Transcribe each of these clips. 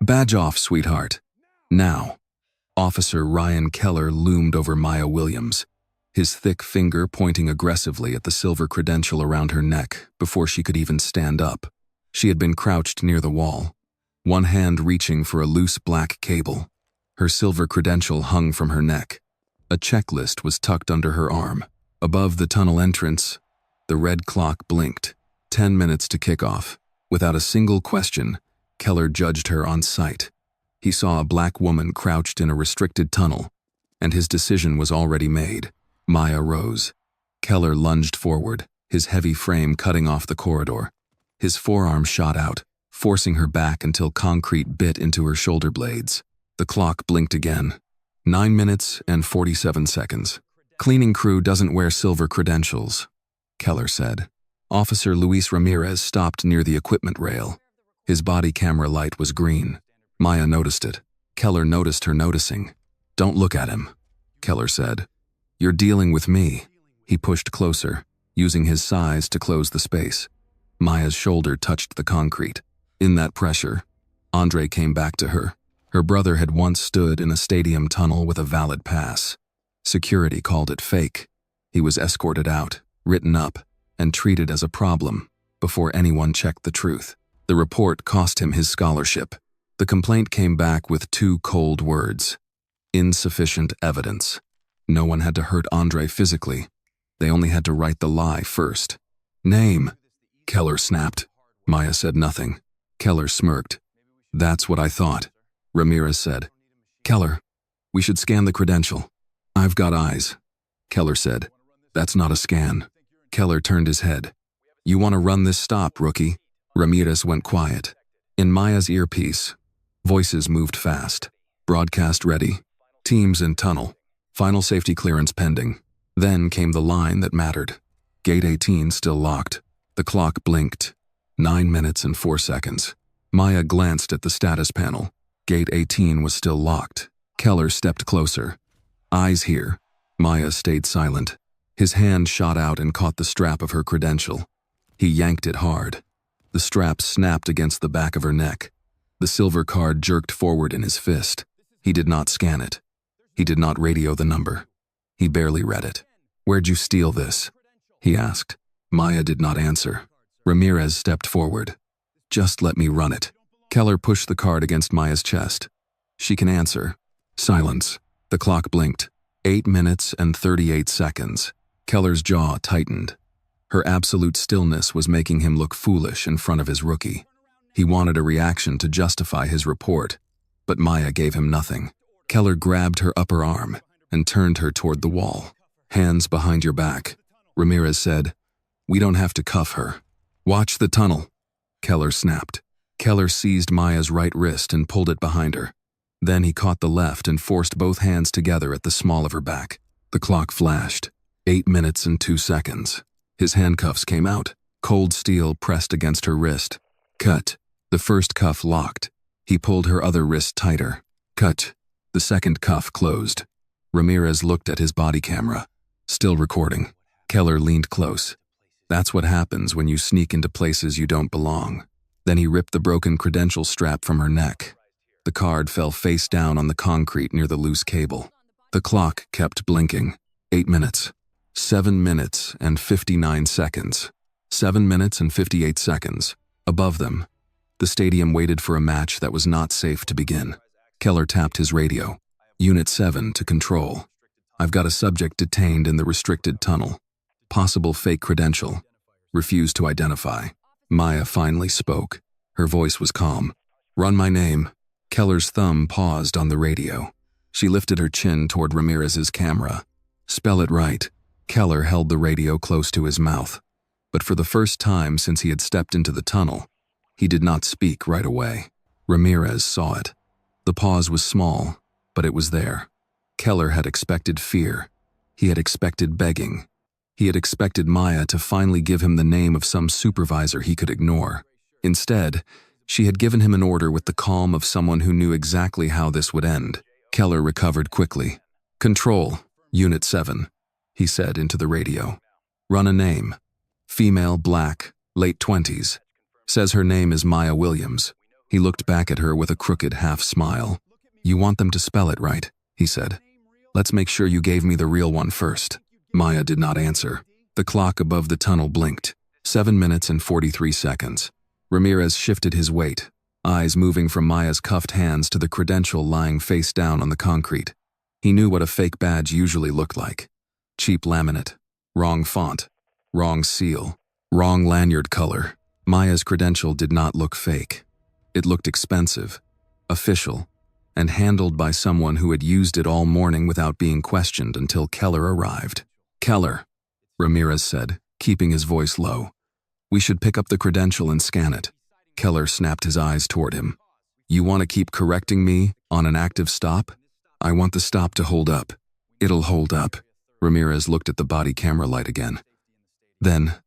Badge off, sweetheart. Now. Officer Ryan Keller loomed over Maya Williams, his thick finger pointing aggressively at the silver credential around her neck before she could even stand up. She had been crouched near the wall, one hand reaching for a loose black cable. Her silver credential hung from her neck. A checklist was tucked under her arm. Above the tunnel entrance, the red clock blinked. 10 minutes to kickoff. Without a single question, Keller judged her on sight. He saw a black woman crouched in a restricted tunnel, and his decision was already made. Maya rose. Keller lunged forward, his heavy frame cutting off the corridor. His forearm shot out, forcing her back until concrete bit into her shoulder blades. The clock blinked again. 9 minutes and 47 seconds. Cleaning crew doesn't wear silver credentials, Keller said. Officer Luis Ramirez stopped near the equipment rail. His body camera light was green. Maya noticed it. Keller noticed her noticing. Don't look at him, Keller said. You're dealing with me. He pushed closer, using his size to close the space. Maya's shoulder touched the concrete. In that pressure, Andre came back to her. Her brother had once stood in a stadium tunnel with a valid pass. Security called it fake. He was escorted out, written up, and treated as a problem before anyone checked the truth. The report cost him his scholarship. The complaint came back with 2 cold words: insufficient evidence. No one had to hurt Andre physically. They only had to write the lie first. Name, Keller snapped. Maya said nothing. Keller smirked. That's what I thought, Ramirez said. Keller, we should scan the credential. I've got eyes, Keller said. That's not a scan. Keller turned his head. You want to run this stop, rookie? Ramirez went quiet. In Maya's earpiece, voices moved fast. Broadcast ready. Teams in tunnel. Final safety clearance pending. Then came the line that mattered. Gate 18 still locked. The clock blinked. 9 minutes and 4 seconds. Maya glanced at the status panel. Gate 18 was still locked. Keller stepped closer. Eyes here. Maya stayed silent. His hand shot out and caught the strap of her credential. He yanked it hard. The strap snapped against the back of her neck. The silver card jerked forward in his fist. He did not scan it. He did not radio the number. He barely read it. Where'd you steal this? He asked. Maya did not answer. Ramirez stepped forward. Just let me run it. Keller pushed the card against Maya's chest. She can answer. Silence. The clock blinked. 8 minutes and 38 seconds. Keller's jaw tightened. Her absolute stillness was making him look foolish in front of his rookie. He wanted a reaction to justify his report, but Maya gave him nothing. Keller grabbed her upper arm and turned her toward the wall. Hands behind your back, Ramirez said. We don't have to cuff her. Watch the tunnel, Keller snapped. Keller seized Maya's right wrist and pulled it behind her. Then he caught the left and forced both hands together at the small of her back. The clock flashed. 8 minutes and 2 seconds. His handcuffs came out. Cold steel pressed against her wrist. Cut. The first cuff locked. He pulled her other wrist tighter. Cut. The second cuff closed. Ramirez looked at his body camera. Still recording. Keller leaned close. That's what happens when you sneak into places you don't belong. Then he ripped the broken credential strap from her neck. The card fell face down on the concrete near the loose cable. The clock kept blinking. 8 minutes. 7 minutes and 59 seconds. 7 minutes and 58 seconds. Above them, the stadium waited for a match that was not safe to begin. Keller tapped his radio. Unit 7 to control. I've got a subject detained in the restricted tunnel. Possible fake credential. Refused to identify. Maya finally spoke. Her voice was calm. Run my name. Keller's thumb paused on the radio. She lifted her chin toward Ramirez's camera. Spell it right. Keller held the radio close to his mouth. But for the first time since he had stepped into the tunnel, he did not speak right away. Ramirez saw it. The pause was small, but it was there. Keller had expected fear. He had expected begging. He had expected Maya to finally give him the name of some supervisor he could ignore. Instead, she had given him an order with the calm of someone who knew exactly how this would end. Keller recovered quickly. Control, Unit 7, he said into the radio. Run a name. Female, black, late 20s. Says her name is Maya Williams. He looked back at her with a crooked half-smile. "You want them to spell it right," he said. "Let's make sure you gave me the real one first." Maya did not answer. The clock above the tunnel blinked. 7 minutes and 43 seconds. Ramirez shifted his weight, eyes moving from Maya's cuffed hands to the credential lying face down on the concrete. He knew what a fake badge usually looked like. Cheap laminate, wrong font, wrong seal, wrong lanyard color. Maya's credential did not look fake. It looked expensive, official, and handled by someone who had used it all morning without being questioned until Keller arrived. "Keller," Ramirez said, keeping his voice low. "We should pick up the credential and scan it." Keller snapped his eyes toward him. "You want to keep correcting me on an active stop? I want the stop to hold up." "It'll hold up." Ramirez looked at the body camera light again. "Then,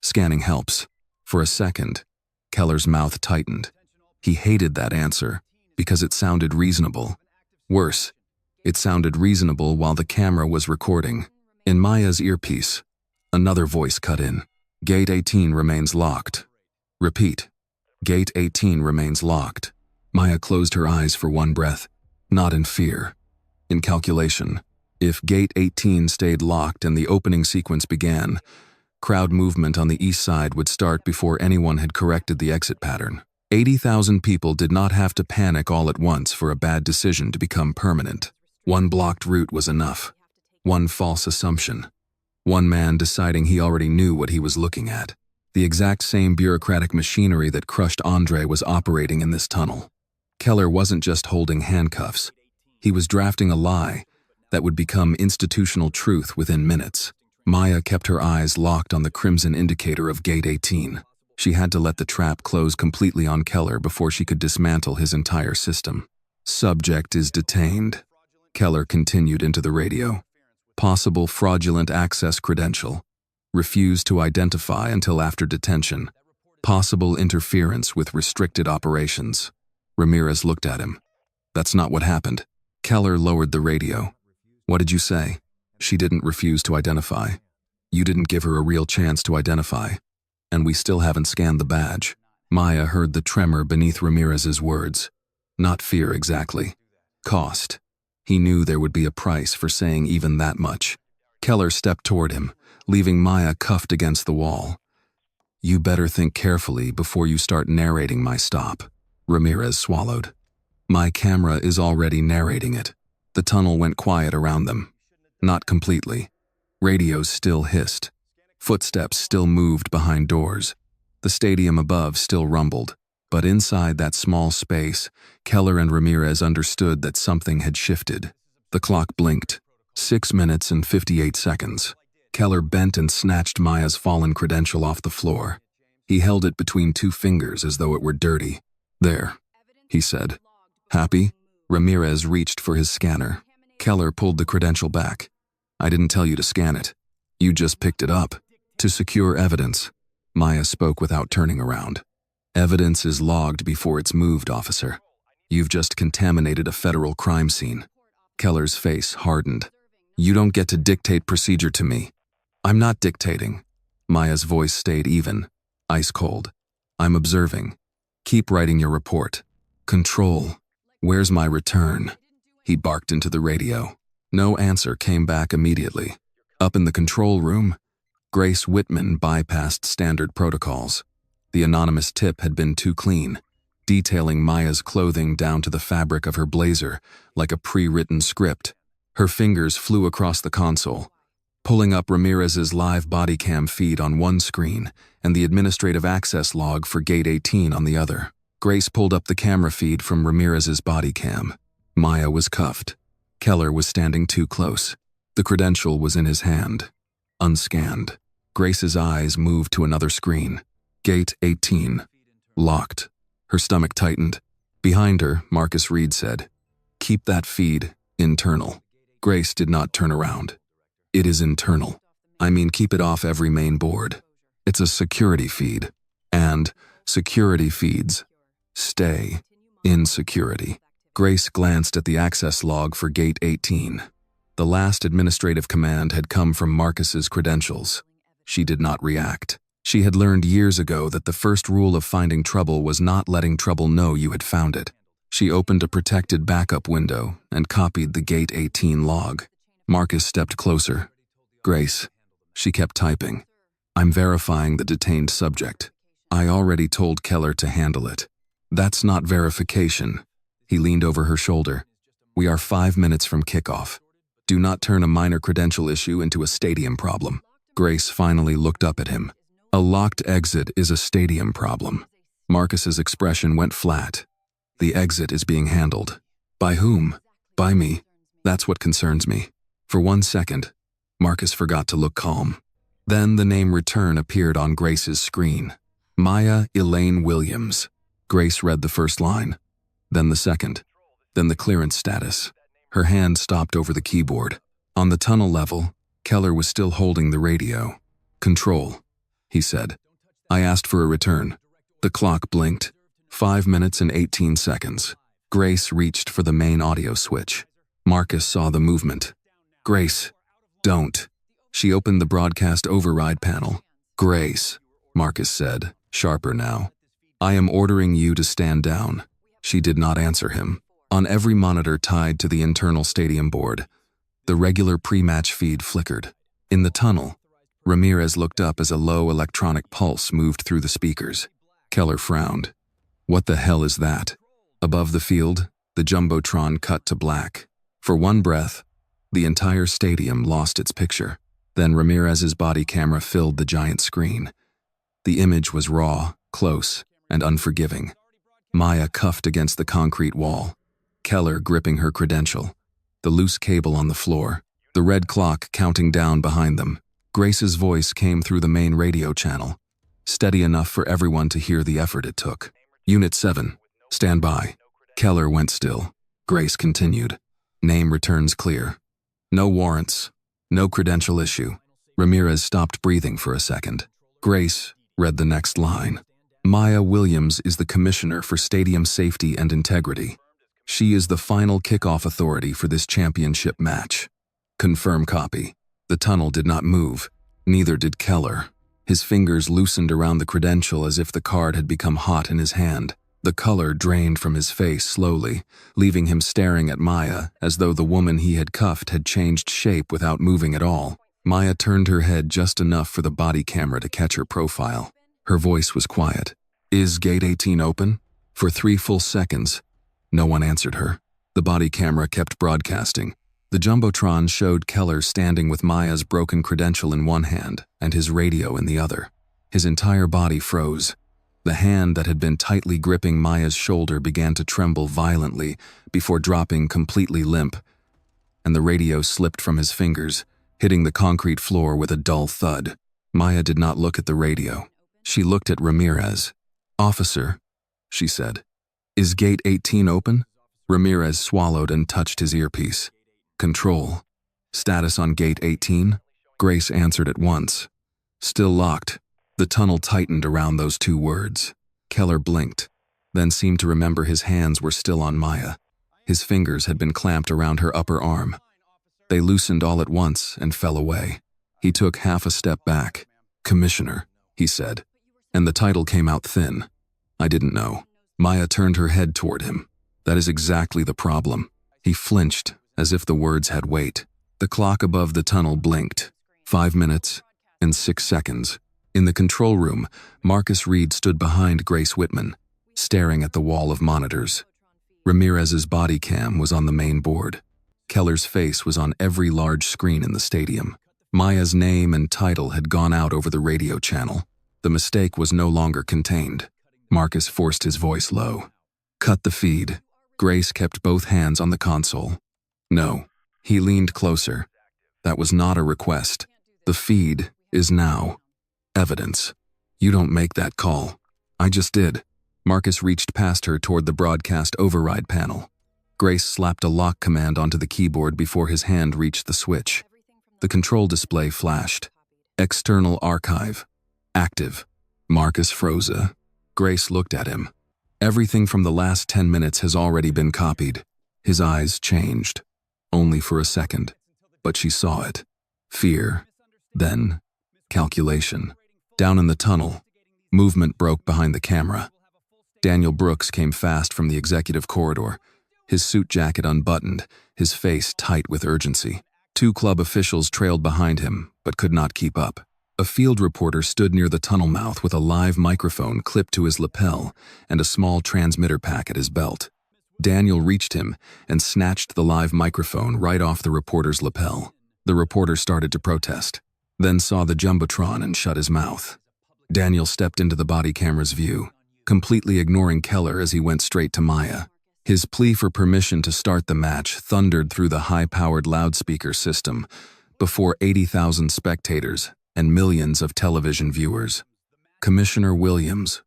scanning helps." For a second, Keller's mouth tightened. He hated that answer because it sounded reasonable. Worse, it sounded reasonable while the camera was recording. In Maya's earpiece, another voice cut in. "Gate 18 remains locked." "Repeat. Gate 18 remains locked." Maya closed her eyes for one breath, not in fear, in calculation. If Gate 18 stayed locked and the opening sequence began, crowd movement on the east side would start before anyone had corrected the exit pattern. 80,000 people did not have to panic all at once for a bad decision to become permanent. One blocked route was enough. One false assumption. One man deciding he already knew what he was looking at. The exact same bureaucratic machinery that crushed Andre was operating in this tunnel. Keller wasn't just holding handcuffs. He was drafting a lie that would become institutional truth within minutes. Maya kept her eyes locked on the crimson indicator of Gate 18. She had to let the trap close completely on Keller before she could dismantle his entire system. "Subject is detained," Keller continued into the radio. "Possible fraudulent access credential. Refused to identify until after detention. Possible interference with restricted operations." Ramirez looked at him. "That's not what happened." Keller lowered the radio. "What did you say?" "She didn't refuse to identify. You didn't give her a real chance to identify. And we still haven't scanned the badge." Maya heard the tremor beneath Ramirez's words. Not fear exactly. Cost. He knew there would be a price for saying even that much. Keller stepped toward him, leaving Maya cuffed against the wall. "You better think carefully before you start narrating my stop." Ramirez swallowed. "My camera is already narrating it." The tunnel went quiet around them. Not completely. Radios still hissed. Footsteps still moved behind doors. The stadium above still rumbled. But inside that small space, Keller and Ramirez understood that something had shifted. The clock blinked. 6 minutes and 58 seconds. Keller bent and snatched Maya's fallen credential off the floor. He held it between two fingers as though it were dirty. "There," he said. "Happy?" Ramirez reached for his scanner. Keller pulled the credential back. "I didn't tell you to scan it. You just picked it up." "To secure evidence," Maya spoke without turning around. "Evidence is logged before it's moved, officer. You've just contaminated a federal crime scene." Keller's face hardened. "You don't get to dictate procedure to me." "I'm not dictating." Maya's voice stayed even, ice cold. "I'm observing. Keep writing your report. Control. Where's my return?" He barked into the radio. No answer came back immediately. Up in the control room, Grace Whitman bypassed standard protocols. The anonymous tip had been too clean, detailing Maya's clothing down to the fabric of her blazer like a pre-written script. Her fingers flew across the console, pulling up Ramirez's live body cam feed on one screen and the administrative access log for Gate 18 on the other. Grace pulled up the camera feed from Ramirez's body cam. Maya was cuffed. Keller was standing too close. The credential was in his hand, unscanned. Grace's eyes moved to another screen. Gate 18. Locked. Her stomach tightened. Behind her, Marcus Reed said, "Keep that feed internal." Grace did not turn around. "It is internal. I mean, keep it off every main board. It's a security feed. And security feeds stay in security." Grace glanced at the access log for Gate 18. The last administrative command had come from Marcus's credentials. She did not react. She had learned years ago that the first rule of finding trouble was not letting trouble know you had found it. She opened a protected backup window and copied the Gate 18 log. Marcus stepped closer. "Grace," she kept typing. "I'm verifying the detained subject. I already told Keller to handle it." "That's not verification." He leaned over her shoulder. "We are 5 minutes from kickoff. Do not turn a minor credential issue into a stadium problem." Grace finally looked up at him. "A locked exit is a stadium problem." Marcus's expression went flat. "The exit is being handled." "By whom?" "By me. That's what concerns me." For 1 second, Marcus forgot to look calm. Then the name return appeared on Grace's screen. "Maya Elaine Williams." Grace read the first line, then the second, then the clearance status. Her hand stopped over the keyboard. On the tunnel level, Keller was still holding the radio. "Control," he said. "I asked for a return." The clock blinked. 5 minutes and 18 seconds. Grace reached for the main audio switch. Marcus saw the movement. "Grace, don't." She opened the broadcast override panel. "Grace," Marcus said, sharper now. "I am ordering you to stand down." She did not answer him. On every monitor tied to the internal stadium board, the regular pre-match feed flickered. In the tunnel, Ramirez looked up as a low electronic pulse moved through the speakers. Keller frowned. "What the hell is that?" Above the field, the jumbotron cut to black. For one breath, the entire stadium lost its picture. Then Ramirez's body camera filled the giant screen. The image was raw, close, and unforgiving. Maya cuffed against the concrete wall. Keller gripping her credential. The loose cable on the floor. The red clock counting down behind them. Grace's voice came through the main radio channel, steady enough for everyone to hear the effort it took. "Unit 7, stand by." Keller went still. Grace continued. "Name returns clear. No warrants. No credential issue." Ramirez stopped breathing for a second. Grace read the next line. "Maya Williams is the Commissioner for Stadium Safety and Integrity. She is the final kickoff authority for this championship match. Confirm copy." The tunnel did not move. Neither did Keller. His fingers loosened around the credential as if the card had become hot in his hand. The color drained from his face slowly, leaving him staring at Maya as though the woman he had cuffed had changed shape without moving at all. Maya turned her head just enough for the body camera to catch her profile. Her voice was quiet. "Is Gate 18 open?" For 3 full seconds, no one answered her. The body camera kept broadcasting. The jumbotron showed Keller standing with Maya's broken credential in one hand and his radio in the other. His entire body froze. The hand that had been tightly gripping Maya's shoulder began to tremble violently before dropping completely limp, and the radio slipped from his fingers, hitting the concrete floor with a dull thud. Maya did not look at the radio. She looked at Ramirez. "Officer," she said, "is Gate 18 open?" Ramirez swallowed and touched his earpiece. "Control. Status on Gate 18? Grace answered at once. "Still locked." The tunnel tightened around those 2 words. Keller blinked, then seemed to remember his hands were still on Maya. His fingers had been clamped around her upper arm. They loosened all at once and fell away. He took half a step back. "Commissioner," he said, and the title came out thin. "I didn't know." Maya turned her head toward him. "That is exactly the problem." He flinched, as if the words had weight. The clock above the tunnel blinked. 5 minutes and 6 seconds. In the control room, Marcus Reed stood behind Grace Whitman, staring at the wall of monitors. Ramirez's body cam was on the main board. Keller's face was on every large screen in the stadium. Maya's name and title had gone out over the radio channel. The mistake was no longer contained. Marcus forced his voice low. "Cut the feed." Grace kept both hands on the console. "No." He leaned closer. "That was not a request. The feed is now evidence. You don't make that call." "I just did." Marcus reached past her toward the broadcast override panel. Grace slapped a lock command onto the keyboard before his hand reached the switch. The control display flashed. "External archive. Active." Marcus froze. Grace looked at him. "Everything from the last 10 minutes has already been copied." His eyes changed. Only for a second. But she saw it. Fear. Then calculation. Down in the tunnel, movement broke behind the camera. Daniel Brooks came fast from the executive corridor, his suit jacket unbuttoned, his face tight with urgency. 2 club officials trailed behind him, but could not keep up. A field reporter stood near the tunnel mouth with a live microphone clipped to his lapel and a small transmitter pack at his belt. Daniel reached him and snatched the live microphone right off the reporter's lapel. The reporter started to protest, then saw the jumbotron and shut his mouth. Daniel stepped into the body camera's view, completely ignoring Keller as he went straight to Maya. His plea for permission to start the match thundered through the high-powered loudspeaker system before 80,000 spectators and millions of television viewers. Commissioner Williams,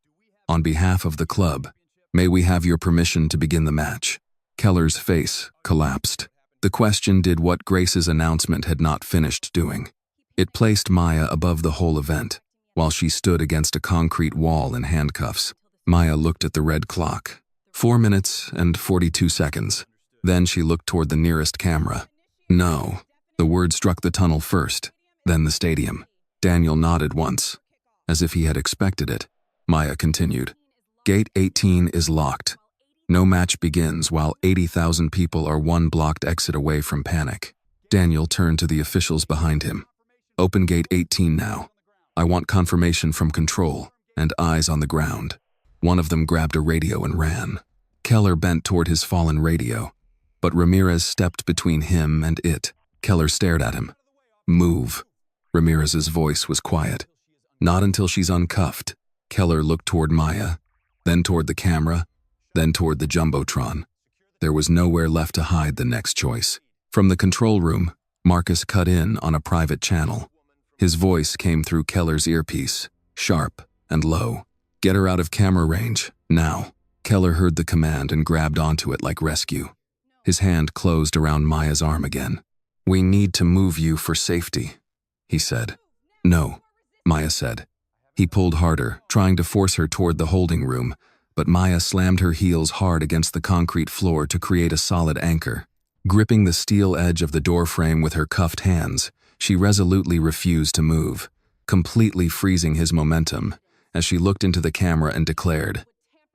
on behalf of the club, may we have your permission to begin the match? Keller's face collapsed. The question did what Grace's announcement had not finished doing. It placed Maya above the whole event, while she stood against a concrete wall in handcuffs. Maya looked at the red clock. 4 minutes and 42 seconds. Then she looked toward the nearest camera. No. The word struck the tunnel first, then the stadium. Daniel nodded once, as if he had expected it. Maya continued. Gate 18 is locked. No match begins while 80,000 people are one blocked exit away from panic. Daniel turned to the officials behind him. Open gate 18 now. I want confirmation from control and eyes on the ground. One of them grabbed a radio and ran. Keller bent toward his fallen radio, but Ramirez stepped between him and it. Keller stared at him. Move. Ramirez's voice was quiet. Not until she's uncuffed. Keller looked toward Maya, then toward the camera, then toward the jumbotron. There was nowhere left to hide the next choice. From the control room, Marcus cut in on a private channel. His voice came through Keller's earpiece, sharp and low. Get her out of camera range, now. Keller heard the command and grabbed onto it like rescue. His hand closed around Maya's arm again. We need to move you for safety, he said. No, Maya said. He pulled harder, trying to force her toward the holding room, but Maya slammed her heels hard against the concrete floor to create a solid anchor. Gripping the steel edge of the doorframe with her cuffed hands, she resolutely refused to move, completely freezing his momentum, as she looked into the camera and declared,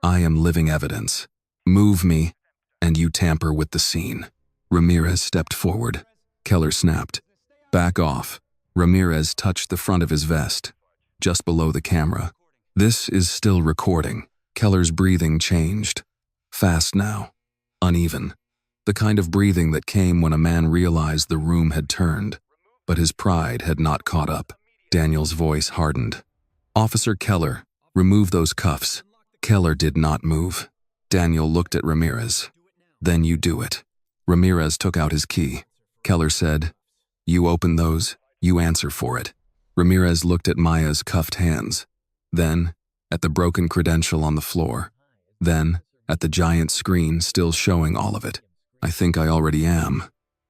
I am living evidence. Move me, and you tamper with the scene. Ramirez stepped forward. Keller snapped. Back off. Ramirez touched the front of his vest, just below the camera. This is still recording. Keller's breathing changed. Fast now. Uneven. The kind of breathing that came when a man realized the room had turned, but his pride had not caught up. Daniel's voice hardened. Officer Keller, remove those cuffs. Keller did not move. Daniel looked at Ramirez. Then you do it. Ramirez took out his key. Keller said, you open those, you answer for it. Ramirez looked at Maya's cuffed hands, then at the broken credential on the floor, then at the giant screen still showing all of it. I think I already am,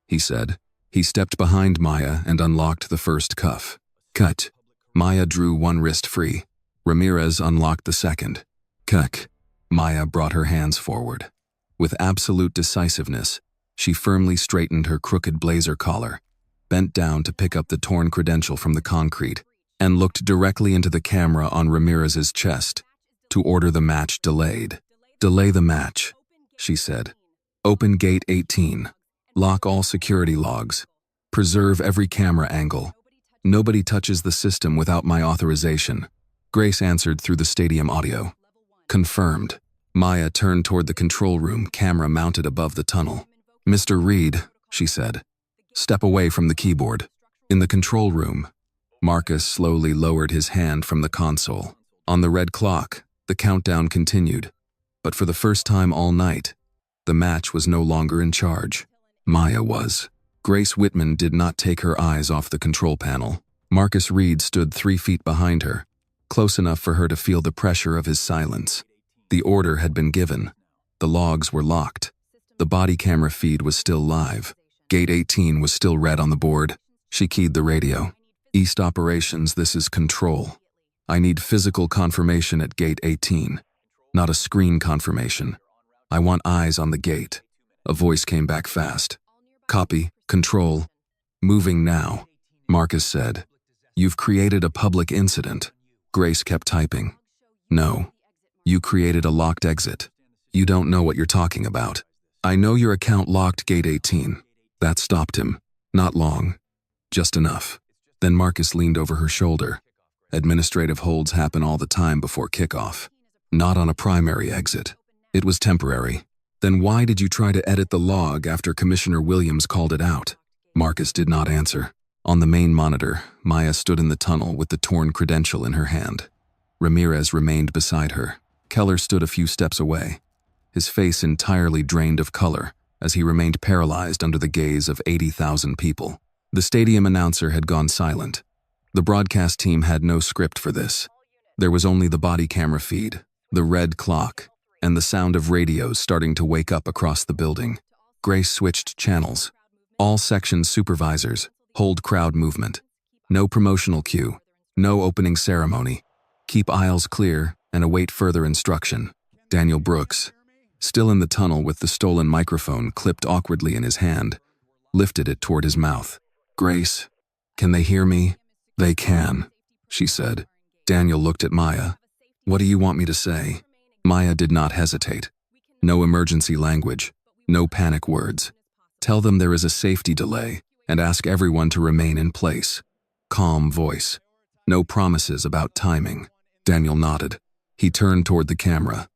he said. He stepped behind Maya and unlocked the first cuff. Cut. Maya drew one wrist free. Ramirez unlocked the second. Cuck. Maya brought her hands forward. With absolute decisiveness, she firmly straightened her crooked blazer collar, bent down to pick up the torn credential from the concrete, and looked directly into the camera on Ramirez's chest to order the match delayed. Delay the match, she said. Open gate 18. Lock all security logs. Preserve every camera angle. Nobody touches the system without my authorization. Grace answered through the stadium audio. Confirmed. Maya turned toward the control room, camera mounted above the tunnel. Mr. Reed, she said. Step away from the keyboard. In the control room, Marcus slowly lowered his hand from the console. On the red clock, the countdown continued. But for the first time all night, the match was no longer in charge. Maya was. Grace Whitman did not take her eyes off the control panel. Marcus Reed stood 3 feet behind her, close enough for her to feel the pressure of his silence. The order had been given. The logs were locked. The body camera feed was still live. Gate 18 was still red on the board. She keyed the radio. East Operations, this is Control. I need physical confirmation at Gate 18, not a screen confirmation. I want eyes on the gate. A voice came back fast. Copy, Control. Moving now, Marcus said. You've created a public incident. Grace kept typing. No. You created a locked exit. You don't know what you're talking about. I know your account locked gate 18. That stopped him. Not long. Just enough. Then Marcus leaned over her shoulder. Administrative holds happen all the time before kickoff. Not on a primary exit. It was temporary. Then why did you try to edit the log after Commissioner Williams called it out? Marcus did not answer. On the main monitor, Maya stood in the tunnel with the torn credential in her hand. Ramirez remained beside her. Keller stood a few steps away, his face entirely drained of color as he remained paralyzed under the gaze of 80,000 people. The stadium announcer had gone silent. The broadcast team had no script for this. There was only the body camera feed, the red clock, and the sound of radios starting to wake up across the building. Grace switched channels. All section supervisors, hold crowd movement. No promotional cue, no opening ceremony. Keep aisles clear and await further instruction. Daniel Brooks, still in the tunnel with the stolen microphone clipped awkwardly in his hand, lifted it toward his mouth. Grace, can they hear me? They can, she said. Daniel looked at Maya. What do you want me to say? Maya did not hesitate. No emergency language, no panic words. Tell them there is a safety delay and ask everyone to remain in place. Calm voice. No promises about timing. Daniel nodded. He turned toward the camera,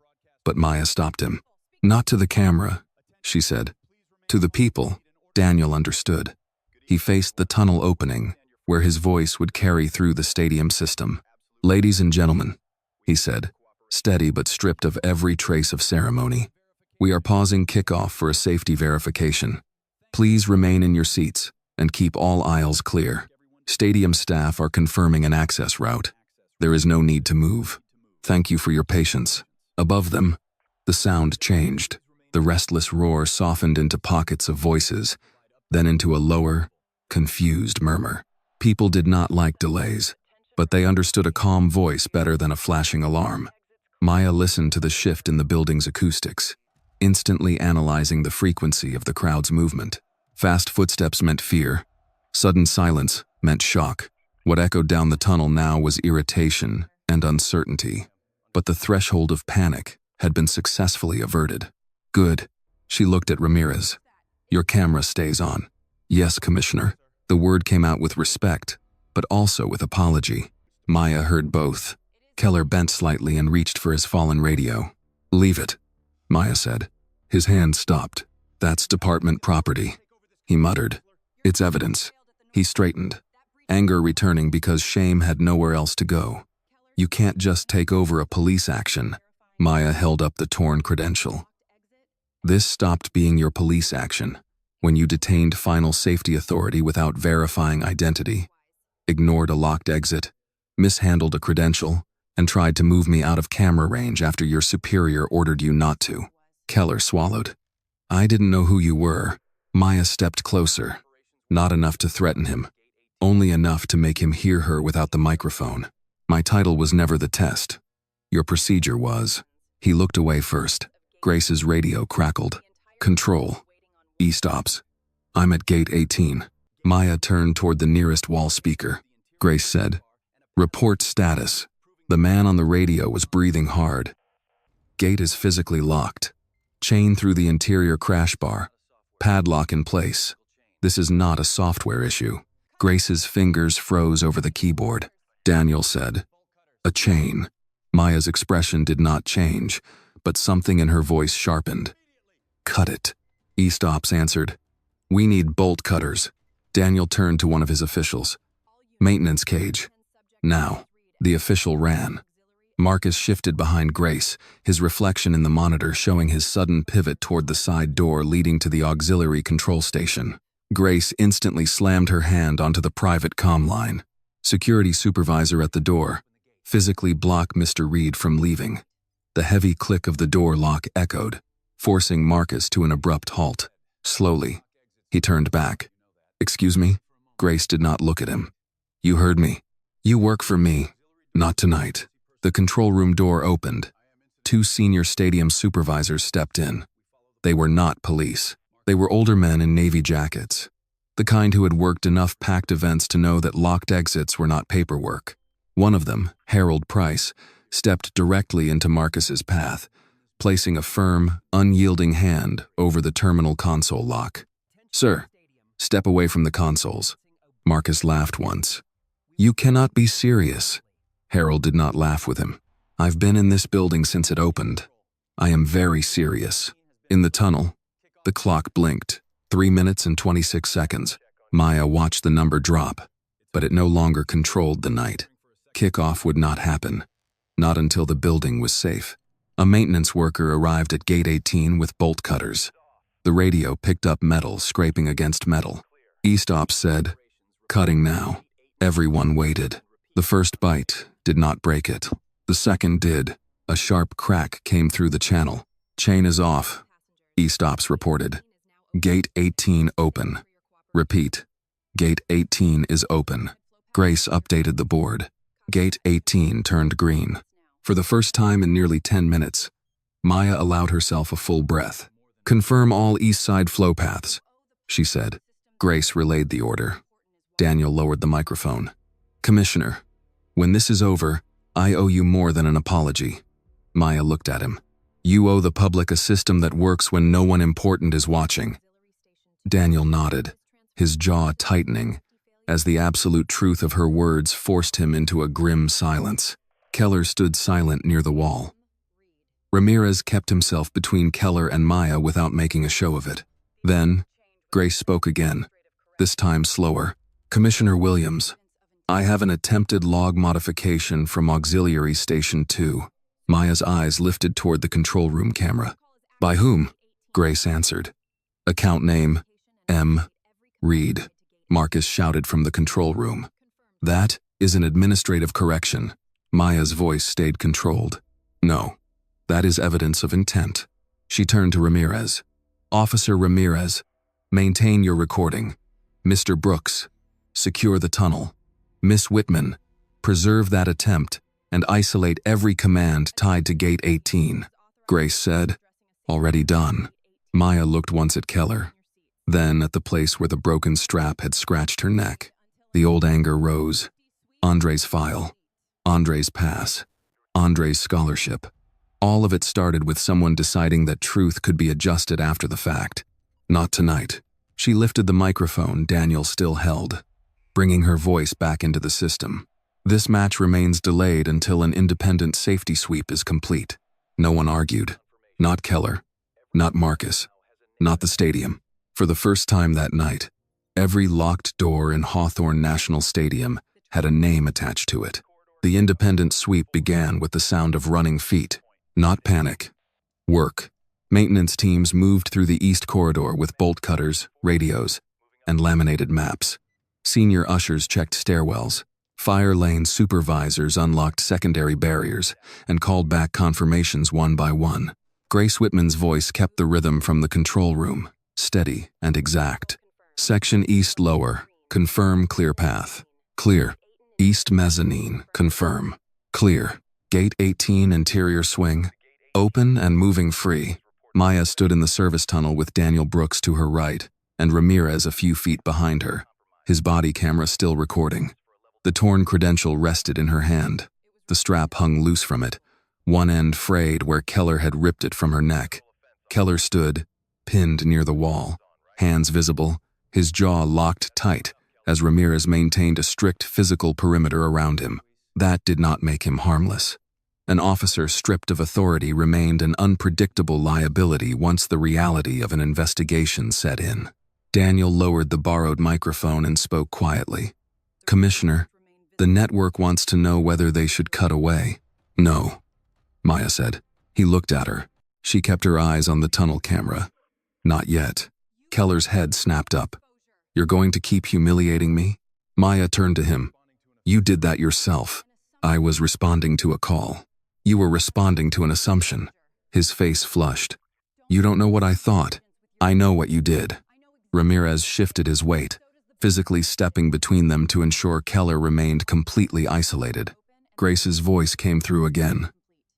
but Maya stopped him. Not to the camera, she said. To the people. Daniel understood. He faced the tunnel opening, where his voice would carry through the stadium system. Ladies and gentlemen, he said, steady but stripped of every trace of ceremony. We are pausing kickoff for a safety verification. Please remain in your seats and keep all aisles clear. Stadium staff are confirming an access route. There is no need to move. Thank you for your patience. Above them, the sound changed. The restless roar softened into pockets of voices, then into a lower, confused murmur. People did not like delays, but they understood a calm voice better than a flashing alarm. Maya listened to the shift in the building's acoustics, instantly analyzing the frequency of the crowd's movement. Fast footsteps meant fear. Sudden silence meant shock. What echoed down the tunnel now was irritation and uncertainty. But the threshold of panic had been successfully averted. Good. She looked at Ramirez. Your camera stays on. Yes, Commissioner. The word came out with respect, but also with apology. Maya heard both. Keller bent slightly and reached for his fallen radio. Leave it, Maya said. His hand stopped. That's department property, he muttered. It's evidence. He straightened, anger returning because shame had nowhere else to go. You can't just take over a police action. Maya held up the torn credential. This stopped being your police action when you detained final safety authority without verifying identity, ignored a locked exit, mishandled a credential, and tried to move me out of camera range after your superior ordered you not to. Keller swallowed. I didn't know who you were. Maya stepped closer. Not enough to threaten him. Only enough to make him hear her without the microphone. My title was never the test. Your procedure was. He looked away first. Grace's radio crackled. Control. E-stops. I'm at gate 18. Maya turned toward the nearest wall speaker. Grace said, report status. The man on the radio was breathing hard. Gate is physically locked. Chain through the interior crash bar. Padlock in place. This is not a software issue. Grace's fingers froze over the keyboard. Daniel said, a chain. Maya's expression did not change, but something in her voice sharpened. Cut it. E-stops answered. We need bolt cutters. Daniel turned to one of his officials. Maintenance cage. Now. The official ran. Marcus shifted behind Grace, his reflection in the monitor showing his sudden pivot toward the side door leading to the auxiliary control station. Grace instantly slammed her hand onto the private comm line. Security supervisor at the door. Physically block Mr. Reed from leaving. The heavy click of the door lock echoed, forcing Marcus to an abrupt halt. Slowly, he turned back. Excuse me? Grace did not look at him. You heard me. You work for me. Not tonight. The control room door opened. 2 senior stadium supervisors stepped in. They were not police. They were older men in navy jackets, the kind who had worked enough packed events to know that locked exits were not paperwork. One of them, Harold Price, stepped directly into Marcus's path, placing a firm, unyielding hand over the terminal console lock. "Sir, step away from the consoles." Marcus laughed once. "You cannot be serious." Harold did not laugh with him. "I've been in this building since it opened. I am very serious." In the tunnel, the clock blinked. 3 minutes and 26 seconds. Maya watched the number drop, but it no longer controlled the night. Kickoff would not happen. Not until the building was safe. A maintenance worker arrived at Gate 18 with bolt cutters. The radio picked up metal scraping against metal. E-stops said, "Cutting now." Everyone waited. The first bite did not break it. The second did. A sharp crack came through the channel. "Chain is off," E-stops reported. "Gate 18 open." Repeat. "Gate 18 is open." Grace updated the board. Gate 18 turned green. For the first time in nearly 10 minutes, Maya allowed herself a full breath. "Confirm all east side flow paths," she said. Grace relayed the order. Daniel lowered the microphone. "Commissioner, when this is over, I owe you more than an apology." Maya looked at him. "You owe the public a system that works when no one important is watching." Daniel nodded, his jaw tightening, as the absolute truth of her words forced him into a grim silence. Keller stood silent near the wall. Ramirez kept himself between Keller and Maya without making a show of it. Then, Grace spoke again, this time slower. "Commissioner Williams, I have an attempted log modification from Auxiliary Station 2. Maya's eyes lifted toward the control room camera. "By whom?" Grace answered. "Account name, M. Reed," Marcus shouted from the control room. "That is an administrative correction." Maya's voice stayed controlled. "No, that is evidence of intent." She turned to Ramirez. "Officer Ramirez, maintain your recording. Mr. Brooks, secure the tunnel. Miss Whitman, preserve that attempt and isolate every command tied to Gate 18. Grace said, "Already done." Maya looked once at Keller, then at the place where the broken strap had scratched her neck. The old anger rose. Andre's file, Andre's pass, Andre's scholarship. All of it started with someone deciding that truth could be adjusted after the fact. Not tonight. She lifted the microphone Daniel still held, bringing her voice back into the system. "This match remains delayed until an independent safety sweep is complete." No one argued. Not Keller. Not Marcus. Not the stadium. For the first time that night, every locked door in Hawthorne National Stadium had a name attached to it. The independent sweep began with the sound of running feet. Not panic. Work. Maintenance teams moved through the east corridor with bolt cutters, radios, and laminated maps. Senior ushers checked stairwells. Fire lane supervisors unlocked secondary barriers and called back confirmations one by one. Grace Whitman's voice kept the rhythm from the control room, steady and exact. "Section East lower, confirm clear path. Clear. East mezzanine, confirm. Clear. Gate 18 interior swing, open and moving free." Maya stood in the service tunnel with Daniel Brooks to her right and Ramirez a few feet behind her, his body camera still recording. The torn credential rested in her hand. The strap hung loose from it, one end frayed where Keller had ripped it from her neck. Keller stood, pinned near the wall, hands visible, his jaw locked tight as Ramirez maintained a strict physical perimeter around him. That did not make him harmless. An officer stripped of authority remained an unpredictable liability once the reality of an investigation set in. Daniel lowered the borrowed microphone and spoke quietly. "Commissioner, the network wants to know whether they should cut away." "No," Maya said. He looked at her. She kept her eyes on the tunnel camera. "Not yet." Keller's head snapped up. "You're going to keep humiliating me?" Maya turned to him. "You did that yourself." "I was responding to a call." "You were responding to an assumption." His face flushed. "You don't know what I thought. I know what you did." Ramirez shifted his weight, physically stepping between them to ensure Keller remained completely isolated. Grace's voice came through again.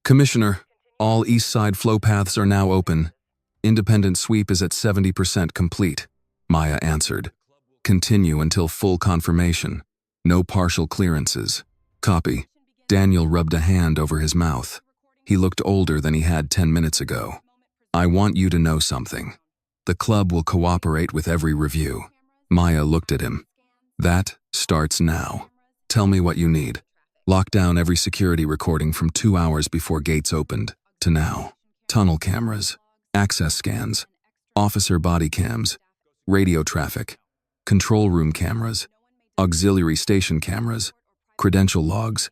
"Commissioner, all east side flow paths are now open. Independent sweep is at 70% complete." Maya answered. "Continue until full confirmation. No partial clearances." Copy. Daniel rubbed a hand over his mouth. He looked older than he had 10 minutes ago. I want you to know something. The club will cooperate with every review. Maya looked at him. That starts now. Tell me what you need. Lock down every security recording from 2 hours before gates opened to now. Tunnel cameras, access scans, officer body cams, radio traffic, control room cameras, auxiliary station cameras, credential logs,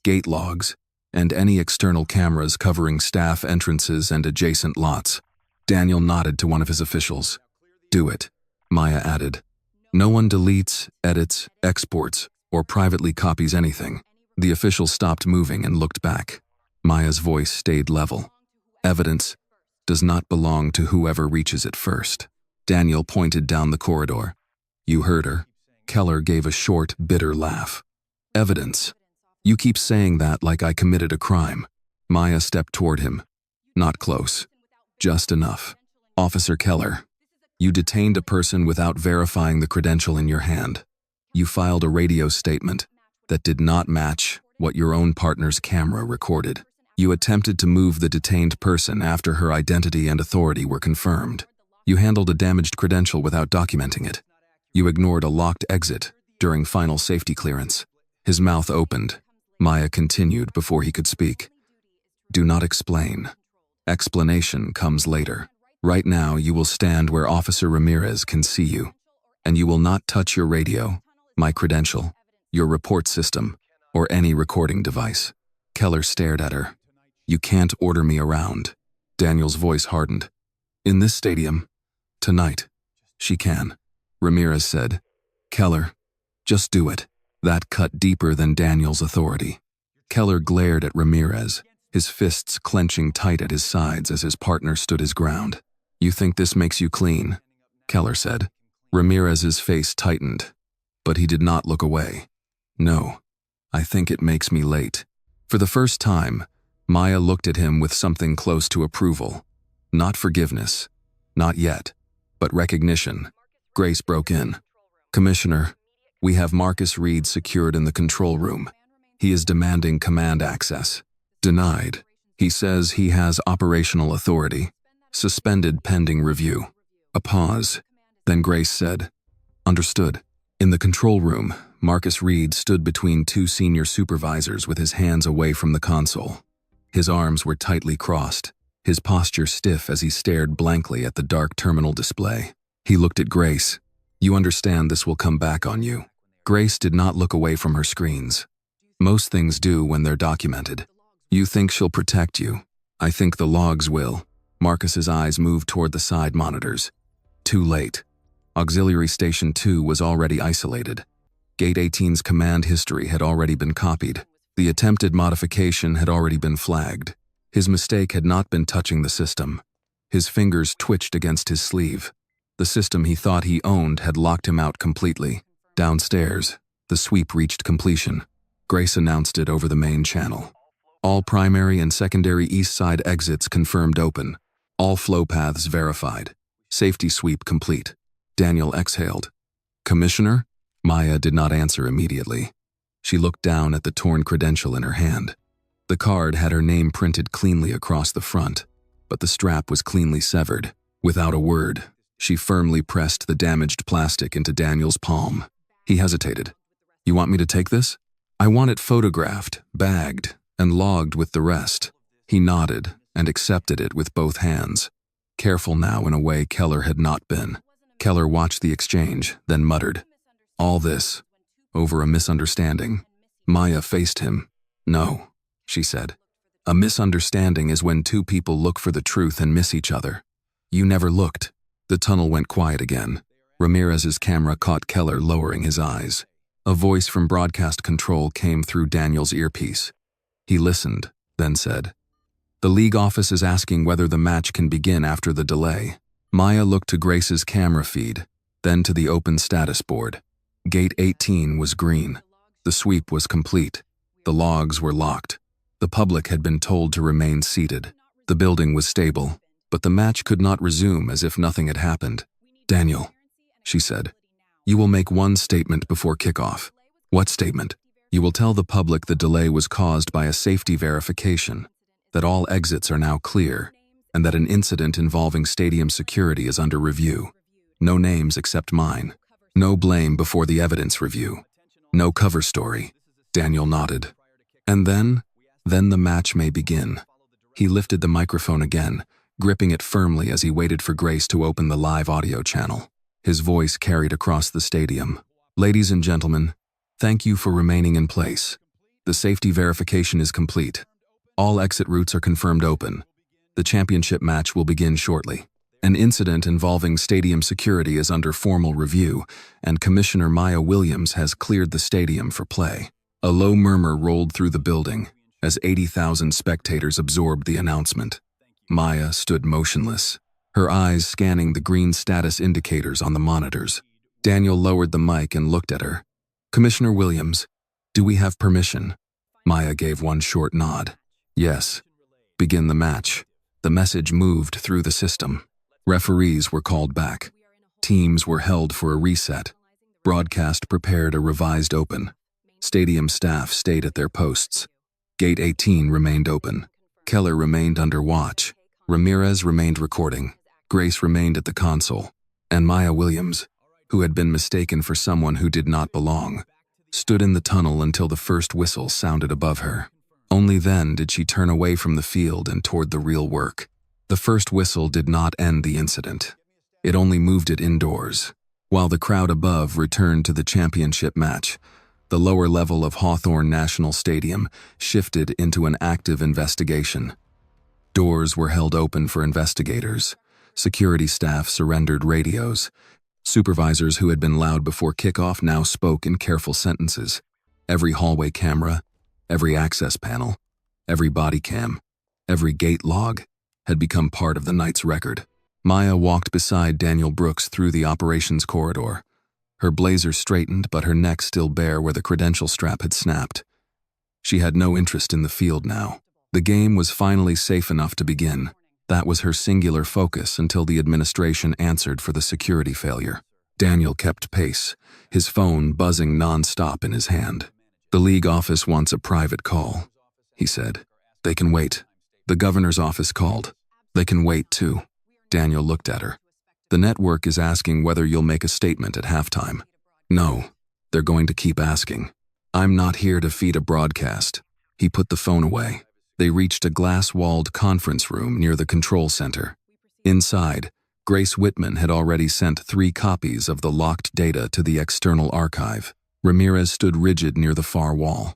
gate logs, and any external cameras covering staff entrances and adjacent lots. Daniel nodded to one of his officials. Do it, Maya added. No one deletes, edits, exports, or privately copies anything. The official stopped moving and looked back. Maya's voice stayed level. Evidence does not belong to whoever reaches it first. Daniel pointed down the corridor. You heard her. Keller gave a short, bitter laugh. Evidence. You keep saying that like I committed a crime. Maya stepped toward him. Not close. Just enough. Officer Keller, you detained a person without verifying the credential in your hand. You filed a radio statement that did not match what your own partner's camera recorded. You attempted to move the detained person after her identity and authority were confirmed. You handled a damaged credential without documenting it. You ignored a locked exit during final safety clearance. His mouth opened. Maya continued before he could speak. Do not explain. Explanation comes later. Right now, you will stand where Officer Ramirez can see you, and you will not touch your radio, my credential, your report system, or any recording device. Keller stared at her. You can't order me around. Daniel's voice hardened. In this stadium, tonight, she can, Ramirez said. Keller, just do it. That cut deeper than Daniel's authority. Keller glared at Ramirez, his fists clenching tight at his sides as his partner stood his ground. You think this makes you clean? Keller said. Ramirez's face tightened, but he did not look away. No, I think it makes me late. For the first time, Maya looked at him with something close to approval. Not forgiveness, not yet, but recognition. Grace broke in. Commissioner, we have Marcus Reed secured in the control room. He is demanding command access. Denied. He says he has operational authority. Suspended pending review. A pause. Then Grace said, Understood. In the control room, Marcus Reed stood between two senior supervisors with his hands away from the console. His arms were tightly crossed, his posture stiff as he stared blankly at the dark terminal display. He looked at Grace. You understand this will come back on you. Grace did not look away from her screens. Most things do when they're documented. You think she'll protect you. I think the logs will. Marcus's eyes moved toward the side monitors. Too late. Auxiliary Station 2 was already isolated. Gate 18's command history had already been copied. The attempted modification had already been flagged. His mistake had not been touching the system. His fingers twitched against his sleeve. The system he thought he owned had locked him out completely. Downstairs, the sweep reached completion. Grace announced it over the main channel. All primary and secondary east side exits confirmed open. All flow paths verified. Safety sweep complete. Daniel exhaled. Commissioner? Maya did not answer immediately. She looked down at the torn credential in her hand. The card had her name printed cleanly across the front, but the strap was cleanly severed. Without a word, she firmly pressed the damaged plastic into Daniel's palm. He hesitated. You want me to take this? I want it photographed, bagged, and logged with the rest. He nodded and accepted it with both hands. Careful now in a way Keller had not been. Keller watched the exchange, then muttered, All this, over a misunderstanding. Maya faced him. No, she said. A misunderstanding is when two people look for the truth and miss each other. You never looked. The tunnel went quiet again. Ramirez's camera caught Keller lowering his eyes. A voice from broadcast control came through Daniel's earpiece. He listened, then said, The league office is asking whether the match can begin after the delay. Maya looked to Grace's camera feed, then to the open status board. Gate 18 was green. The sweep was complete. The logs were locked. The public had been told to remain seated. The building was stable, but the match could not resume as if nothing had happened. Daniel, she said, you will make one statement before kickoff. What statement? You will tell the public the delay was caused by a safety verification, that all exits are now clear, and that an incident involving stadium security is under review. No names except mine. No blame before the evidence review. No cover story. Daniel nodded. And then the match may begin. He lifted the microphone again, gripping it firmly as he waited for Grace to open the live audio channel. His voice carried across the stadium. Ladies and gentlemen, thank you for remaining in place. The safety verification is complete. All exit routes are confirmed open. The championship match will begin shortly. An incident involving stadium security is under formal review, and Commissioner Maya Williams has cleared the stadium for play. A low murmur rolled through the building as 80,000 spectators absorbed the announcement. Maya stood motionless, her eyes scanning the green status indicators on the monitors. Daniel lowered the mic and looked at her. Commissioner Williams, do we have permission? Maya gave one short nod. Yes. Begin the match. The message moved through the system. Referees were called back. Teams were held for a reset. Broadcast prepared a revised open. Stadium staff stayed at their posts. Gate 18 remained open. Keller remained under watch. Ramirez remained recording. Grace remained at the console. And Maya Williams, who had been mistaken for someone who did not belong, stood in the tunnel until the first whistle sounded above her. Only then did she turn away from the field and toward the real work. The first whistle did not end the incident. It only moved it indoors. While the crowd above returned to the championship match, the lower level of Hawthorne National Stadium shifted into an active investigation. Doors were held open for investigators. Security staff surrendered radios. Supervisors who had been loud before kickoff now spoke in careful sentences. Every hallway camera, every access panel, every body cam, every gate log had become part of the night's record. Maya walked beside Daniel Brooks through the operations corridor. Her blazer straightened, but her neck still bare where the credential strap had snapped. She had no interest in the field now. The game was finally safe enough to begin. That was her singular focus until the administration answered for the security failure. Daniel kept pace, his phone buzzing non-stop in his hand. The league office wants a private call, he said. They can wait. The governor's office called. They can wait too. Daniel looked at her. The network is asking whether you'll make a statement at halftime. No, they're going to keep asking. I'm not here to feed a broadcast. He put the phone away. They reached a glass-walled conference room near the control center. Inside, Grace Whitman had already sent 3 copies of the locked data to the external archive. Ramirez stood rigid near the far wall,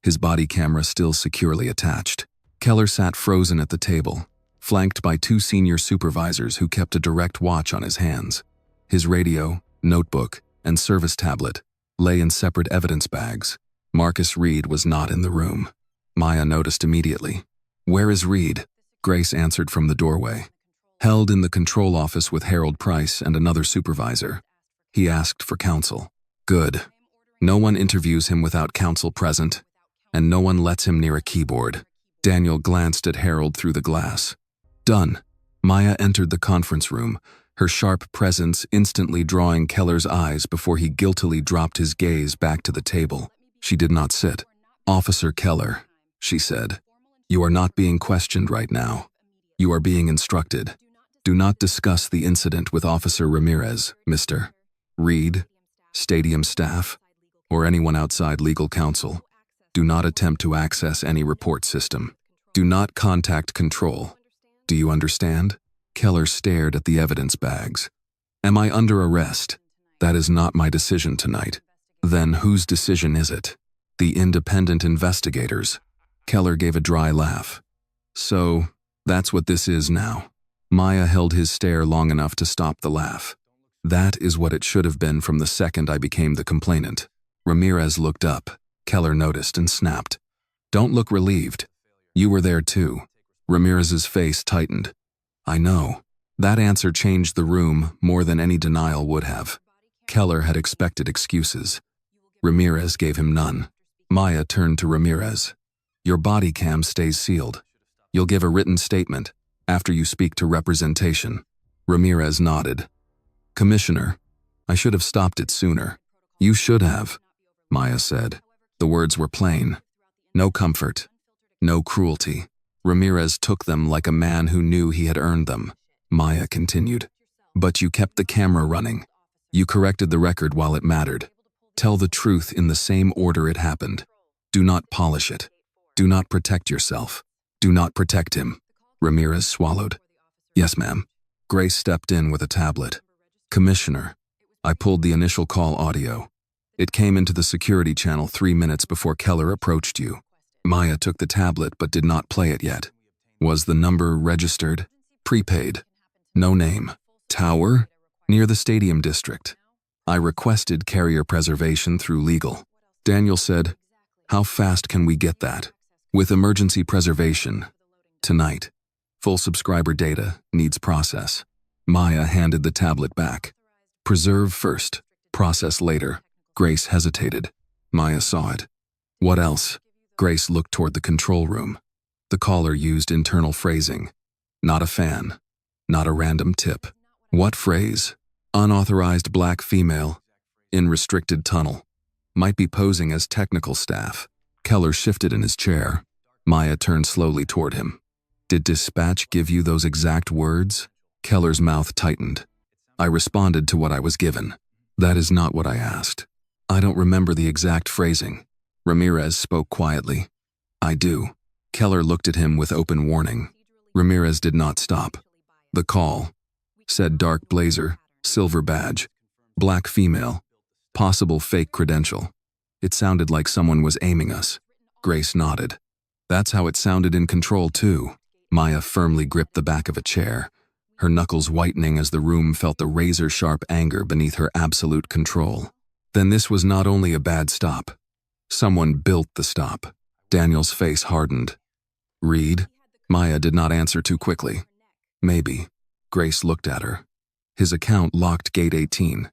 his body camera still securely attached. Keller sat frozen at the table, flanked by 2 senior supervisors who kept a direct watch on his hands. His radio, notebook, and service tablet lay in separate evidence bags. Marcus Reed was not in the room. Maya noticed immediately. Where is Reed? Grace answered from the doorway. Held in the control office with Harold Price and another supervisor. He asked for counsel. Good. No one interviews him without counsel present, and no one lets him near a keyboard. Daniel glanced at Harold through the glass. Done. Maya entered the conference room, her sharp presence instantly drawing Keller's eyes before he guiltily dropped his gaze back to the table. She did not sit. Officer Keller, she said, you are not being questioned right now. You are being instructed. Do not discuss the incident with Officer Ramirez, Mr. Reed, stadium staff, or anyone outside legal counsel. Do not attempt to access any report system. Do not contact control. Do you understand? Keller stared at the evidence bags. Am I under arrest? That is not my decision tonight. Then whose decision is it? The independent investigators. Keller gave a dry laugh. So, that's what this is now. Maya held his stare long enough to stop the laugh. That is what it should have been from the second I became the complainant. Ramirez looked up. Keller noticed and snapped. Don't look relieved. You were there too. Ramirez's face tightened. I know. That answer changed the room more than any denial would have. Keller had expected excuses. Ramirez gave him none. Maya turned to Ramirez. Your body cam stays sealed. You'll give a written statement after you speak to representation. Ramirez nodded. Commissioner, I should have stopped it sooner. You should have, Maya said. The words were plain. No comfort. No cruelty. Ramirez took them like a man who knew he had earned them. Maya continued. But you kept the camera running. You corrected the record while it mattered. Tell the truth in the same order it happened. Do not polish it. Do not protect yourself. Do not protect him. Ramirez swallowed. Yes, ma'am. Grace stepped in with a tablet. Commissioner. I pulled the initial call audio. It came into the security channel 3 minutes before Keller approached you. Maya took the tablet but did not play it yet. Was the number registered? Prepaid. No name. Tower? Near the stadium district. I requested carrier preservation through legal. Daniel said, how fast can we get that? With emergency preservation. Tonight. Full subscriber data needs process. Maya handed the tablet back. Preserve first. Process later. Grace hesitated. Maya saw it. What else? Grace looked toward the control room. The caller used internal phrasing. Not a fan. Not a random tip. What phrase? Unauthorized black female. In restricted tunnel. Might be posing as technical staff. Keller shifted in his chair. Maya turned slowly toward him. Did dispatch give you those exact words? Keller's mouth tightened. I responded to what I was given. That is not what I asked. I don't remember the exact phrasing. Ramirez spoke quietly. I do. Keller looked at him with open warning. Ramirez did not stop. The call. Said dark blazer, silver badge, black female, possible fake credential. It sounded like someone was aiming us. Grace nodded. That's how it sounded in control too. Maya firmly gripped the back of a chair, her knuckles whitening as the room felt the razor-sharp anger beneath her absolute control. Then this was not only a bad stop. Someone built the stop. Daniel's face hardened. Reed? Maya did not answer too quickly. Maybe. Grace looked at her. His account locked gate 18.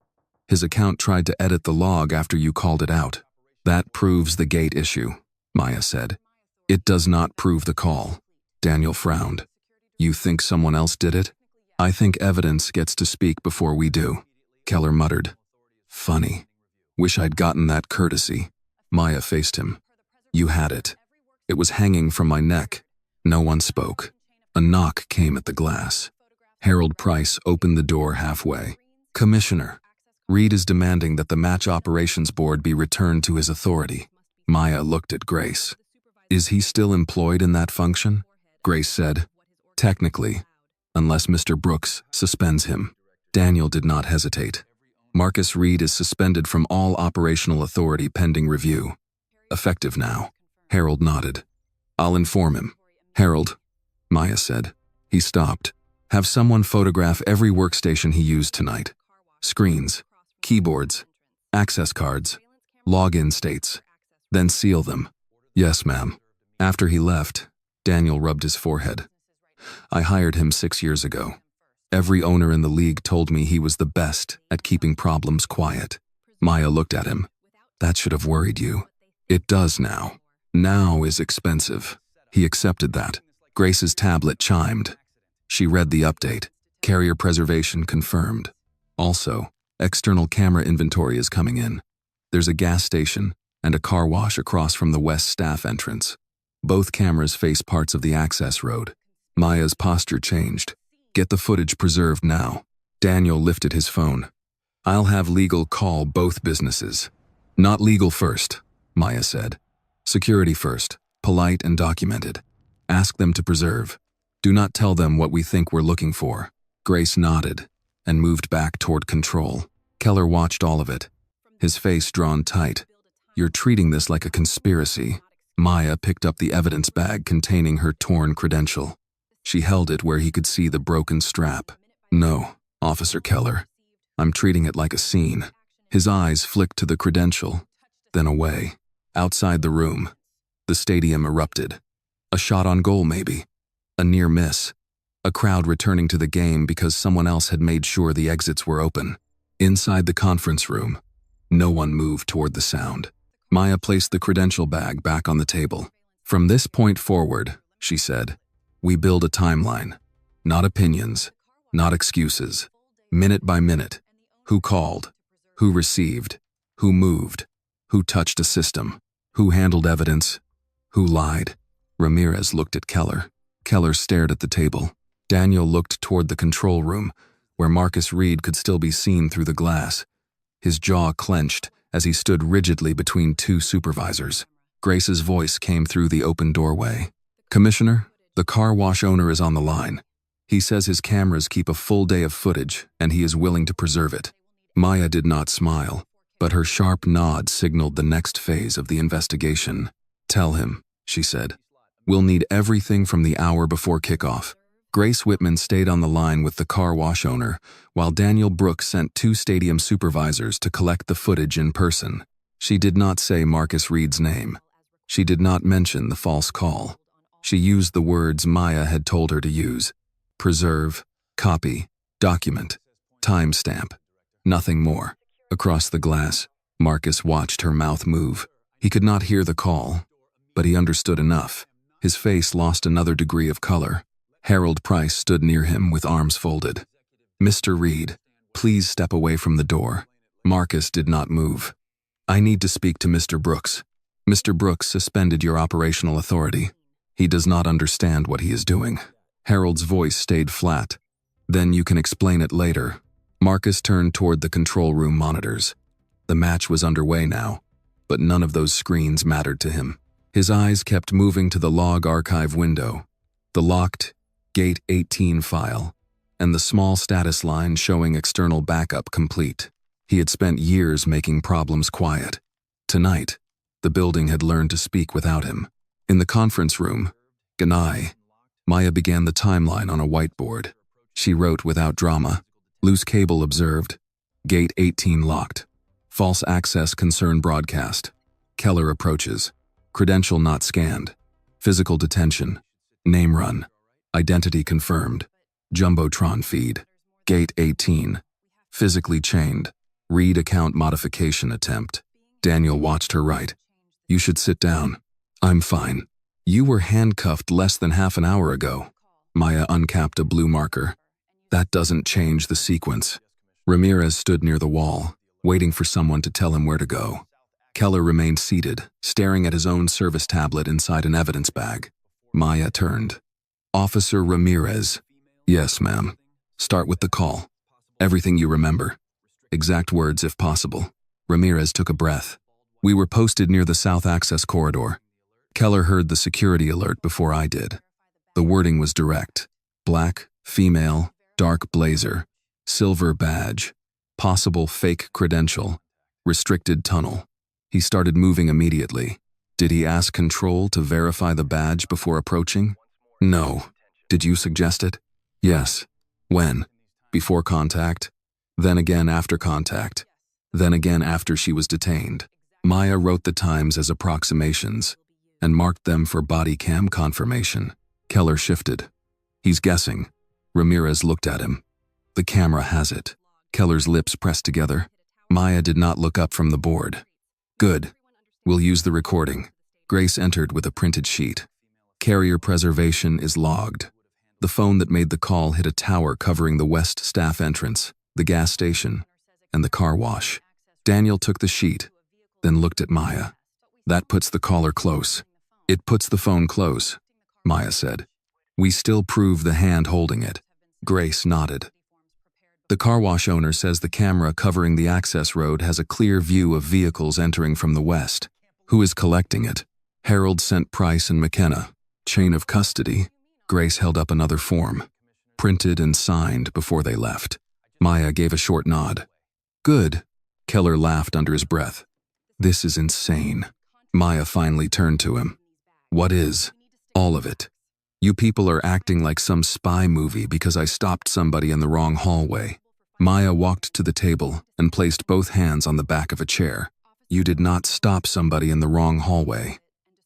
His account tried to edit the log after you called it out. That proves the gate issue, Maya said. It does not prove the call. Daniel frowned. You think someone else did it? I think evidence gets to speak before we do. Keller muttered. Funny. Wish I'd gotten that courtesy. Maya faced him. You had it. It was hanging from my neck. No one spoke. A knock came at the glass. Harold Price opened the door halfway. Commissioner. Reed is demanding that the match operations board be returned to his authority. Maya looked at Grace. Is he still employed in that function? Grace said. Technically, unless Mr. Brooks suspends him. Daniel did not hesitate. Marcus Reed is suspended from all operational authority pending review. Effective now. Harold nodded. I'll inform him. Harold, Maya said. He stopped. Have someone photograph every workstation he used tonight. Screens, keyboards, access cards, login states. Then seal them. Yes, ma'am. After he left, Daniel rubbed his forehead. I hired him 6 years ago. Every owner in the league told me he was the best at keeping problems quiet. Maya looked at him. That should have worried you. It does now. Now is expensive. He accepted that. Grace's tablet chimed. She read the update. Carrier preservation confirmed. Also, external camera inventory is coming in. There's a gas station and a car wash across from the west staff entrance. Both cameras face parts of the access road. Maya's posture changed. Get the footage preserved now. Daniel lifted his phone. I'll have legal call both businesses. Not legal first, Maya said. Security first, polite and documented. Ask them to preserve. Do not tell them what we think we're looking for. Grace nodded and moved back toward control. Keller watched all of it, his face drawn tight. You're treating this like a conspiracy. Maya picked up the evidence bag containing her torn credential. She held it where he could see the broken strap. No, Officer Keller. I'm treating it like a scene. His eyes flicked to the credential, then away. Outside the room, the stadium erupted. A shot on goal, maybe. A near miss. A crowd returning to the game because someone else had made sure the exits were open. Inside the conference room, no one moved toward the sound. Maya placed the credential bag back on the table. From this point forward, she said, we build a timeline. Not opinions, not excuses. Minute by minute. Who called? Who received? Who moved? Who touched a system? Who handled evidence? Who lied? Ramirez looked at Keller. Keller stared at the table. Daniel looked toward the control room, where Marcus Reed could still be seen through the glass. His jaw clenched as he stood rigidly between two supervisors. Grace's voice came through the open doorway. "Commissioner, the car wash owner is on the line. He says his cameras keep a full day of footage and he is willing to preserve it." Maya did not smile, but her sharp nod signaled the next phase of the investigation. "Tell him," she said. "We'll need everything from the hour before kickoff." Grace Whitman stayed on the line with the car wash owner, while Daniel Brooks sent 2 stadium supervisors to collect the footage in person. She did not say Marcus Reed's name. She did not mention the false call. She used the words Maya had told her to use: preserve, copy, document, timestamp. Nothing more. Across the glass, Marcus watched her mouth move. He could not hear the call, but he understood enough. His face lost another degree of color. Harold Price stood near him with arms folded. "Mr. Reed, please step away from the door." Marcus did not move. "I need to speak to Mr. Brooks. Mr. Brooks suspended your operational authority. He does not understand what he is doing." Harold's voice stayed flat. "Then you can explain it later." Marcus turned toward the control room monitors. The match was underway now, but none of those screens mattered to him. His eyes kept moving to the log archive window, the locked Gate 18 file, and the small status line showing external backup complete. He had spent years making problems quiet. Tonight, the building had learned to speak without him. In the conference room, Ganai, Maya began the timeline on a whiteboard. She wrote without drama. "Loose cable observed. Gate 18 locked. False access concern broadcast. Keller approaches. Credential not scanned. Physical detention. Name run. Identity confirmed. Jumbotron feed. Gate 18. Physically chained. Read account modification attempt." Daniel watched her write. "You should sit down." "I'm fine." "You were handcuffed less than half an hour ago." Maya uncapped a blue marker. "That doesn't change the sequence." Ramirez stood near the wall, waiting for someone to tell him where to go. Keller remained seated, staring at his own service tablet inside an evidence bag. Maya turned. "Officer Ramirez." "Yes, ma'am." "Start with the call. Everything you remember. Exact words if possible." Ramirez took a breath. "We were posted near the south access corridor. Keller heard the security alert before I did. The wording was direct. Black, female, dark blazer, silver badge, possible fake credential, restricted tunnel." He started moving immediately. "Did he ask control to verify the badge before approaching?" "No." "Did you suggest it?" "Yes." "When?" "Before contact. Then again after contact. Then again after she was detained." Maya wrote the times as approximations and marked them for body cam confirmation. Keller shifted. "He's guessing." Ramirez looked at him. "The camera has it." Keller's lips pressed together. Maya did not look up from the board. "Good. We'll use the recording." Grace entered with a printed sheet. "Carrier preservation is logged." The phone that made the call hit a tower covering the west staff entrance, the gas station, and the car wash. Daniel took the sheet, then looked at Maya. "That puts the caller close." "It puts the phone close," Maya said. "We still prove the hand holding it." Grace nodded. "The car wash owner says the camera covering the access road has a clear view of vehicles entering from the west. Who is collecting it?" "Harold sent Price and McKenna. Chain of custody." Grace held up another form, printed and signed before they left. Maya gave a short nod. "Good." Keller laughed under his breath. "This is insane." Maya finally turned to him. "What is?" "All of it. You people are acting like some spy movie because I stopped somebody in the wrong hallway." Maya walked to the table and placed both hands on the back of a chair. "You did not stop somebody in the wrong hallway.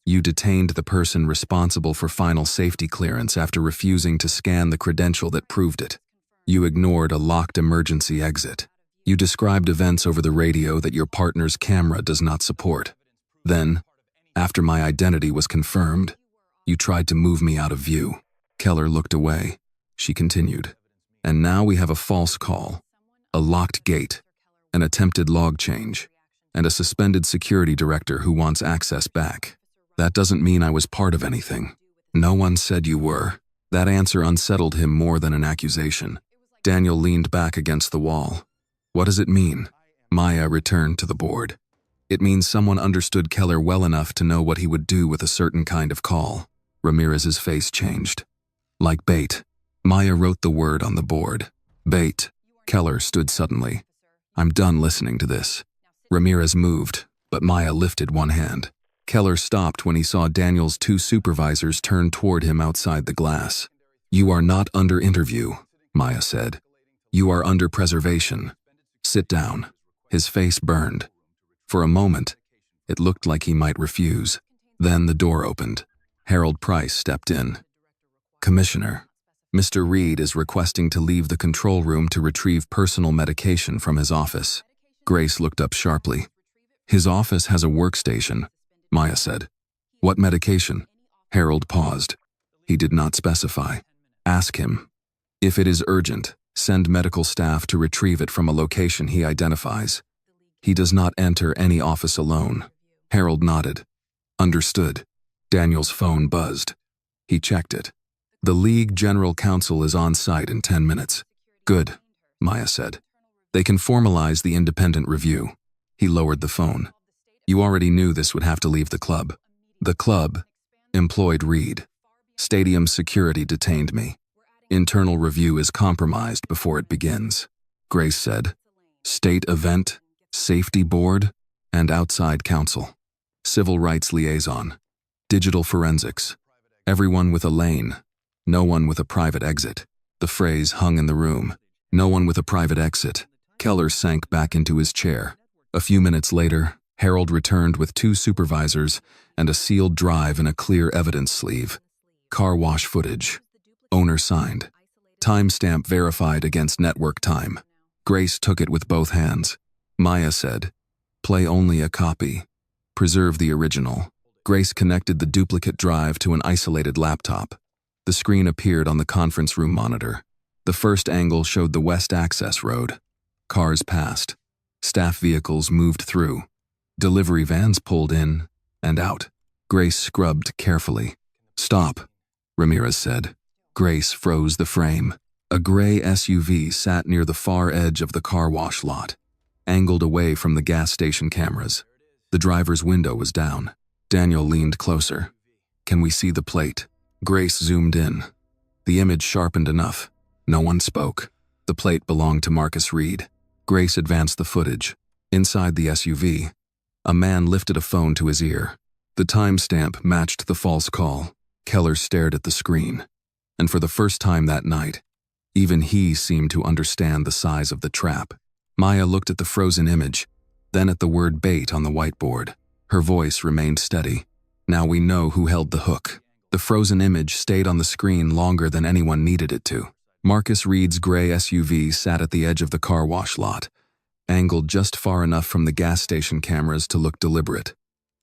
You detained the person responsible for final safety clearance after refusing to scan the credential that proved it. You ignored a locked emergency exit. You described events over the radio that your partner's camera does not support. Then, after my identity was confirmed, you tried to move me out of view." Keller looked away. She continued. "And now we have a false call, a locked gate, an attempted log change. and a suspended security director who wants access back. That doesn't mean I was part of anything. No one said you were. That answer unsettled him more than an accusation. Daniel leaned back against the wall. What does it mean? Maya returned to the board. It means someone understood Keller well enough to know what he would do with a certain kind of call. Ramirez's face changed. Like bait. Maya wrote the word on the board. Bait. Keller stood suddenly. I'm done listening to this. Ramirez moved, but Maya lifted one hand. Keller stopped when he saw Daniel's two supervisors turn toward him outside the glass. You are not under interview, Maya said. You are under preservation. Sit down. His face burned. For a moment, it looked like he might refuse. Then the door opened. Harold Price stepped in. Commissioner, Mr. Reed is requesting to leave the control room to retrieve personal medication from his office. Grace looked up sharply. His office has a workstation, Maya said. What medication? Harold paused. He did not specify. Ask him. If it is urgent, send medical staff to retrieve it from a location he identifies. He does not enter any office alone. Harold nodded. Understood. Daniel's phone buzzed. He checked it. The League General Counsel is on site in 10 minutes. Good, Maya said. They can formalize the independent review. He lowered the phone. You already knew this would have to leave the club. The club employed Reed. Stadium security detained me. Internal review is compromised before it begins. Grace said. State event, safety board, and outside counsel. Civil rights liaison. Digital forensics. Everyone with a lane. No one with a private exit. The phrase hung in the room. No one with a private exit. Keller sank back into his chair. A few minutes later, Harold returned with two supervisors and a sealed drive in a clear evidence sleeve. Car wash footage. Owner signed. Timestamp verified against network time. Grace took it with both hands. Maya said, play only a copy. Preserve the original. Grace connected the duplicate drive to an isolated laptop. The screen appeared on the conference room monitor. The first angle showed the West Access Road. Cars passed. Staff vehicles moved through. Delivery vans pulled in and out. Grace scrubbed carefully. Stop, Ramirez said. Grace froze the frame. A gray SUV sat near the far edge of the car wash lot, angled away from the gas station cameras. The driver's window was down. Daniel leaned closer. Can we see the plate? Grace zoomed in. The image sharpened enough. No one spoke. The plate belonged to Marcus Reed. Grace advanced the footage. Inside the SUV, a man lifted a phone to his ear. The timestamp matched the false call. Keller stared at the screen. And for the first time that night, even he seemed to understand the size of the trap. Maya looked at the frozen image, then at the word bait on the whiteboard. Her voice remained steady. Now we know who held the hook. The frozen image stayed on the screen longer than anyone needed it to. Marcus Reed's gray SUV sat at the edge of the car wash lot, angled just far enough from the gas station cameras to look deliberate.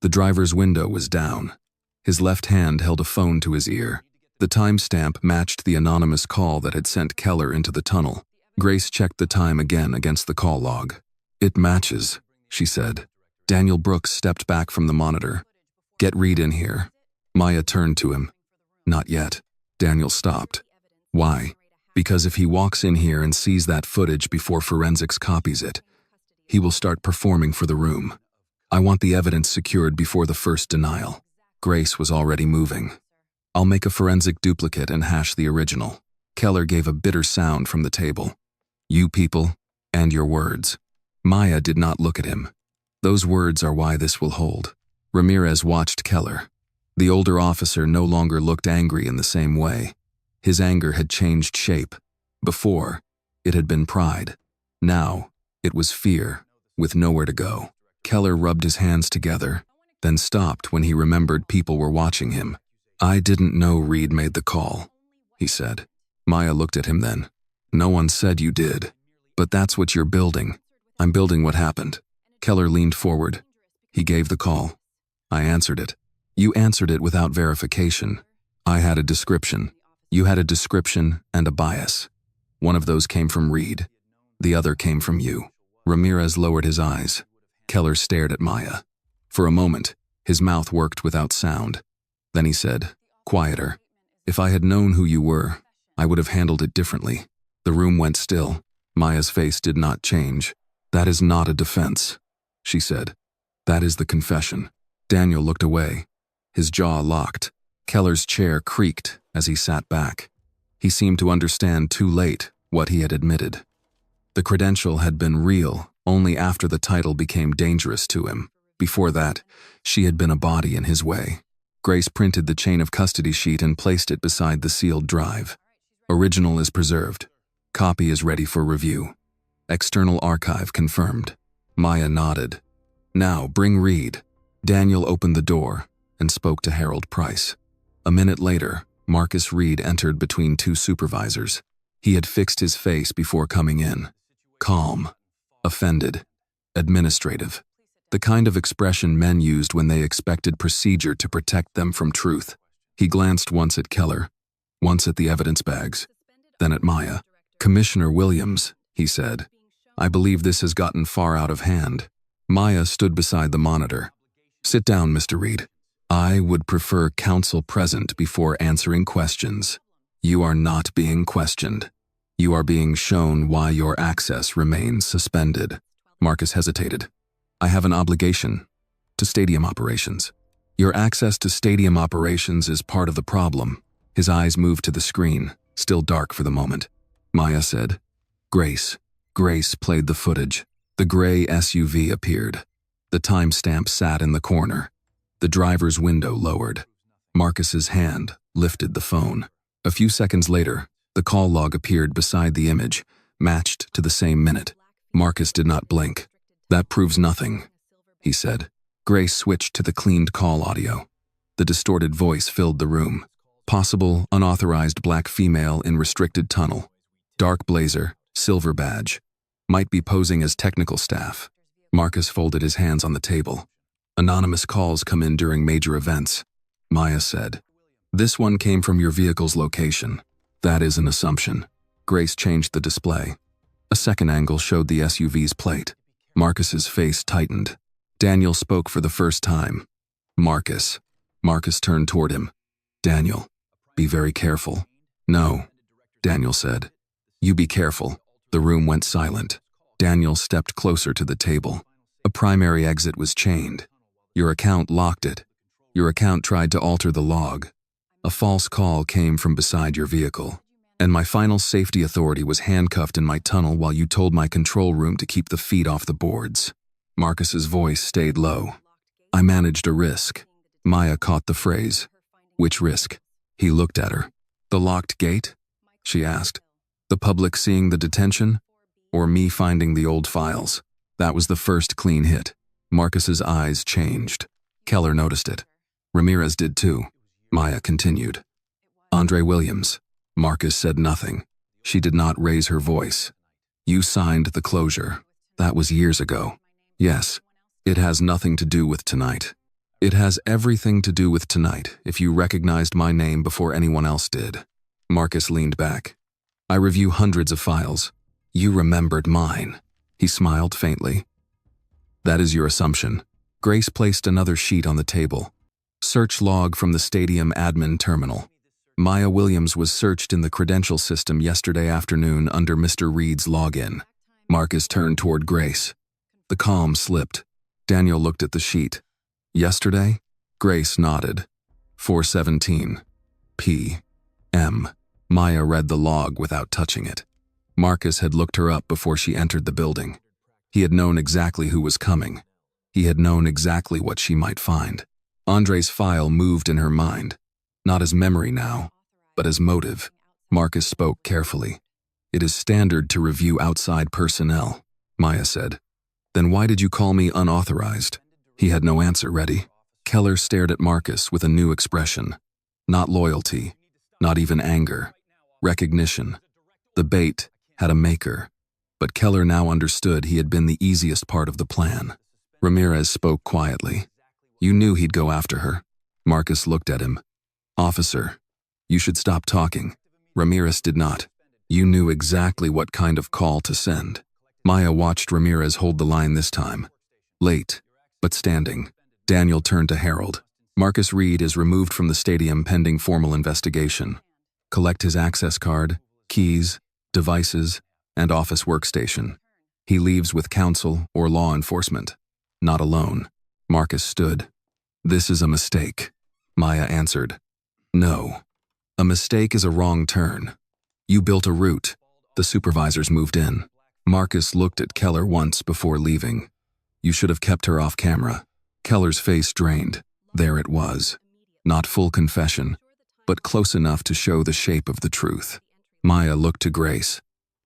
The driver's window was down. His left hand held a phone to his ear. The timestamp matched the anonymous call that had sent Keller into the tunnel. Grace checked the time again against the call log. It matches, she said. Daniel Brooks stepped back from the monitor. Get Reed in here. Maya turned to him. Not yet. Daniel stopped. Why? Because if he walks in here and sees that footage before forensics copies it, he will start performing for the room. I want the evidence secured before the first denial. Grace was already moving. I'll make a forensic duplicate and hash the original. Keller gave a bitter sound from the table. You people, and your words. Maya did not look at him. Those words are why this will hold. Ramirez watched Keller. The older officer no longer looked angry in the same way. His anger had changed shape. Before, it had been pride. Now, it was fear, with nowhere to go. Keller rubbed his hands together, then stopped when he remembered people were watching him. I didn't know Reed made the call, he said. Maya looked at him then. No one said you did. But that's what you're building. I'm building what happened. Keller leaned forward. He gave the call. I answered it. You answered it without verification. I had a description. You had a description and a bias. One of those came from Reed. The other came from you. Ramirez lowered his eyes. Keller stared at Maya. For a moment, his mouth worked without sound. Then he said, "Quieter. If I had known who you were, I would have handled it differently." The room went still. Maya's face did not change. "That is not a defense," she said. "That is the confession." Daniel looked away. His jaw locked. Keller's chair creaked as he sat back. He seemed to understand too late what he had admitted. The credential had been real only after the title became dangerous to him. Before that, she had been a body in his way. Grace printed the chain of custody sheet and placed it beside the sealed drive. "Original is preserved. Copy is ready for review. External archive confirmed." Maya nodded. "Now, bring Reed." Daniel opened the door and spoke to Harold Price. A minute later, Marcus Reed entered between two supervisors. He had fixed his face before coming in. Calm, offended, administrative. The kind of expression men used when they expected procedure to protect them from truth. He glanced once at Keller, once at the evidence bags, then at Maya. "Commissioner Williams," he said, "I believe this has gotten far out of hand." Maya stood beside the monitor. "Sit down, Mr. Reed. I would prefer counsel present before answering questions. You are not being questioned. You are being shown why your access remains suspended." Marcus hesitated. "I have an obligation to stadium operations." "Your access to stadium operations is part of the problem." His eyes moved to the screen, still dark for the moment. Maya said, "Grace." Grace played the footage. The gray SUV appeared. The timestamp sat in the corner. The driver's window lowered. Marcus's hand lifted the phone. A few seconds later, the call log appeared beside the image, matched to the same minute. Marcus did not blink. "That proves nothing," he said. Grace switched to the cleaned call audio. The distorted voice filled the room. "Possible, unauthorized black female in restricted tunnel. Dark blazer, silver badge. Might be posing as technical staff." Marcus folded his hands on the table. "Anonymous calls come in during major events," Maya said. "This one came from your vehicle's location. That is an assumption." Grace changed the display. A second angle showed the SUV's plate. Marcus's face tightened. Daniel spoke for the first time. "Marcus." Marcus turned toward him. "Daniel, be very careful." "No," Daniel said. "You be careful." The room went silent. Daniel stepped closer to the table. "A primary exit was chained. Your account locked it. Your account tried to alter the log. A false call came from beside your vehicle. And my final safety authority was handcuffed in my tunnel while you told my control room to keep the feet off the boards." Marcus's voice stayed low. "I managed a risk." Maya caught the phrase. "Which risk?" He looked at her. "The locked gate?" she asked. "The public seeing the detention? Or me finding the old files?" That was the first clean hit. Marcus's eyes changed. Keller noticed it. Ramirez did too. Maya continued. "Andre Williams." Marcus said nothing. She did not raise her voice. "You signed the closure. That was years ago." "Yes. It has nothing to do with tonight." "It has everything to do with tonight if you recognized my name before anyone else did." Marcus leaned back. "I review hundreds of files. You remembered mine." He smiled faintly. "That is your assumption." Grace placed another sheet on the table. "Search log from the stadium admin terminal. Maya Williams was searched in the credential system yesterday afternoon under Mr. Reed's login." Marcus turned toward Grace. The calm slipped. Daniel looked at the sheet. "Yesterday?" Grace nodded. 4:17 p.m. Maya read the log without touching it. Marcus had looked her up before she entered the building. He had known exactly who was coming. He had known exactly what she might find. Andre's file moved in her mind, not as memory now, but as motive. Marcus spoke carefully. "It is standard to review outside personnel," Maya said. "Then why did you call me unauthorized?" He had no answer ready. Keller stared at Marcus with a new expression. Not loyalty, not even anger. Recognition. The bait had a maker, but Keller now understood he had been the easiest part of the plan. Ramirez spoke quietly. "You knew he'd go after her." Marcus looked at him. "Officer, you should stop talking." Ramirez did not. "You knew exactly what kind of call to send." Maya watched Ramirez hold the line this time. Late, but standing. Daniel turned to Harold. Marcus Reed is removed from the stadium pending formal investigation. Collect his access card, keys, devices, and office workstation. He leaves with counsel or law enforcement. Not alone. Marcus stood. This is a mistake. Maya answered. No. A mistake is a wrong turn. You built a route. The supervisors moved in. Marcus looked at Keller once before leaving. You should have kept her off camera. Keller's face drained. There it was. Not full confession, but close enough to show the shape of the truth. Maya looked to Grace.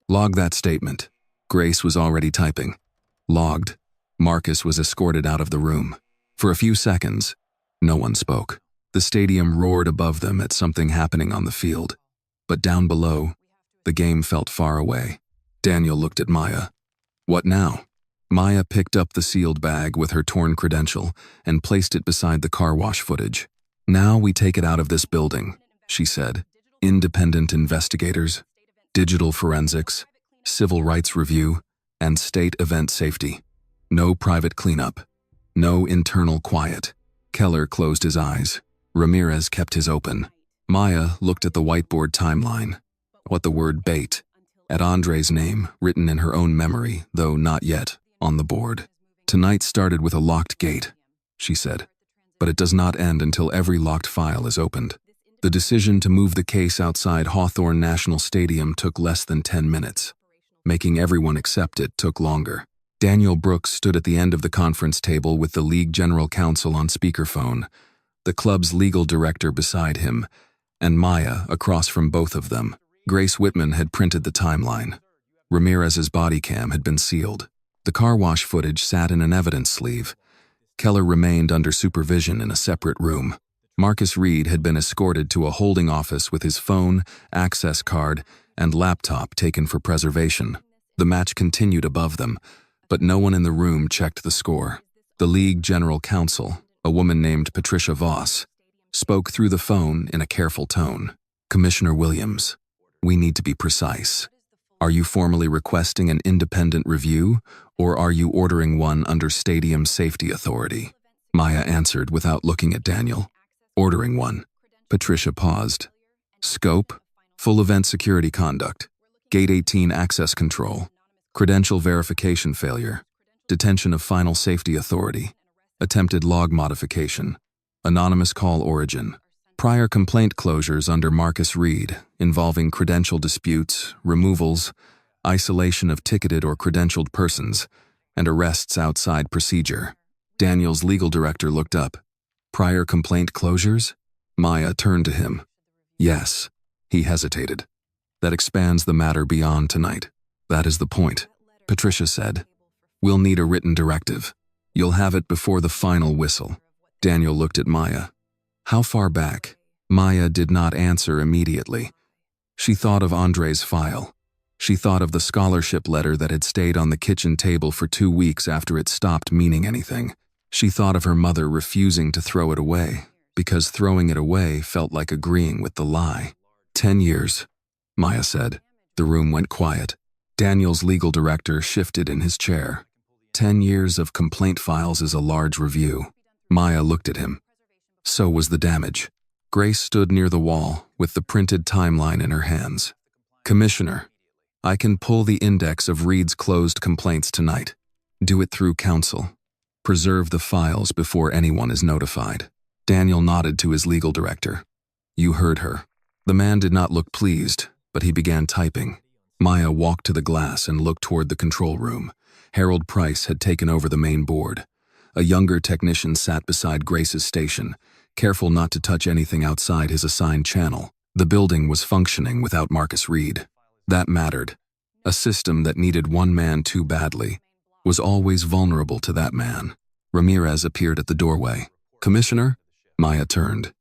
Log that statement. Grace was already typing. Logged. Marcus was escorted out of the room. For a few seconds, no one spoke. The stadium roared above them at something happening on the field. But down below, the game felt far away. Daniel looked at Maya. What now? Maya picked up the sealed bag with her torn credential and placed it beside the car wash footage. Now we take it out of this building, she said. Independent investigators, digital forensics, civil rights review, and state event safety. No private cleanup. No internal quiet. Keller closed his eyes. Ramirez kept his open. Maya looked at the whiteboard timeline. What the word bait. At Andre's name, written in her own memory, though not yet, on the board. Tonight started with a locked gate, she said. But it does not end until every locked file is opened. The decision to move the case outside Hawthorne National Stadium took less than 10 minutes. Making everyone accept it took longer. Daniel Brooks stood at the end of the conference table with the league general counsel on speakerphone, the club's legal director beside him, and Maya across from both of them. Grace Whitman had printed the timeline. Ramirez's body cam had been sealed. The car wash footage sat in an evidence sleeve. Keller remained under supervision in a separate room. Marcus Reed had been escorted to a holding office with his phone, access card, and laptop taken for preservation. The match continued above them, but no one in the room checked the score. The league general counsel, a woman named Patricia Voss, spoke through the phone in a careful tone. Commissioner Williams, we need to be precise. Are you formally requesting an independent review, or are you ordering one under Stadium Safety Authority? Maya answered without looking at Daniel. Ordering one. Patricia paused. Scope, full event security conduct, Gate 18 access control, credential verification failure, detention of final safety authority, attempted log modification, anonymous call origin, prior complaint closures under Marcus Reed involving credential disputes, removals, isolation of ticketed or credentialed persons, and arrests outside procedure. Daniel's legal director looked up. Prior complaint closures? Maya turned to him. Yes. He hesitated. That expands the matter beyond tonight. That is the point, Patricia said. We'll need a written directive. You'll have it before the final whistle. Daniel looked at Maya. How far back? Maya did not answer immediately. She thought of Andre's file. She thought of the scholarship letter that had stayed on the kitchen table for 2 weeks after it stopped meaning anything. She thought of her mother refusing to throw it away, because throwing it away felt like agreeing with the lie. 10 years, Maya said. The room went quiet. Daniel's legal director shifted in his chair. 10 years of complaint files is a large review. Maya looked at him. So was the damage. Grace stood near the wall with the printed timeline in her hands. Commissioner, I can pull the index of Reed's closed complaints tonight. Do it through counsel. Preserve the files before anyone is notified. Daniel nodded to his legal director. You heard her. The man did not look pleased, but he began typing. Maya walked to the glass and looked toward the control room. Harold Price had taken over the main board. A younger technician sat beside Grace's station, careful not to touch anything outside his assigned channel. The building was functioning without Marcus Reed. That mattered. A system that needed one man too badly was always vulnerable to that man. Ramirez appeared at the doorway. Commissioner? Maya turned.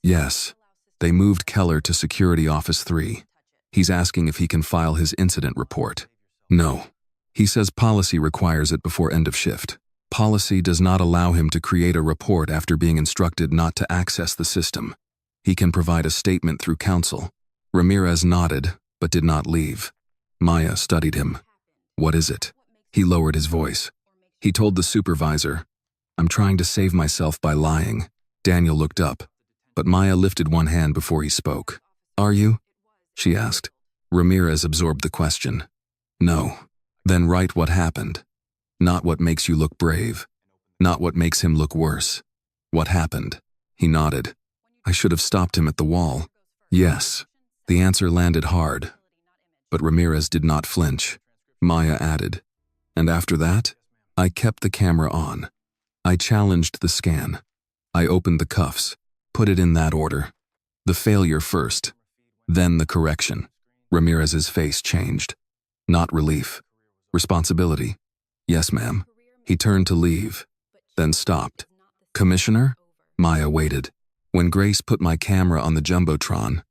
Yes. They moved Keller to Security Office 3. He's asking if he can file his incident report. No. He says policy requires it before end of shift. Policy does not allow him to create a report after being instructed not to access the system. He can provide a statement through counsel. Ramirez nodded, but did not leave. Maya studied him. What is it? He lowered his voice. He told the supervisor, "I'm trying to save myself by lying." Daniel looked up, but Maya lifted one hand before he spoke. "Are you?" she asked. Ramirez absorbed the question. "No." "Then write what happened. Not what makes you look brave. Not what makes him look worse. What happened?" He nodded. "I should have stopped him at the wall." "Yes." The answer landed hard, but Ramirez did not flinch. Maya added, "And after that, I kept the camera on. I challenged the scan. I opened the cuffs, put it in that order. The failure first, then the correction." Ramirez's face changed. Not relief. Responsibility. "Yes, ma'am." He turned to leave, then stopped. "Commissioner?" Maya waited. "When Grace put my camera on the Jumbotron,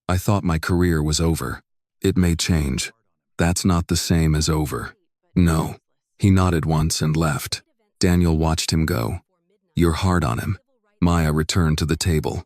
I thought my career was over. It may change. That's not the same as over." "No." He nodded once and left. Daniel watched him go. "You're hard on him." Maya returned to the table.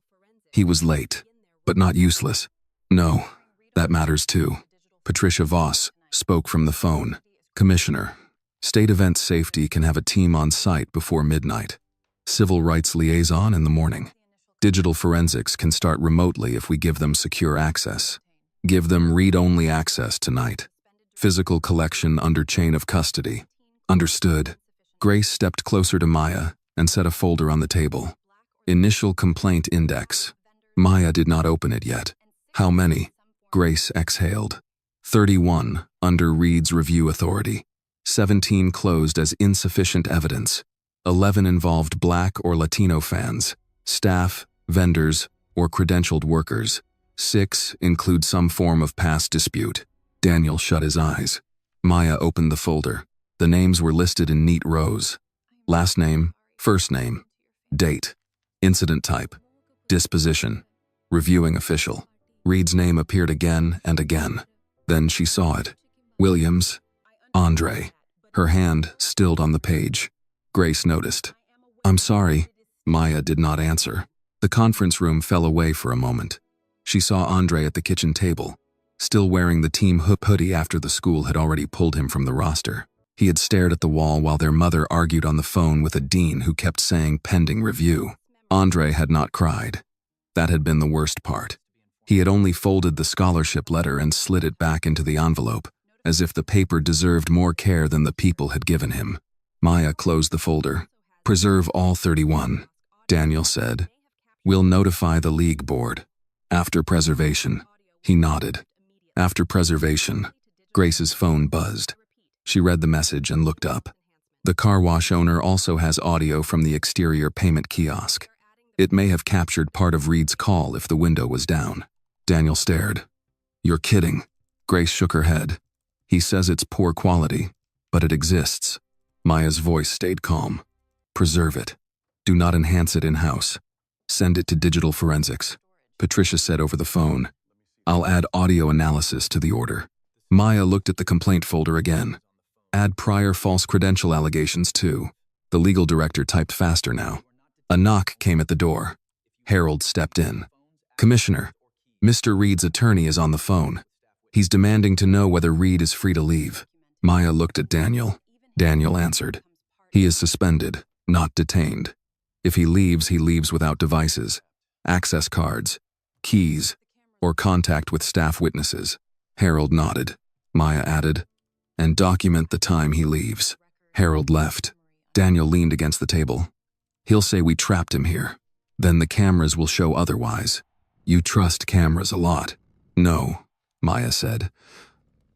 "He was late, but not useless." "No, that matters too." Patricia Voss spoke from the phone. "Commissioner, State Event Safety can have a team on site before midnight. Civil Rights Liaison in the morning. Digital Forensics can start remotely if we give them secure access. Give them read-only access tonight. Physical collection under chain of custody." "Understood." Grace stepped closer to Maya and set a folder on the table. "Initial complaint index." Maya did not open it yet. "How many?" Grace exhaled. 31 under Reed's review authority. 17 closed as insufficient evidence. 11 involved Black or Latino fans, staff, vendors, or credentialed workers. 6 include some form of past dispute. Daniel shut his eyes. Maya opened the folder. The names were listed in neat rows. Last name, first name, date, incident type, disposition, reviewing official. Reed's name appeared again and again. Then she saw it. Williams, Andre. Her hand stilled on the page. Grace noticed. "I'm sorry." Maya did not answer. The conference room fell away for a moment. She saw Andre at the kitchen table, still wearing the team hoodie after the school had already pulled him from the roster. He had stared at the wall while their mother argued on the phone with a dean who kept saying pending review. Andre had not cried. That had been the worst part. He had only folded the scholarship letter and slid it back into the envelope, as if the paper deserved more care than the people had given him. Maya closed the folder. "Preserve all 31, Daniel said. "We'll notify the league board. After preservation." He nodded. "After preservation." Grace's phone buzzed. She read the message and looked up. The car wash owner also has audio from the exterior payment kiosk. It may have captured part of Reed's call if the window was down. Daniel stared. "You're kidding." Grace shook her head. "He says it's poor quality, but it exists." Maya's voice stayed calm. "Preserve it. Do not enhance it in-house. Send it to Digital Forensics." Patricia said over the phone. "I'll add audio analysis to the order." Maya looked at the complaint folder again. "Add prior false credential allegations too." The legal director typed faster now. A knock came at the door. Harold stepped in. "Commissioner, Mr. Reed's attorney is on the phone. He's demanding to know whether Reed is free to leave." Maya looked at Daniel. Daniel answered. "He is suspended, not detained. If he leaves without devices, access cards, keys, or contact with staff witnesses." Harold nodded. Maya added, "And document the time he leaves." Harold left. Daniel leaned against the table. "He'll say we trapped him here. Then the cameras will show otherwise." "You trust cameras a lot." "No," Maya said.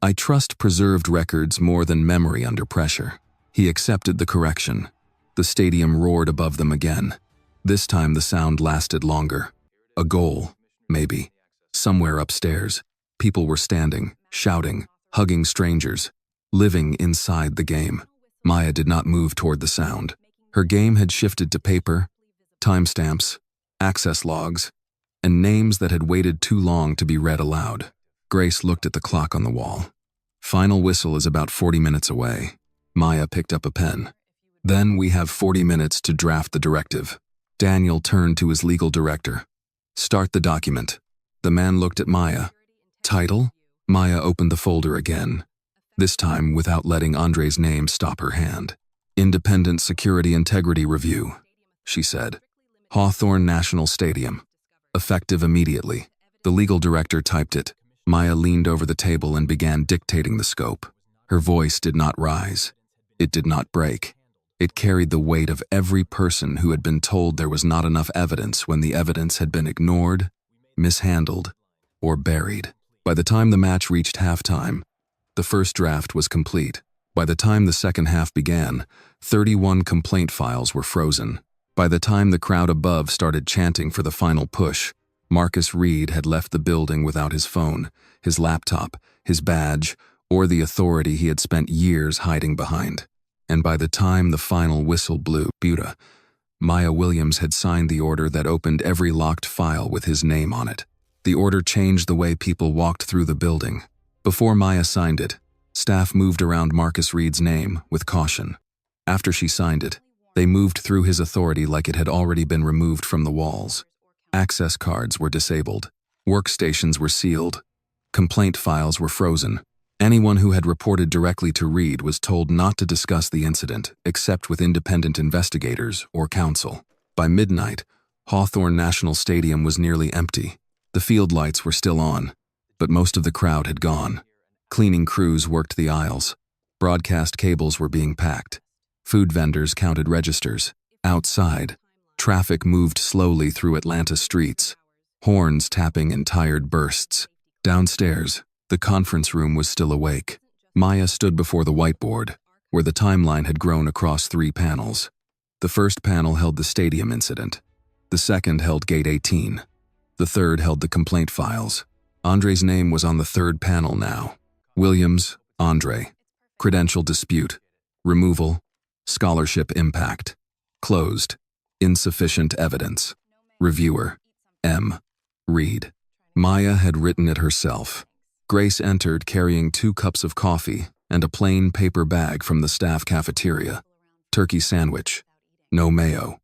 "I trust preserved records more than memory under pressure." He accepted the correction. The stadium roared above them again. This time the sound lasted longer. A goal, maybe. Somewhere upstairs, people were standing, shouting, hugging strangers, living inside the game. Maya did not move toward the sound. Her game had shifted to paper, timestamps, access logs, and names that had waited too long to be read aloud. Grace looked at the clock on the wall. Final whistle is about 40 minutes away. Maya picked up a pen. "Then we have 40 minutes to draft the directive." Daniel turned to his legal director. "Start the document." The man looked at Maya. "Title?" Maya opened the folder again, this time without letting Andre's name stop her hand. Independent Security Integrity Review, she said. Hawthorne National Stadium. Effective immediately. The legal director typed it. Maya leaned over the table and began dictating the scope. Her voice did not rise. It did not break. It carried the weight of every person who had been told there was not enough evidence when the evidence had been ignored, mishandled, or buried. By the time the match reached halftime, the first draft was complete. By the time the second half began, 31 complaint files were frozen. By the time the crowd above started chanting for the final push, Marcus Reed had left the building without his phone, his laptop, his badge, or the authority he had spent years hiding behind. And by the time the final whistle blew, Maya Williams had signed the order that opened every locked file with his name on it. The order changed the way people walked through the building. Before Maya signed it, staff moved around Marcus Reed's name with caution. After she signed it, they moved through his authority like it had already been removed from the walls. Access cards were disabled. Workstations were sealed. Complaint files were frozen. Anyone who had reported directly to Reed was told not to discuss the incident except with independent investigators or counsel. By midnight, Hawthorne National Stadium was nearly empty. The field lights were still on, but most of the crowd had gone. Cleaning crews worked the aisles. Broadcast cables were being packed. Food vendors counted registers. Outside, traffic moved slowly through Atlanta streets, horns tapping in tired bursts. Downstairs, the conference room was still awake. Maya stood before the whiteboard, where the timeline had grown across 3 panels. The first panel held the stadium incident. The second held Gate 18. The third held the complaint files. Andre's name was on the third panel now. Williams, Andre. Credential dispute. Removal. Scholarship impact. Closed. Insufficient evidence. Reviewer. M. Reed. Maya had written it herself. Grace entered carrying 2 cups of coffee and a plain paper bag from the staff cafeteria. Turkey sandwich. No mayo.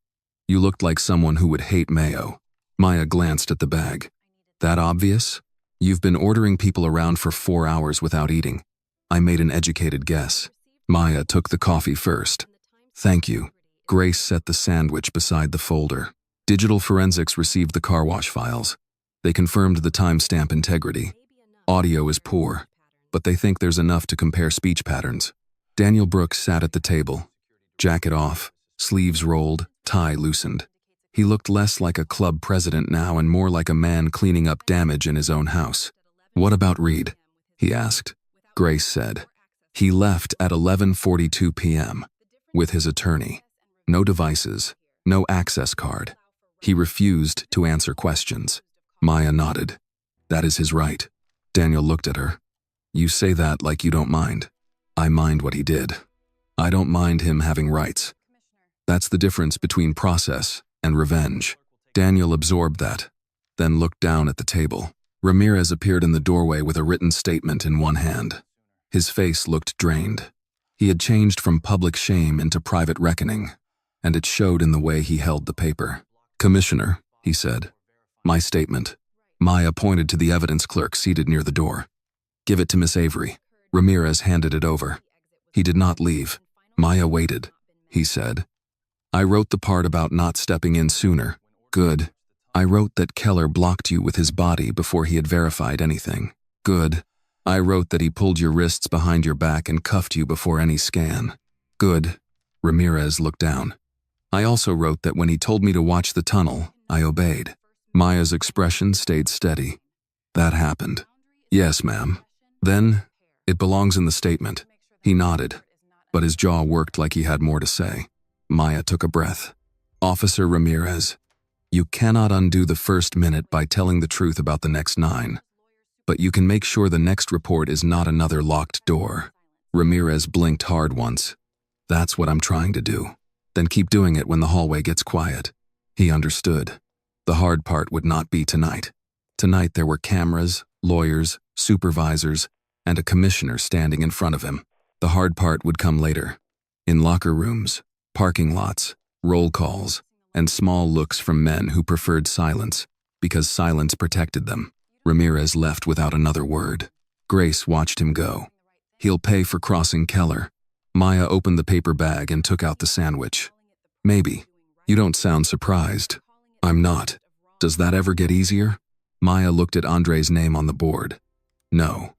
You looked like someone who would hate mayo. Maya glanced at the bag. That obvious? You've been ordering people around for 4 hours without eating. I made an educated guess. Maya took the coffee first. Thank you. Grace set the sandwich beside the folder. Digital forensics received the car wash files. They confirmed the timestamp integrity. Audio is poor, but they think there's enough to compare speech patterns. Daniel Brooks sat at the table. Jacket off, sleeves rolled, tie loosened. He looked less like a club president now and more like a man cleaning up damage in his own house. What about Reed? He asked. Grace said. He left at 11:42 p.m. with his attorney. No devices, no access card. He refused to answer questions. Maya nodded. That is his right. Daniel looked at her. You say that like you don't mind. I mind what he did. I don't mind him having rights. That's the difference between process and revenge. Daniel absorbed that, then looked down at the table. Ramirez appeared in the doorway with a written statement in one hand. His face looked drained. He had changed from public shame into private reckoning, and it showed in the way he held the paper. Commissioner, he said. My statement. Maya pointed to the evidence clerk seated near the door. Give it to Miss Avery. Ramirez handed it over. He did not leave. Maya waited, he said. I wrote the part about not stepping in sooner. Good. I wrote that Keller blocked you with his body before he had verified anything. Good. I wrote that he pulled your wrists behind your back and cuffed you before any scan. Good. Ramirez looked down. I also wrote that when he told me to watch the tunnel, I obeyed. Maya's expression stayed steady. That happened. Yes, ma'am. Then, it belongs in the statement. He nodded, but his jaw worked like he had more to say. Maya took a breath. Officer Ramirez, you cannot undo the first minute by telling the truth about the next 9. But you can make sure the next report is not another locked door. Ramirez blinked hard once. That's what I'm trying to do. Then keep doing it when the hallway gets quiet. He understood. The hard part would not be tonight. Tonight there were cameras, lawyers, supervisors, and a commissioner standing in front of him. The hard part would come later. In locker rooms, parking lots, roll calls, and small looks from men who preferred silence because silence protected them. Ramirez left without another word. Grace watched him go. He'll pay for crossing Keller. Maya opened the paper bag and took out the sandwich. Maybe. You don't sound surprised. I'm not. Does that ever get easier? Maya looked at Andre's name on the board. No.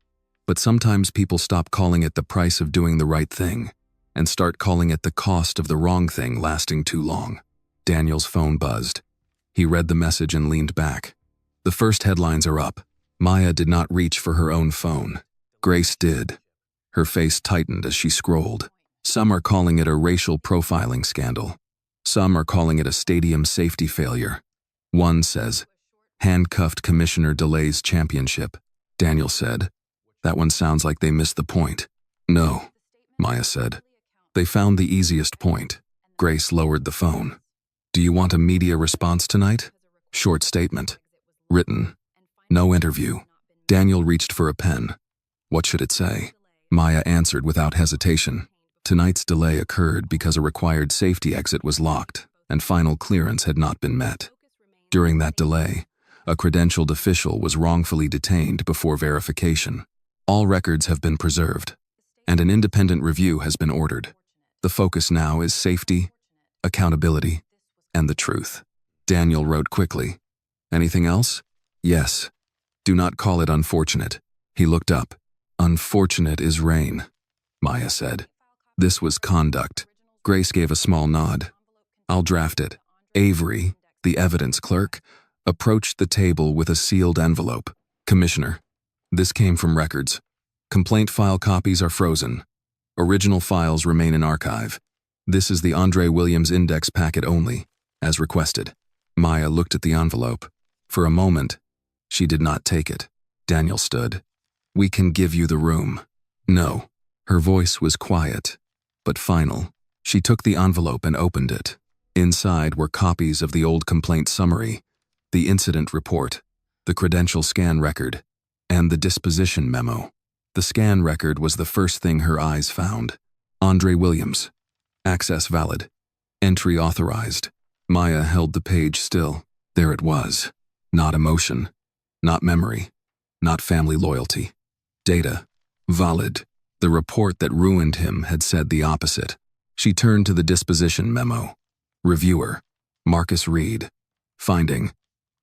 But sometimes people stop calling it the price of doing the right thing and start calling it the cost of the wrong thing lasting too long. Daniel's phone buzzed. He read the message and leaned back. The first headlines are up. Maya did not reach for her own phone. Grace did. Her face tightened as she scrolled. Some are calling it a racial profiling scandal. Some are calling it a stadium safety failure. One says, handcuffed commissioner delays championship. Daniel said, that one sounds like they missed the point. No, Maya said. They found the easiest point. Grace lowered the phone. Do you want a media response tonight? Short statement. Written. No interview. Daniel reached for a pen. What should it say? Maya answered without hesitation. Tonight's delay occurred because a required safety exit was locked and final clearance had not been met. During that delay, a credentialed official was wrongfully detained before verification. All records have been preserved, and an independent review has been ordered. The focus now is safety, accountability, and the truth. Daniel wrote quickly. Anything else? Yes. Do not call it unfortunate. He looked up. Unfortunate is rain, Maya said. This was conduct. Grace gave a small nod. I'll draft it. Avery, the evidence clerk, approached the table with a sealed envelope. Commissioner, this came from records. Complaint file copies are frozen. Original files remain in archive. This is the Andre Williams Index packet only, as requested. Maya looked at the envelope. For a moment, she did not take it. Daniel stood. We can give you the room. No. Her voice was quiet, but final. She took the envelope and opened it. Inside were copies of the old complaint summary, the incident report, the credential scan record, and the disposition memo. The scan record was the first thing her eyes found. Andre Williams. Access valid. Entry authorized. Maya held the page still. There it was. Not emotion. Not memory. Not family loyalty. Data. Valid. The report that ruined him had said the opposite. She turned to the disposition memo. Reviewer. Marcus Reed. Finding.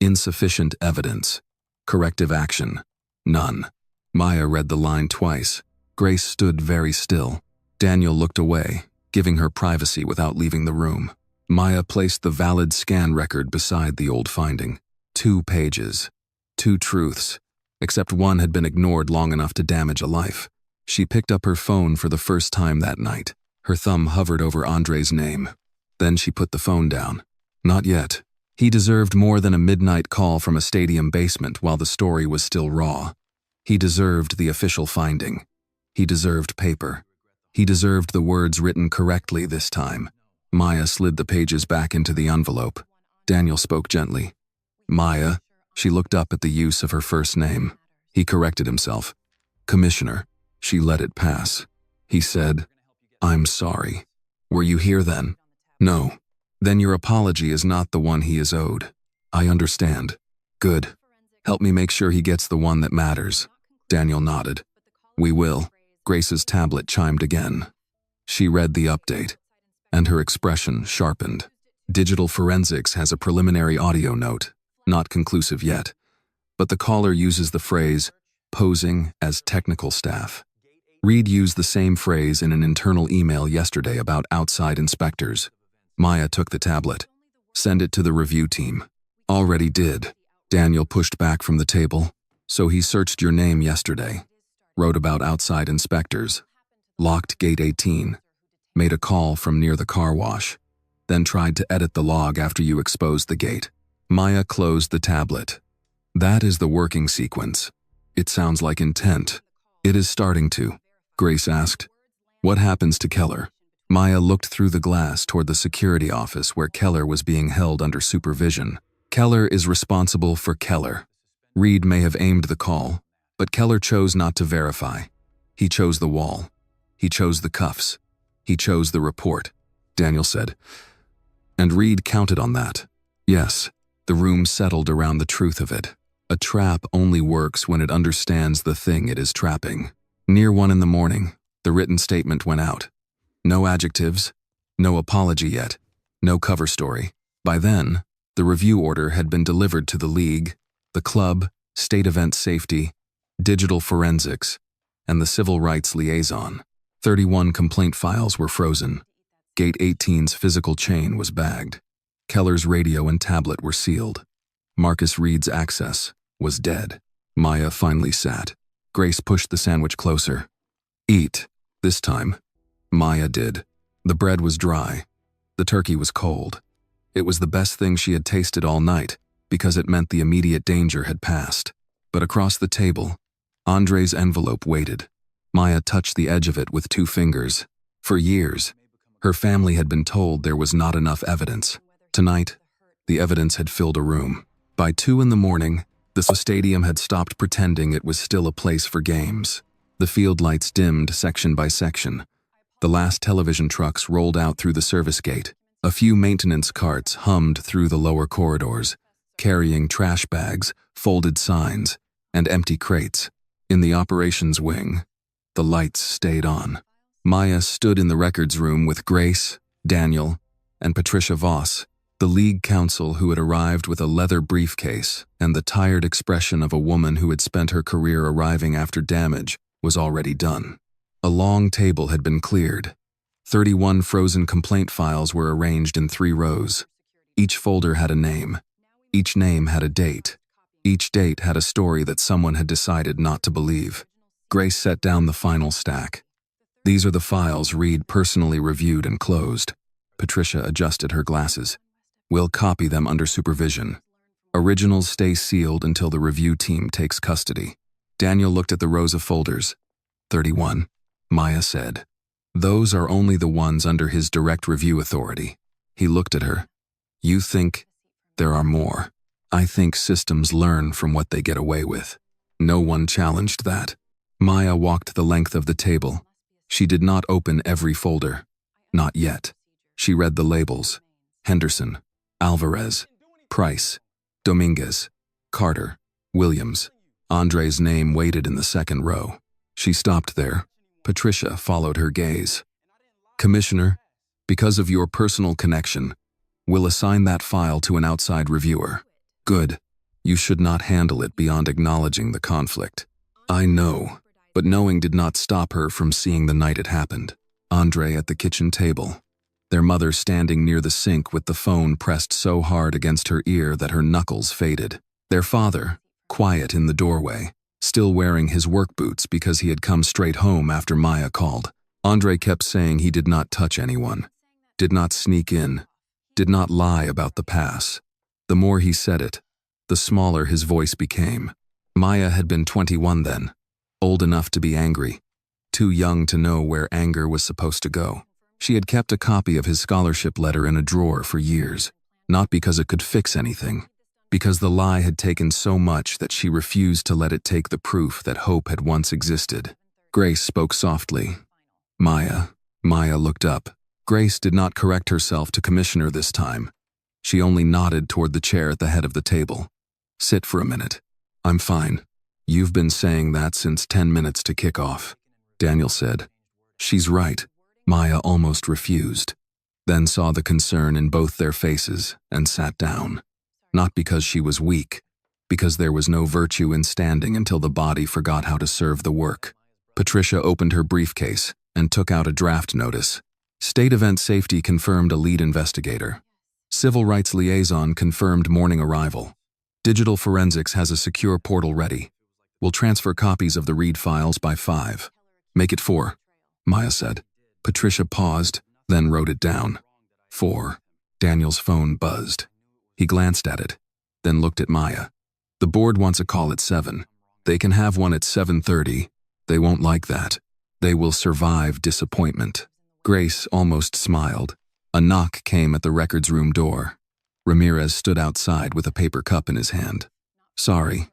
Insufficient evidence. Corrective action. None. Maya read the line twice. Grace stood very still. Daniel looked away, giving her privacy without leaving the room. Maya placed the valid scan record beside the old finding. 2 pages. 2 truths. Except one had been ignored long enough to damage a life. She picked up her phone for the first time that night. Her thumb hovered over Andre's name. Then she put the phone down. Not yet. He deserved more than a midnight call from a stadium basement while the story was still raw. He deserved the official finding. He deserved paper. He deserved the words written correctly this time. Maya slid the pages back into the envelope. Daniel spoke gently. Maya. She looked up at the use of her first name. He corrected himself. Commissioner. She let it pass. He said, I'm sorry. Were you here then? No. Then your apology is not the one he is owed. I understand. Good. Help me make sure he gets the one that matters. Daniel nodded. We will. Grace's tablet chimed again. She read the update, and her expression sharpened. Digital Forensics has a preliminary audio note, not conclusive yet, but the caller uses the phrase, posing as technical staff. Reed used the same phrase in an internal email yesterday about outside inspectors. Maya took the tablet. Send it to the review team. Already did. Daniel pushed back from the table. So he searched your name yesterday. Wrote about outside inspectors. Locked gate 18. Made a call from near the car wash. Then tried to edit the log after you exposed the gate. Maya closed the tablet. That is the working sequence. It sounds like intent. It is starting to. Grace asked. What happens to Keller? Maya looked through the glass toward the security office where Keller was being held under supervision. Keller is responsible for Keller. Reed may have aimed the call, but Keller chose not to verify. He chose the wall. He chose the cuffs. He chose the report, Daniel said. And Reed counted on that. Yes, the room settled around the truth of it. A trap only works when it understands the thing it is trapping. Near 1 in the morning, the written statement went out. No adjectives, no apology yet, no cover story. By then, the review order had been delivered to the league, the club, state event safety, digital forensics, and the civil rights liaison. 31 complaint files were frozen. Gate 18's physical chain was bagged. Keller's radio and tablet were sealed. Marcus Reed's access was dead. Maya finally sat. Grace pushed the sandwich closer. Eat. This time, Maya did. The bread was dry. The turkey was cold. It was the best thing she had tasted all night because it meant the immediate danger had passed. But across the table, Andre's envelope waited. Maya touched the edge of it with 2 fingers. For years, her family had been told there was not enough evidence. Tonight, the evidence had filled a room. By 2 in the morning, the stadium had stopped pretending it was still a place for games. The field lights dimmed section by section. The last television trucks rolled out through the service gate. A few maintenance carts hummed through the lower corridors, carrying trash bags, folded signs, and empty crates. In the operations wing, the lights stayed on. Maya stood in the records room with Grace, Daniel, and Patricia Voss, the league counsel who had arrived with a leather briefcase, and the tired expression of a woman who had spent her career arriving after damage was already done. A long table had been cleared. 31 frozen complaint files were arranged in 3 rows. Each folder had a name. Each name had a date. Each date had a story that someone had decided not to believe. Grace set down the final stack. These are the files Reed personally reviewed and closed. Patricia adjusted her glasses. We'll copy them under supervision. Originals stay sealed until the review team takes custody. Daniel looked at the rows of folders. 31, Maya said. Those are only the ones under his direct review authority. He looked at her. You think there are more. I think systems learn from what they get away with. No one challenged that. Maya walked the length of the table. She did not open every folder. Not yet. She read the labels. Henderson, Alvarez, Price, Dominguez, Carter, Williams. Andre's name waited in the second row. She stopped there. Patricia followed her gaze. Commissioner, because of your personal connection, we'll assign that file to an outside reviewer. Good. You should not handle it beyond acknowledging the conflict. I know, but knowing did not stop her from seeing the night it happened. Andre at the kitchen table. Their mother standing near the sink with the phone pressed so hard against her ear that her knuckles faded. Their father, quiet in the doorway, still wearing his work boots because he had come straight home after Maya called. Andre kept saying he did not touch anyone, did not sneak in, did not lie about the pass. The more he said it, the smaller his voice became. Maya had been 21 then, old enough to be angry, too young to know where anger was supposed to go. She had kept a copy of his scholarship letter in a drawer for years, not because it could fix anything, because the lie had taken so much that she refused to let it take the proof that hope had once existed. Grace spoke softly. Maya looked up. Grace did not correct herself to Commissioner this time. She only nodded toward the chair at the head of the table. Sit for a minute. I'm fine. You've been saying that since 10 minutes to kickoff, Daniel said. She's right. Maya almost refused, then saw the concern in both their faces and sat down. Not because she was weak, because there was no virtue in standing until the body forgot how to serve the work. Patricia opened her briefcase and took out a draft notice. State Event Safety confirmed a lead investigator. Civil Rights Liaison confirmed morning arrival. Digital Forensics has a secure portal ready. We'll transfer copies of the Reed files by 5. Make it 4, Maya said. Patricia paused, then wrote it down. 4. Daniel's phone buzzed. He glanced at it, then looked at Maya. The board wants a call at 7. They can have one at 7:30. They won't like that. They will survive disappointment. Grace almost smiled. A knock came at the records room door. Ramirez stood outside with a paper cup in his hand. Sorry,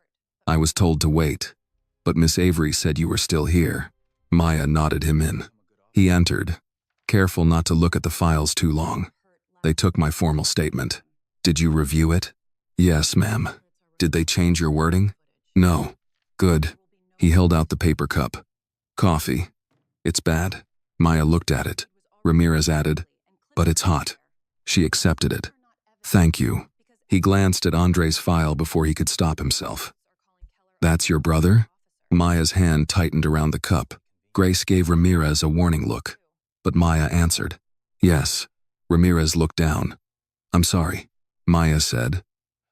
I was told to wait, but Miss Avery said you were still here. Maya nodded him in. He entered, careful not to look at the files too long. They took my formal statement. Did you review it? Yes, ma'am. Did they change your wording? No. Good. He held out the paper cup. Coffee. It's bad. Maya looked at it. Ramirez added. But it's hot. She accepted it. Thank you. He glanced at Andre's file before he could stop himself. That's your brother? Maya's hand tightened around the cup. Grace gave Ramirez a warning look, but Maya answered. Yes. Ramirez looked down. I'm sorry, Maya said.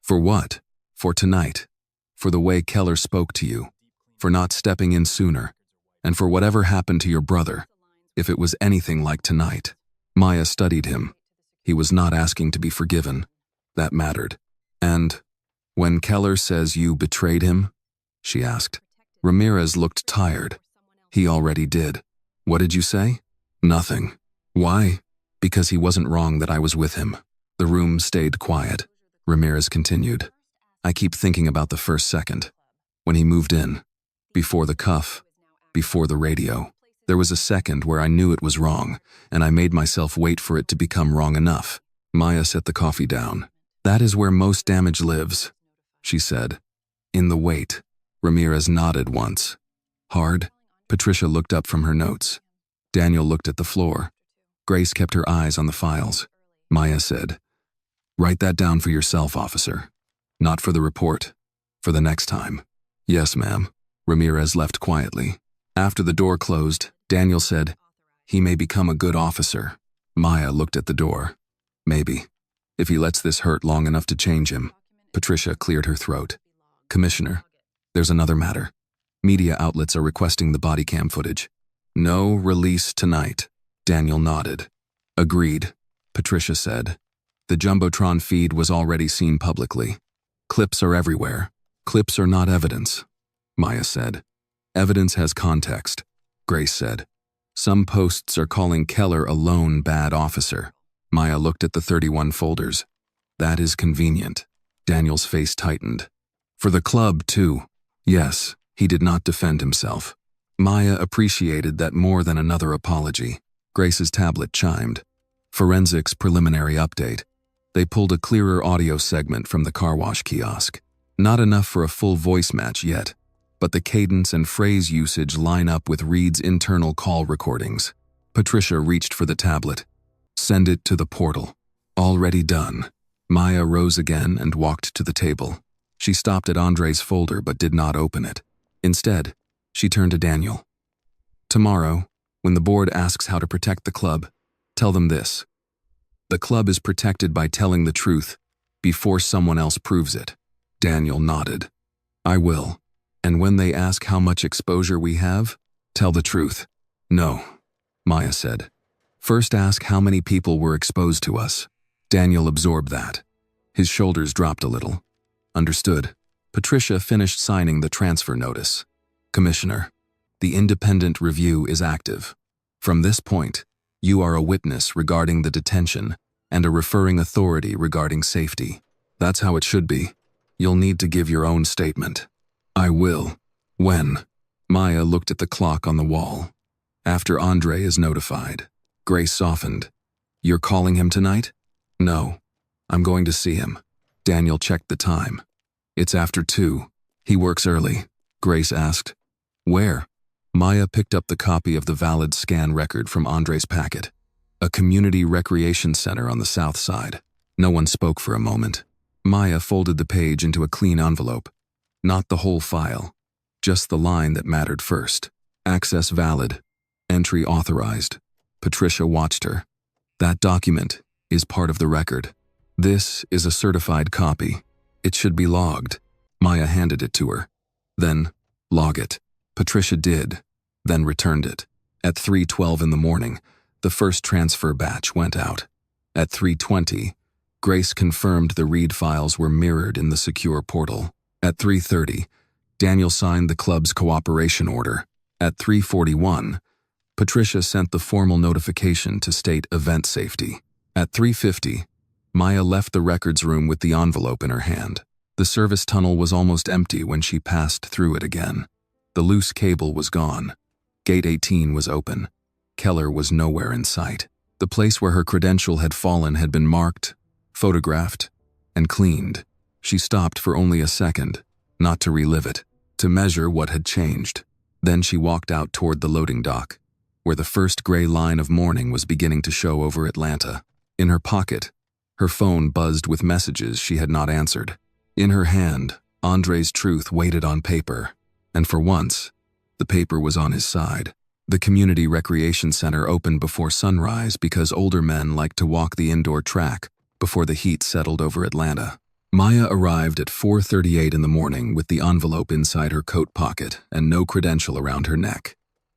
For what? For tonight. For the way Keller spoke to you. For not stepping in sooner. And for whatever happened to your brother, if it was anything like tonight. Maya studied him. He was not asking to be forgiven. That mattered. And when Keller says you betrayed him? She asked. Ramirez looked tired. He already did. What did you say? Nothing. Why? Because he wasn't wrong that I was with him. The room stayed quiet. Ramirez continued. I keep thinking about the first second. When he moved in. Before the cuff. Before the radio. There was a second where I knew it was wrong, and I made myself wait for it to become wrong enough. Maya set the coffee down. That is where most damage lives, she said. In the wait. Ramirez nodded once. Hard? Patricia looked up from her notes. Daniel looked at the floor. Grace kept her eyes on the files. Maya said, Write that down for yourself, officer. Not for the report. For the next time. Yes, ma'am. Ramirez left quietly. After the door closed, Daniel said, He may become a good officer. Maya looked at the door. Maybe. If he lets this hurt long enough to change him. Patricia cleared her throat. Commissioner, there's another matter. Media outlets are requesting the body cam footage. No release tonight. Daniel nodded. Agreed, Patricia said. The Jumbotron feed was already seen publicly. Clips are everywhere. Clips are not evidence, Maya said. Evidence has context, Grace said. Some posts are calling Keller a lone bad officer. Maya looked at the 31 folders. That is convenient. Daniel's face tightened. For the club, too. Yes, he did not defend himself. Maya appreciated that more than another apology. Grace's tablet chimed. Forensics preliminary update. They pulled a clearer audio segment from the car wash kiosk. Not enough for a full voice match yet, but the cadence and phrase usage line up with Reed's internal call recordings. Patricia reached for the tablet. Send it to the portal. Already done. Maya rose again and walked to the table. She stopped at Andre's folder but did not open it. Instead, she turned to Daniel. Tomorrow, when the board asks how to protect the club, tell them this. The club is protected by telling the truth before someone else proves it. Daniel nodded. I will. And when they ask how much exposure we have, tell the truth. No, Maya said. First ask how many people were exposed to us. Daniel absorbed that. His shoulders dropped a little. Understood. Patricia finished signing the transfer notice. Commissioner, the independent review is active. From this point, you are a witness regarding the detention and a referring authority regarding safety. That's how it should be. You'll need to give your own statement. I will. When? Maya looked at the clock on the wall. After Andre is notified. Grace softened. You're calling him tonight? No. I'm going to see him. Daniel checked the time. It's after 2. He works early. Grace asked. Where? Maya picked up the copy of the valid scan record from Andre's packet. A community recreation center on the south side. No one spoke for a moment. Maya folded the page into a clean envelope. Not the whole file. Just the line that mattered first. Access valid. Entry authorized. Patricia watched her. That document is part of the record. This is a certified copy. It should be logged. Maya handed it to her. Then, log it. Patricia did, then returned it. At 3:12 in the morning, the first transfer batch went out. At 3:20, Grace confirmed the Reed files were mirrored in the secure portal. At 3:30, Daniel signed the club's cooperation order. At 3:41, Patricia sent the formal notification to state event safety. At 3:50, Maya left the records room with the envelope in her hand. The service tunnel was almost empty when she passed through it again. The loose cable was gone. Gate 18 was open. Keller was nowhere in sight. The place where her credential had fallen had been marked, photographed, and cleaned. She stopped for only a second, not to relive it, to measure what had changed. Then she walked out toward the loading dock. where the first gray line of morning was beginning to show over Atlanta. In her pocket, her phone buzzed with messages she had not answered. In her hand, Andre's truth waited on paper, and for once, the paper was on his side. The community recreation center opened before sunrise because older men liked to walk the indoor track before the heat settled over Atlanta. Maya arrived at 4:38 in the morning with the envelope inside her coat pocket and no credential around her neck.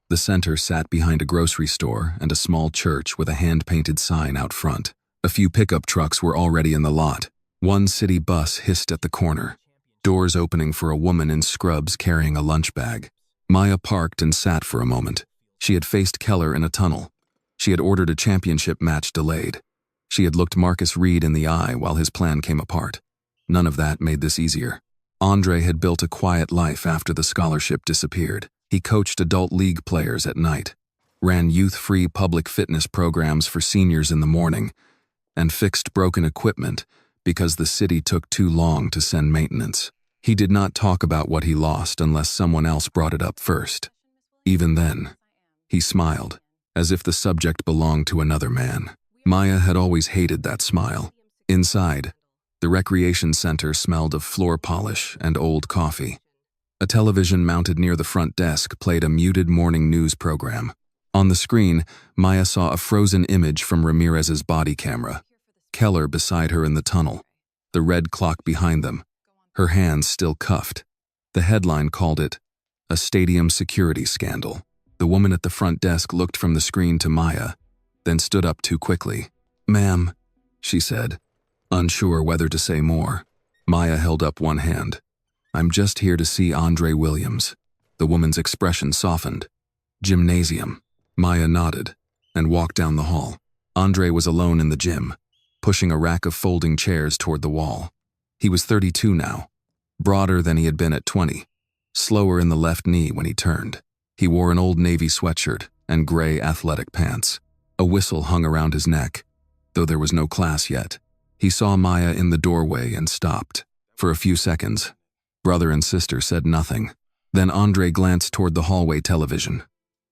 The center sat behind a grocery store and a small church with a hand-painted sign out front. A few pickup trucks were already in the lot. One city bus hissed at the corner, doors opening for a woman in scrubs carrying a lunch bag. Maya parked and sat for a moment. She had faced Keller in a tunnel. She had ordered a championship match delayed. She had looked Marcus Reed in the eye while his plan came apart. None of that made this easier. Andre had built a quiet life after the scholarship disappeared. He coached adult league players at night, ran youth-free public fitness programs for seniors in the morning, and fixed broken equipment because the city took too long to send maintenance. He did not talk about what he lost unless someone else brought it up first. Even then, he smiled, as if the subject belonged to another man. Maya had always hated that smile. Inside, the recreation center smelled of floor polish and old coffee. A television mounted near the front desk played a muted morning news program. On the screen, Maya saw a frozen image from Ramirez's body camera. Keller beside her in the tunnel, the red clock behind them, her hands still cuffed. The headline called it, "A Stadium Security Scandal." The woman at the front desk looked from the screen to Maya, then stood up too quickly. "Ma'am," she said, unsure whether to say more. Maya held up one hand. "I'm just here to see Andre Williams." The woman's expression softened. "Gymnasium." Maya nodded and walked down the hall. Andre was alone in the gym, pushing a rack of folding chairs toward the wall. He was 32 now, broader than he had been at 20, slower in the left knee when he turned. He wore an old navy sweatshirt and gray athletic pants. A whistle hung around his neck, though there was no class yet. He saw Maya in the doorway and stopped. For a few seconds, brother and sister said nothing. Then Andre glanced toward the hallway television.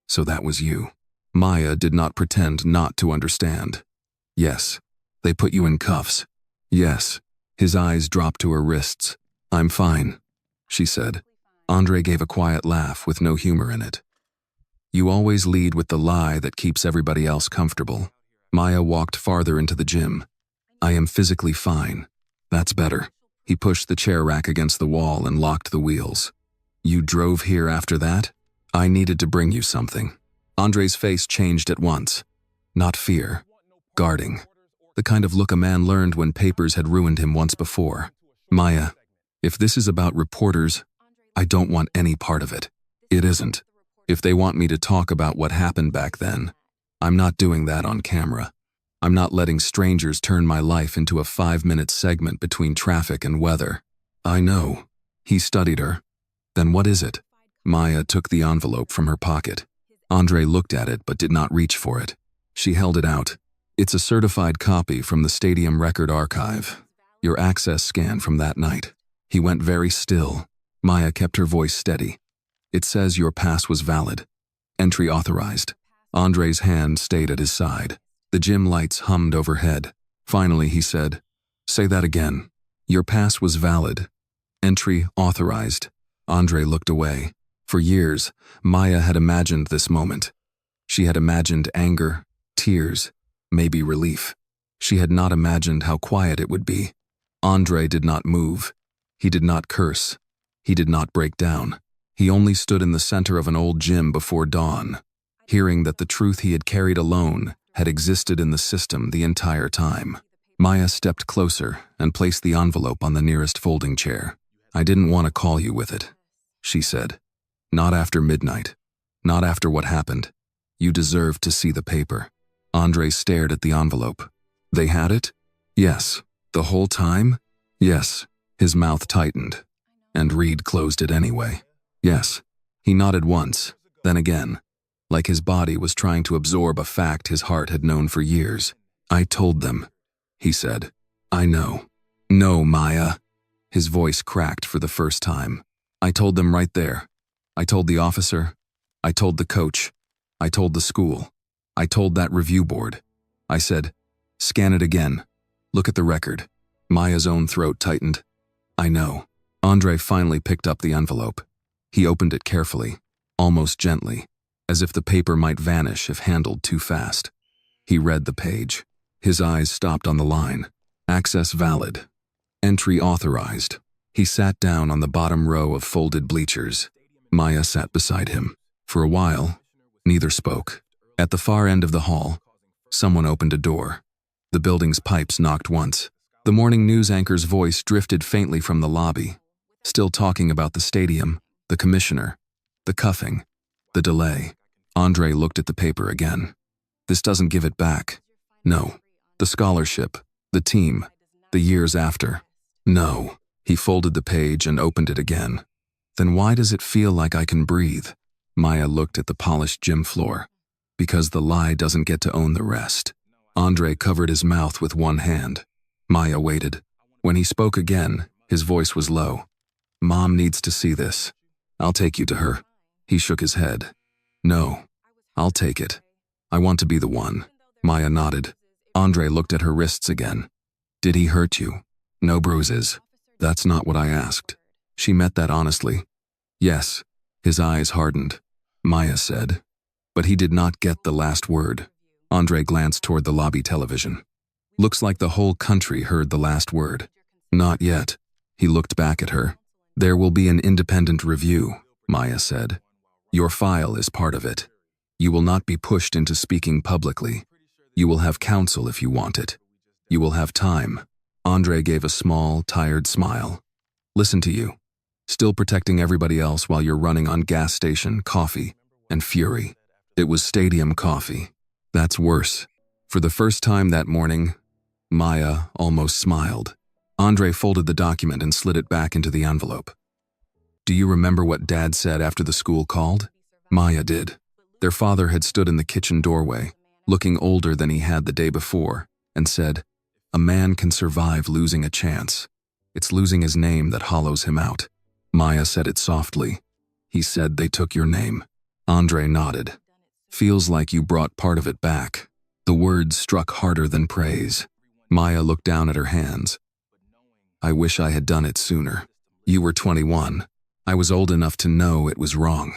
"So that was you." Maya did not pretend not to understand. "Yes. They put you in cuffs." "Yes." His eyes dropped to her wrists. "I'm fine," she said. Andre gave a quiet laugh with no humor in it. "You always lead with the lie that keeps everybody else comfortable." Maya walked farther into the gym. "I am physically fine. That's better." He pushed the chair rack against the wall and locked the wheels. "You drove here after that?" "I needed to bring you something." Andre's face changed at once. Not fear. Guarding. The kind of look a man learned when papers had ruined him once before. "Maya, if this is about reporters, I don't want any part of it." "It isn't. If they want me to talk about what happened back then, I'm not doing that on camera. I'm not letting strangers turn my life into a 5-minute segment between traffic and weather." "I know." He studied her. "Then what is it?" Maya took the envelope from her pocket. Andre looked at it but did not reach for it. She held it out. "It's a certified copy from the Stadium Record Archive. Your access scan from that night." He went very still. Maya kept her voice steady. "It says your pass was valid. Entry authorized." Andre's hand stayed at his side. The gym lights hummed overhead. Finally, he said, "Say that again." "Your pass was valid. Entry authorized." Andre looked away. For years, Maya had imagined this moment. She had imagined anger, tears, maybe relief. She had not imagined how quiet it would be. Andre did not move. He did not curse. He did not break down. He only stood in the center of an old gym before dawn, hearing that the truth he had carried alone had existed in the system the entire time. Maya stepped closer and placed the envelope on the nearest folding chair. "I didn't want to call you with it," she said. "Not after midnight. Not after what happened. You deserve to see the paper." Andre stared at the envelope. "They had it?" "Yes." "The whole time?" "Yes." His mouth tightened. "And Reed closed it anyway." "Yes." He nodded once, then again, like his body was trying to absorb a fact his heart had known for years. "I told them," he said. "I know." "No, Maya." His voice cracked for the first time. "I told them right there. I told the officer. I told the coach. I told the school. I told that review board. I said, scan it again. Look at the record. Maya's own throat tightened. I know. Andre finally picked up the envelope. He opened it carefully, almost gently, as if the paper might vanish if handled too fast. He read the page. His eyes stopped on the line. Access valid. Entry authorized. He sat down on the bottom row of folded bleachers. Maya sat beside him. For a while, neither spoke. At the far end of the hall, someone opened a door. The building's pipes knocked once. The morning news anchor's voice drifted faintly from the lobby, still talking about the stadium, the commissioner, the cuffing, the delay. Andre looked at the paper again. This doesn't give it back. No. The scholarship, the team, the years after. No. He folded the page and opened it again. Then why does it feel like I can breathe? Maya looked at the polished gym floor. Because the lie doesn't get to own the rest. Andre covered his mouth with one hand. Maya waited. When he spoke again, his voice was low. Mom needs to see this. I'll take you to her. He shook his head. No. I'll take it. I want to be the one. Maya nodded. Andre looked at her wrists again. Did he hurt you? No bruises. That's not what I asked. She met that honestly. Yes. His eyes hardened. Maya said. But he did not get the last word. Andre glanced toward the lobby television. Looks like the whole country heard the last word. Not yet. He looked back at her. There will be an independent review, Maya said. Your file is part of it. You will not be pushed into speaking publicly. You will have counsel if you want it. You will have time. Andre gave a small, tired smile. Listen to you. Still protecting everybody else while you're running on gas station, coffee, and fury. It was stadium coffee. That's worse. For the first time that morning, Maya almost smiled. Andre folded the document and slid it back into the envelope. Do you remember what Dad said after the school called? Maya did. Their father had stood in the kitchen doorway, looking older than he had the day before, and said, a man can survive losing a chance. It's losing his name that hollows him out. Maya said it softly. He said they took your name. Andre nodded. Feels like you brought part of it back. The words struck harder than praise. Maya looked down at her hands. I wish I had done it sooner. You were 21. I was old enough to know it was wrong.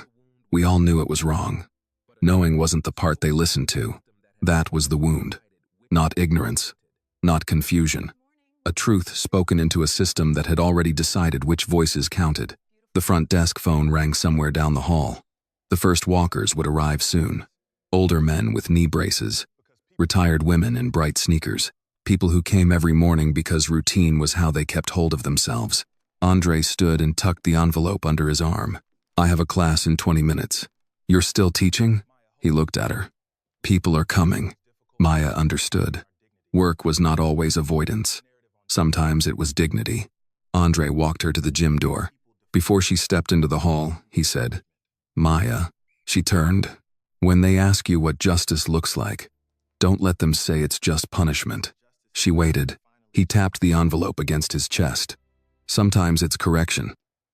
We all knew it was wrong. Knowing wasn't the part they listened to. That was the wound. Not ignorance. Not confusion. A truth spoken into a system that had already decided which voices counted. The front desk phone rang somewhere down the hall. The first walkers would arrive soon. Older men with knee braces. Retired women in bright sneakers. People who came every morning because routine was how they kept hold of themselves. Andre stood and tucked the envelope under his arm. I have a class in 20 minutes. You're still teaching? He looked at her. People are coming. Maya understood. Work was not always avoidance. Sometimes it was dignity. Andre walked her to the gym door. Before she stepped into the hall, he said, Maya. She turned. When they ask you what justice looks like, don't let them say it's just punishment. She waited. He tapped the envelope against his chest. Sometimes it's correction.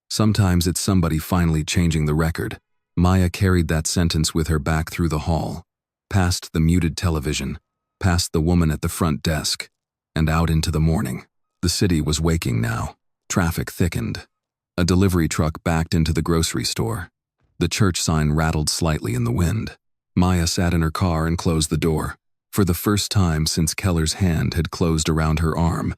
Sometimes it's somebody finally changing the record. Maya carried that sentence with her back through the hall, past the muted television, past the woman at the front desk, and out into the morning. The city was waking now. Traffic thickened. A delivery truck backed into the grocery store. The church sign rattled slightly in the wind. Maya sat in her car and closed the door. For the first time since Keller's hand had closed around her arm,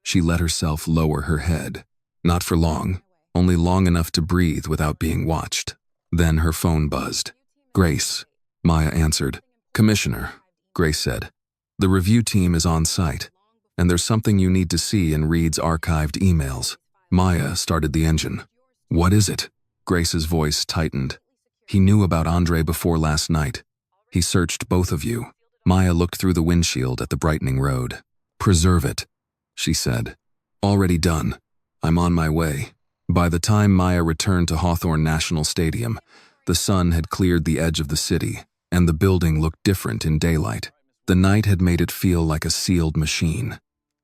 she let herself lower her head. Not for long, only long enough to breathe without being watched. Then her phone buzzed. Grace, Maya answered. Commissioner, Grace said. The review team is on site, and there's something you need to see in Reed's archived emails. Maya started the engine. What is it? Grace's voice tightened. He knew about Andre before last night. He searched both of you. Maya looked through the windshield at the brightening road. Preserve it, she said. Already done. I'm on my way. By the time Maya returned to Hawthorne National Stadium, the sun had cleared the edge of the city, and the building looked different in daylight. The night had made it feel like a sealed machine.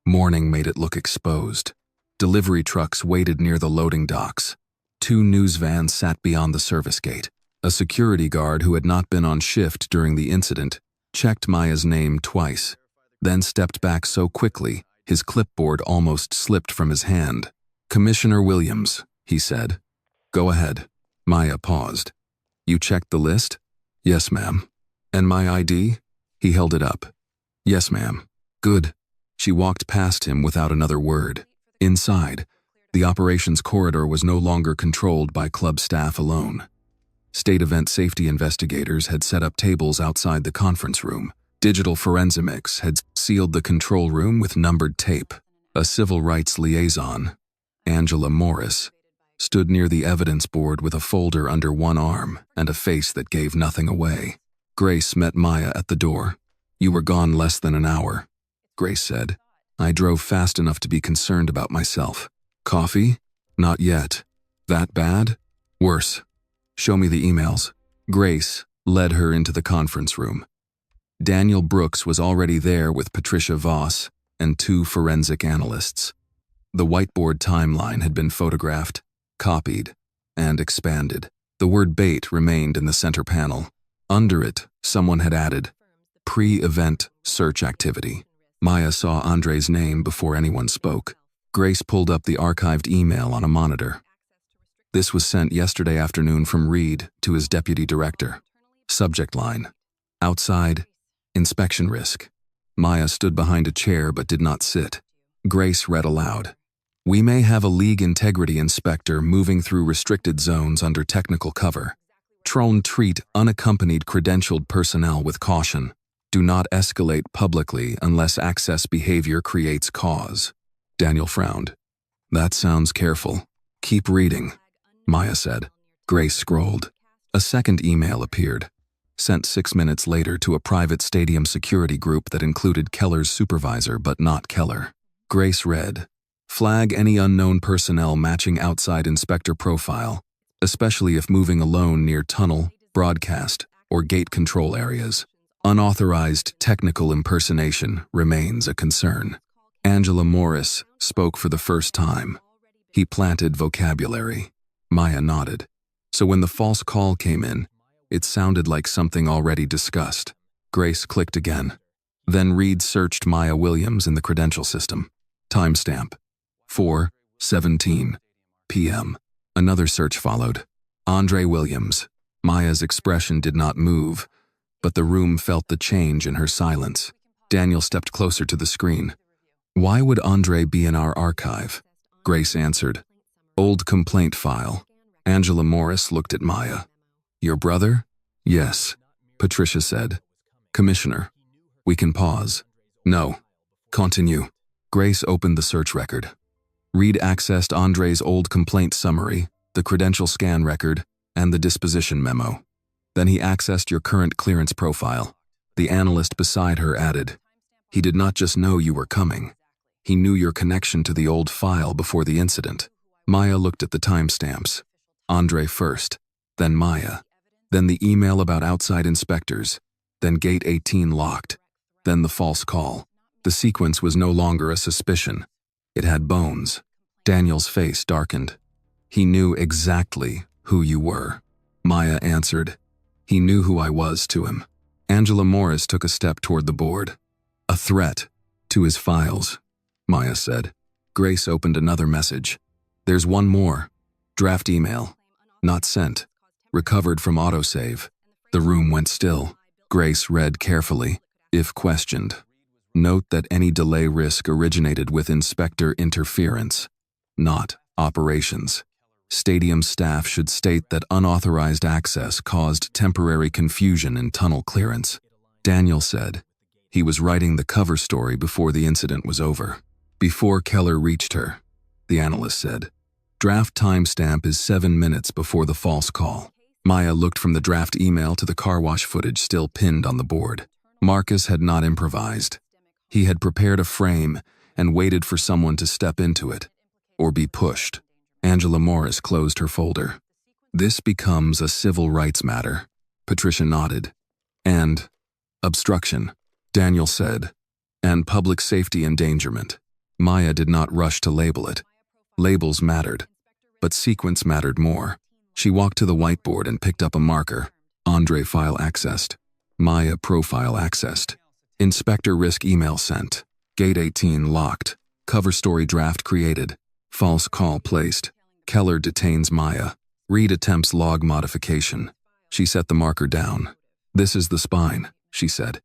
Morning made it look exposed. Delivery trucks waited near the loading docks. 2 news vans sat beyond the service gate. A security guard who had not been on shift during the incident checked Maya's name twice, then stepped back so quickly his clipboard almost slipped from his hand. "Commissioner Williams," he said. "Go ahead." Maya paused. "You checked the list?" "Yes, ma'am." "And my ID?" He held it up. "Yes, ma'am." "Good." She walked past him without another word. Inside, the operations corridor was no longer controlled by club staff alone. State event safety investigators had set up tables outside the conference room. Digital forensics had sealed the control room with numbered tape. A civil rights liaison, Angela Morris, stood near the evidence board with a folder under one arm and a face that gave nothing away. Grace met Maya at the door. "You were gone less than an hour," Grace said. "I drove fast enough to be concerned about myself." "Coffee?" "Not yet." "That bad?" "Worse." "Show me the emails." Grace led her into the conference room. Daniel Brooks was already there with Patricia Voss and 2 forensic analysts. The whiteboard timeline had been photographed, copied, and expanded. The word bait remained in the center panel. Under it, someone had added, "Pre-event search activity." Maya saw Andre's name before anyone spoke. Grace pulled up the archived email on a monitor. This was sent yesterday afternoon from Reed to his deputy director. Subject line: "Outside, inspection risk." Maya stood behind a chair but did not sit. Grace read aloud. "We may have a league integrity inspector moving through restricted zones under technical cover. Treat unaccompanied credentialed personnel with caution. Do not escalate publicly unless access behavior creates cause." Daniel frowned. "That sounds careful. Keep reading," Maya said. Grace scrolled. A second email appeared, sent 6 minutes later to a private stadium security group that included Keller's supervisor but not Keller. Grace read, "Flag any unknown personnel matching outside inspector profile, especially if moving alone near tunnel, broadcast, or gate control areas. Unauthorized technical impersonation remains a concern." Angela Morris spoke for the first time. He planted vocabulary. Maya nodded. So when the false call came in, it sounded like something already discussed. Grace clicked again. Then Reed searched Maya Williams in the credential system. Timestamp: 4:17 p.m. Another search followed. Andre Williams. Maya's expression did not move, but the room felt the change in her silence. Daniel stepped closer to the screen. "Why would Andre be in our archive?" Grace answered, "Old complaint file." Angela Morris looked at Maya. "Your brother?" "Yes," Patricia said. "Commissioner, we can pause." "No. Continue." Grace opened the search record. Reed accessed Andre's old complaint summary, the credential scan record, and the disposition memo. Then he accessed your current clearance profile. The analyst beside her added, "He did not just know you were coming. He knew your connection to the old file before the incident." Maya looked at the timestamps. Andre first, then Maya, then the email about outside inspectors, then Gate 18 locked, then the false call. The sequence was no longer a suspicion. It had bones. Daniel's face darkened. "He knew exactly who you were." Maya answered, "He knew who I was to him." Angela Morris took a step toward the board. "A threat to his files," Maya said. Grace opened another message. "There's one more. Draft email. Not sent. Recovered from autosave." The room went still. Grace read carefully. If questioned, note that any delay risk originated with inspector interference, not operations. Stadium staff should state that unauthorized access caused temporary confusion in tunnel clearance. Daniel said he was writing the cover story before the incident was over. Before Keller reached her, the analyst said, "Draft timestamp is 7 minutes before the false call." Maya looked from the draft email to the car wash footage still pinned on the board. Marcus had not improvised. He had prepared a frame and waited for someone to step into it, or be pushed. Angela Morris closed her folder. "This becomes a civil rights matter." Patricia nodded. "And obstruction," Daniel said. "And public safety endangerment." Maya did not rush to label it. Labels mattered, but sequence mattered more. She walked to the whiteboard and picked up a marker. Andre file accessed. Maya profile accessed. Inspector risk email sent. Gate 18 locked. Cover story draft created. False call placed. Keller detains Maya. Reed attempts log modification. She set the marker down. This is the spine, she said.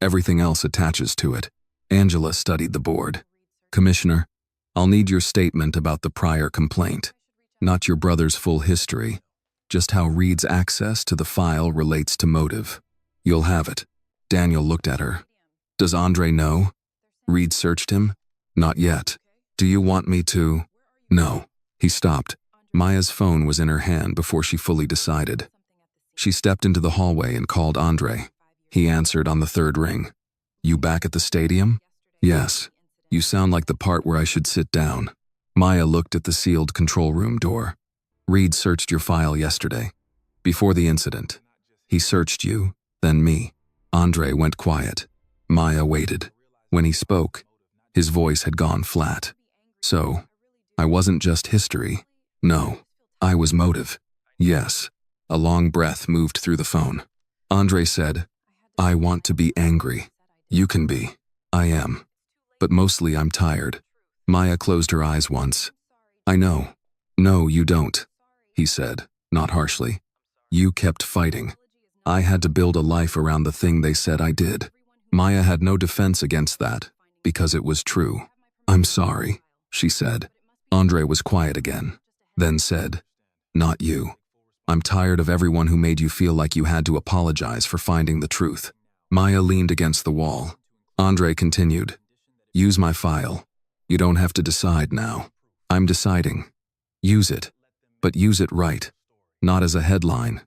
Everything else attaches to it. Angela studied the board. Commissioner, I'll need your statement about the prior complaint. Not your brother's full history. Just how Reed's access to the file relates to motive. You'll have it. Daniel looked at her. Does Andre know? Reed searched him. Not yet. Do you want me to? No. He stopped. Maya's phone was in her hand before she fully decided. She stepped into the hallway and called Andre. He answered on the third ring. You back at the stadium? Yes. You sound like the part where I should sit down. Maya looked at the sealed control room door. Reed searched your file yesterday. Before the incident. He searched you, then me. Andre went quiet. Maya waited. When he spoke, his voice had gone flat. So, I wasn't just history. No, I was motive. Yes. A long breath moved through the phone. Andre said, I want to be angry. You can be. I am. But mostly I'm tired. Maya closed her eyes once. I know. No, you don't, he said, not harshly. You kept fighting. I had to build a life around the thing they said I did. Maya had no defense against that, because it was true. I'm sorry, she said. Andre was quiet again, then said, Not you. I'm tired of everyone who made you feel like you had to apologize for finding the truth. Maya leaned against the wall. Andre continued, Use my file. You don't have to decide now. I'm deciding. Use it. But use it right. Not as a headline.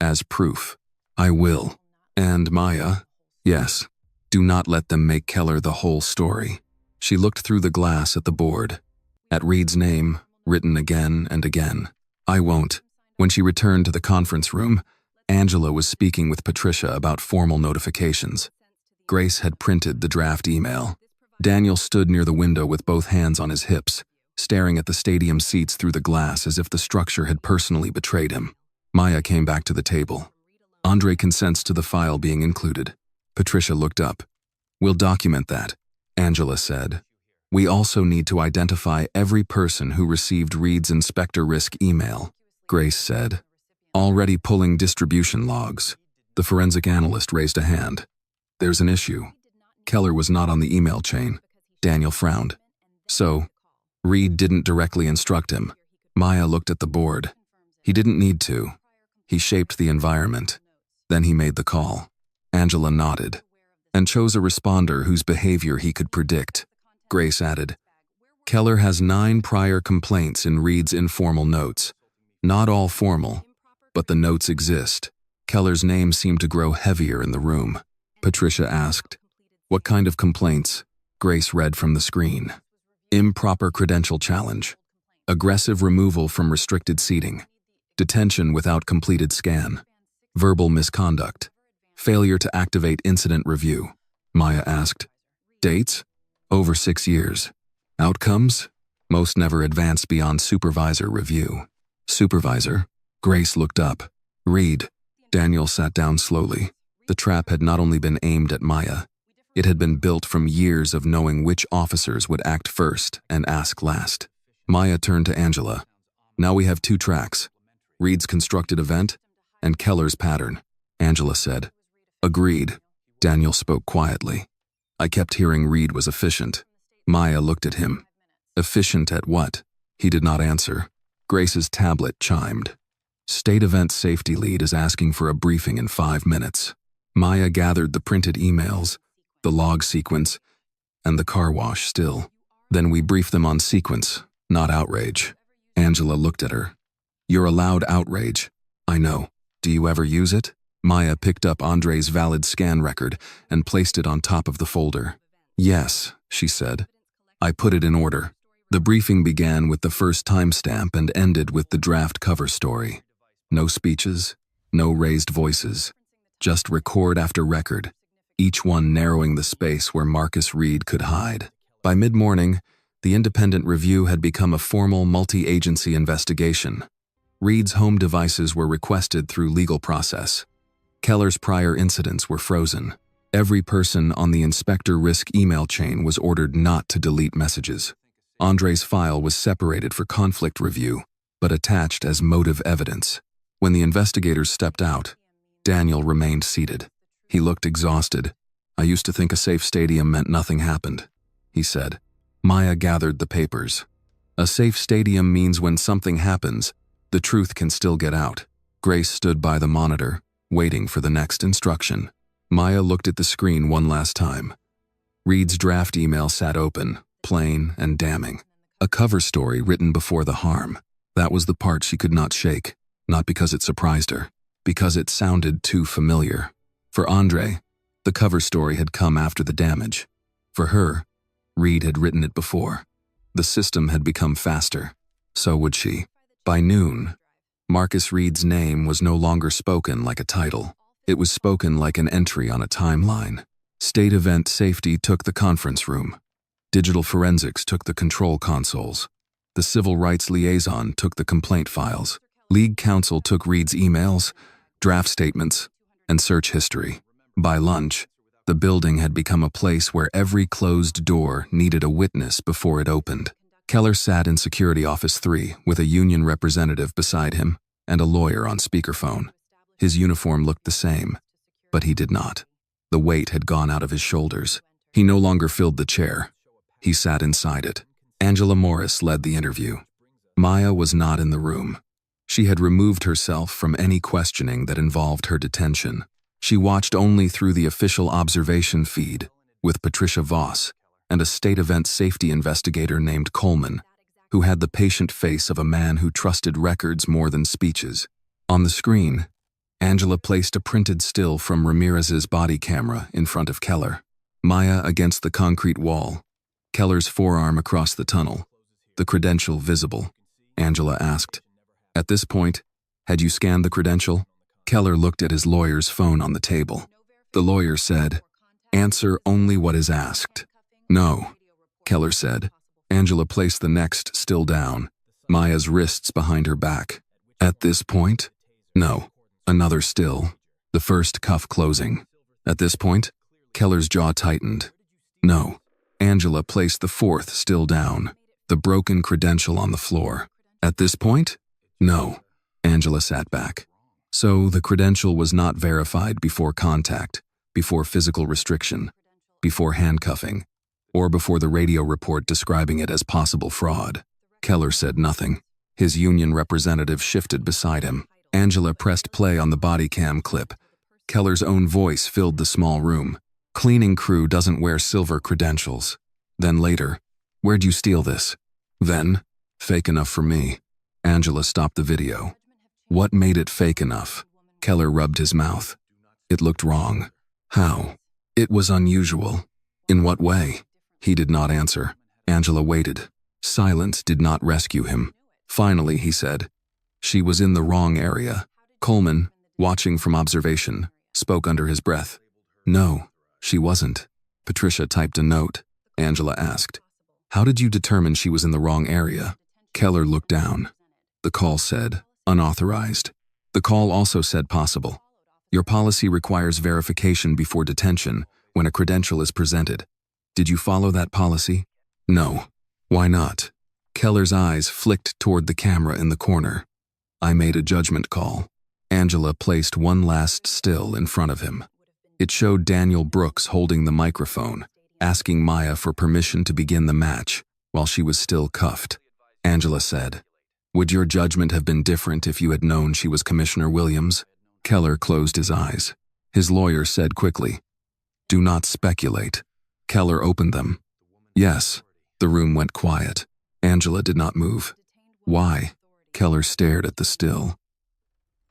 As proof. I will. And Maya, yes. Do not let them make Keller the whole story. She looked through the glass at the board. At Reed's name, written again and again. I won't. When she returned to the conference room, Angela was speaking with Patricia about formal notifications. Grace had printed the draft email. Daniel stood near the window with both hands on his hips, staring at the stadium seats through the glass as if the structure had personally betrayed him. Maya came back to the table. Andre consents to the file being included. Patricia looked up. We'll document that, Angela said. We also need to identify every person who received Reed's inspector risk email, Grace said. Already pulling distribution logs. The forensic analyst raised a hand. There's an issue. Keller was not on the email chain. Daniel frowned. So, Reed didn't directly instruct him. Maya looked at the board. He didn't need to. He shaped the environment. Then he made the call. Angela nodded and chose a responder whose behavior he could predict. Grace added, Keller has 9 prior complaints in Reed's informal notes. Not all formal, but the notes exist. Keller's name seemed to grow heavier in the room. Patricia asked, What kind of complaints? Grace read from the screen. Improper credential challenge. Aggressive removal from restricted seating. Detention without completed scan. Verbal misconduct. Failure to activate incident review. Maya asked. Dates? Over 6 years. Outcomes? Most never advanced beyond supervisor review. Supervisor? Grace looked up. Reed. Daniel sat down slowly. The trap had not only been aimed at Maya, it had been built from years of knowing which officers would act first and ask last. Maya turned to Angela. Now we have 2 tracks. Reed's constructed event and Keller's pattern, Angela said. Agreed. Daniel spoke quietly. I kept hearing Reed was efficient. Maya looked at him. Efficient at what? He did not answer. Grace's tablet chimed. State Event Safety Lead is asking for a briefing in 5 minutes. Maya gathered the printed emails, the log sequence, and the car wash still. Then we brief them on sequence, not outrage. Angela looked at her. You're allowed outrage. I know. Do you ever use it? Maya picked up Andre's valid scan record and placed it on top of the folder. Yes, she said. I put it in order. The briefing began with the first timestamp and ended with the draft cover story. No speeches, no raised voices. Just record after record, each one narrowing the space where Marcus Reed could hide. By mid-morning, the independent review had become a formal multi-agency investigation. Reed's home devices were requested through legal process. Keller's prior incidents were frozen. Every person on the inspector risk email chain was ordered not to delete messages. Andre's file was separated for conflict review, but attached as motive evidence. When the investigators stepped out, Daniel remained seated. He looked exhausted. "I used to think a safe stadium meant nothing happened," he said. Maya gathered the papers. "A safe stadium means when something happens, the truth can still get out." Grace stood by the monitor, waiting for the next instruction. Maya looked at the screen one last time. Reed's draft email sat open, plain and damning. A cover story written before the harm. That was the part she could not shake, not because it surprised her, because it sounded too familiar. For Andre, the cover story had come after the damage. For her, Reed had written it before. The system had become faster. So would she. By noon, Marcus Reed's name was no longer spoken like a title. It was spoken like an entry on a timeline. State Event Safety took the conference room. Digital Forensics took the control consoles. The Civil Rights Liaison took the complaint files. League Counsel took Reed's emails, draft statements, and search history. By lunch, the building had become a place where every closed door needed a witness before it opened. Keller sat in Security Office 3 with a union representative beside him and a lawyer on speakerphone. His uniform looked the same, but he did not. The weight had gone out of his shoulders. He no longer filled the chair. He sat inside it. Angela Morris led the interview. Maya was not in the room. She had removed herself from any questioning that involved her detention. She watched only through the official observation feed with Patricia Voss and a state event safety investigator named Coleman, who had the patient face of a man who trusted records more than speeches. On the screen, Angela placed a printed still from Ramirez's body camera in front of Keller. Maya against the concrete wall, Keller's forearm across the tunnel, the credential visible. Angela asked, "At this point, had you scanned the credential?" Keller looked at his lawyer's phone on the table. The lawyer said, "Answer only what is asked." "No," Keller said. Angela placed the next still down, Maya's wrists behind her back. "At this point?" "No." Another still, the first cuff closing. "At this point?" Keller's jaw tightened. "No." Angela placed the fourth still down, the broken credential on the floor. "At this point?" "No." Angela sat back. So the credential was not verified before contact, before physical restriction, before handcuffing, or before the radio report describing it as possible fraud. Keller said nothing. His union representative shifted beside him. Angela pressed play on the body cam clip. Keller's own voice filled the small room. "Cleaning crew doesn't wear silver credentials." Then later, "Where'd you steal this?" Then, "Fake enough for me." Angela stopped the video. What made it fake enough? Keller rubbed his mouth. It looked wrong. How? It was unusual. In what way? He did not answer. Angela waited. Silence did not rescue him. Finally, he said, "She was in the wrong area." Coleman, watching from observation, spoke under his breath. "No, she wasn't." Patricia typed a note. Angela asked, "How did you determine she was in the wrong area?" Keller looked down. The call said, "Unauthorized." The call also said, "Possible." Your policy requires verification before detention when a credential is presented. Did you follow that policy? No. Why not? Keller's eyes flicked toward the camera in the corner. I made a judgment call. Angela placed one last still in front of him. It showed Daniel Brooks holding the microphone, asking Maya for permission to begin the match while she was still cuffed. Angela said, "Would your judgment have been different if you had known she was Commissioner Williams?" Keller closed his eyes. His lawyer said quickly, "Do not speculate." Keller opened them. "Yes." The room went quiet. Angela did not move. "Why?" Keller stared at the still.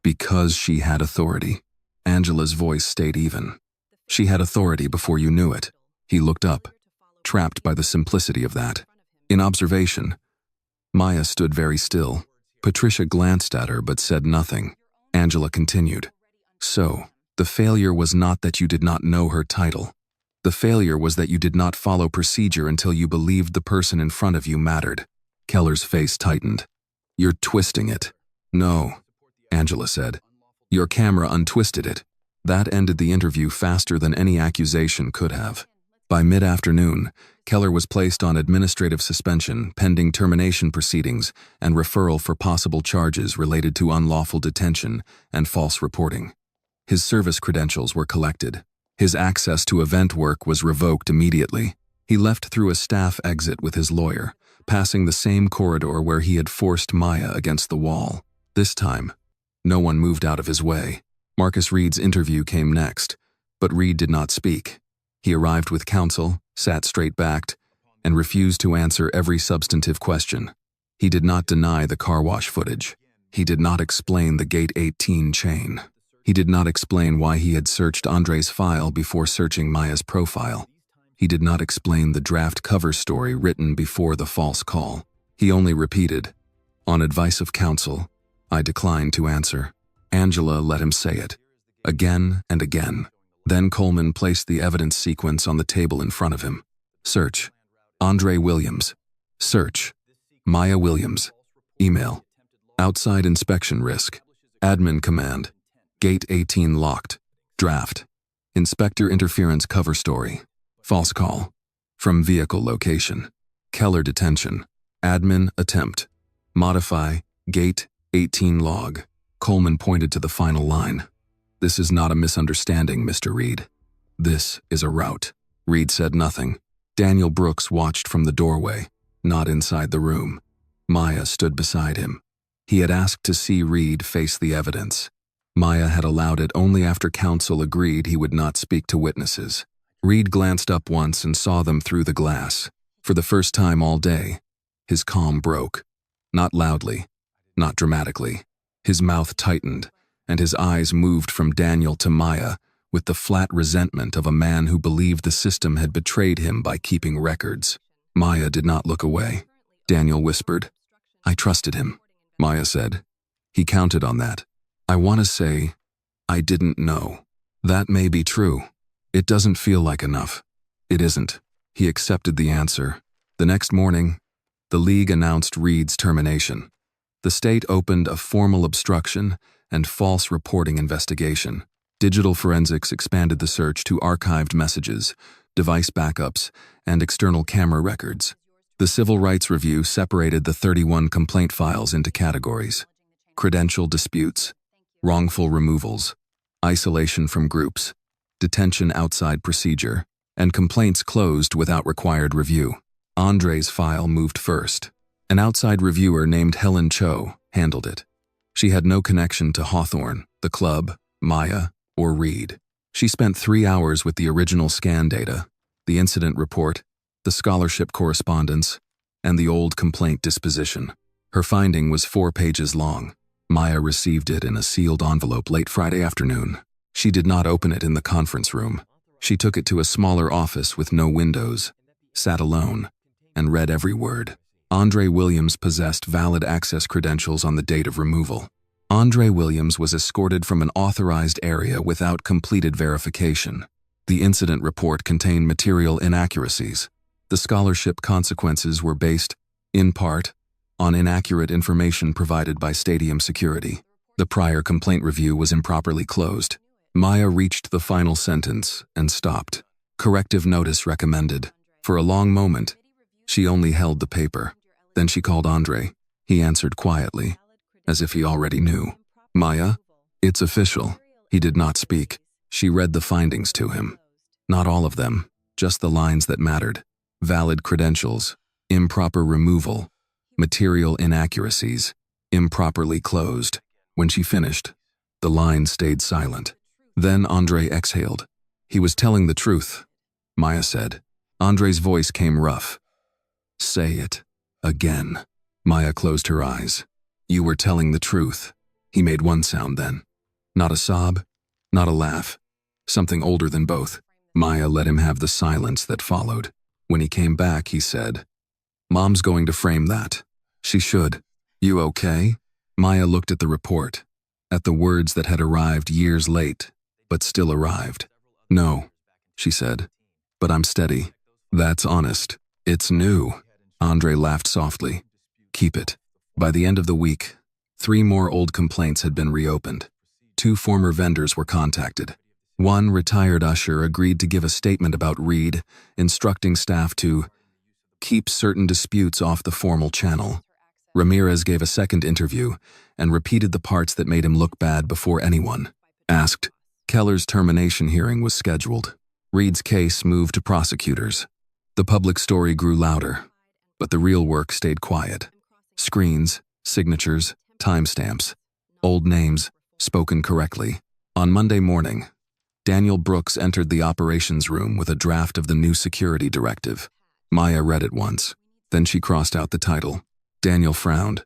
"Because she had authority." Angela's voice stayed even. "She had authority before you knew it." He looked up, trapped by the simplicity of that. In observation, Maya stood very still. Patricia glanced at her but said nothing. Angela continued. "So, the failure was not that you did not know her title. The failure was that you did not follow procedure until you believed the person in front of you mattered." Keller's face tightened. "You're twisting it." No, Angela said. Your camera untwisted it. That ended the interview faster than any accusation could have. By mid-afternoon, Keller was placed on administrative suspension pending termination proceedings and referral for possible charges related to unlawful detention and false reporting. His service credentials were collected. His access to event work was revoked immediately. He left through a staff exit with his lawyer, passing the same corridor where he had forced Maya against the wall. This time, no one moved out of his way. Marcus Reed's interview came next, but Reed did not speak. He arrived with counsel, sat straight-backed, and refused to answer every substantive question. He did not deny the car wash footage. He did not explain the Gate 18 chain. He did not explain why he had searched Andre's file before searching Maya's profile. He did not explain the draft cover story written before the false call. He only repeated, "On advice of counsel, I decline to answer." Angela let him say it, again and again. Then Coleman placed the evidence sequence on the table in front of him. Search. Andre Williams. Search. Maya Williams. Email. Outside inspection risk. Admin command. Gate 18 locked. Draft. Inspector interference cover story. False call. From vehicle location. Keller detention. Admin attempt. Modify. Gate 18 log. Coleman pointed to the final line. "This is not a misunderstanding, Mr. Reed. This is a route." Reed said nothing. Daniel Brooks watched from the doorway, not inside the room. Maya stood beside him. He had asked to see Reed face the evidence. Maya had allowed it only after counsel agreed he would not speak to witnesses. Reed glanced up once and saw them through the glass. For the first time all day, his calm broke. Not loudly, not dramatically. His mouth tightened, and his eyes moved from Daniel to Maya with the flat resentment of a man who believed the system had betrayed him by keeping records. Maya did not look away. Daniel whispered, "I trusted him," Maya said. "He counted on that. I want to say, I didn't know. That may be true. It doesn't feel like enough." "It isn't." He accepted the answer. The next morning, the league announced Reed's termination. The state opened a formal obstruction and false reporting investigation. Digital forensics expanded the search to archived messages, device backups, and external camera records. The Civil Rights Review separated the 31 complaint files into categories: credential disputes, wrongful removals, isolation from groups, detention outside procedure, and complaints closed without required review. Andre's file moved first. An outside reviewer named Helen Cho handled it. She had no connection to Hawthorne, the club, Maya, or Reed. She spent 3 hours with the original scan data, the incident report, the scholarship correspondence, and the old complaint disposition. Her finding was 4 pages long. Maya received it in a sealed envelope late Friday afternoon. She did not open it in the conference room. She took it to a smaller office with no windows, sat alone, and read every word. Andre Williams possessed valid access credentials on the date of removal. Andre Williams was escorted from an authorized area without completed verification. The incident report contained material inaccuracies. The scholarship consequences were based, in part, on inaccurate information provided by stadium security. The prior complaint review was improperly closed. Maya reached the final sentence and stopped. Corrective notice recommended. For a long moment, she only held the paper. Then she called Andre. He answered quietly, as if he already knew. "Maya, it's official." He did not speak. She read the findings to him. Not all of them, just the lines that mattered. Valid credentials, improper removal, material inaccuracies, improperly closed. When she finished, the line stayed silent. Then Andre exhaled. "He was telling the truth," Maya said. Andre's voice came rough. "Say it. Again." Maya closed her eyes. "You were telling the truth." He made one sound then. Not a sob, not a laugh. Something older than both. Maya let him have the silence that followed. When he came back, he said, "Mom's going to frame that. She should. You okay?" Maya looked at the report, at the words that had arrived years late, but still arrived. "No," she said, "but I'm steady." "That's honest. It's new." Andre laughed softly. "Keep it. By the end of the week, 3 more old complaints had been reopened. 2 former vendors were contacted. One retired usher agreed to give a statement about Reed, instructing staff to keep certain disputes off the formal channel. Ramirez gave a second interview and repeated the parts that made him look bad before anyone asked. Keller's termination hearing was scheduled. Reed's case moved to prosecutors. The public story grew louder, but the real work stayed quiet. Screens, signatures, timestamps, old names, spoken correctly. On Monday morning, Daniel Brooks entered the operations room with a draft of the new security directive. Maya read it once, then she crossed out the title. Daniel frowned.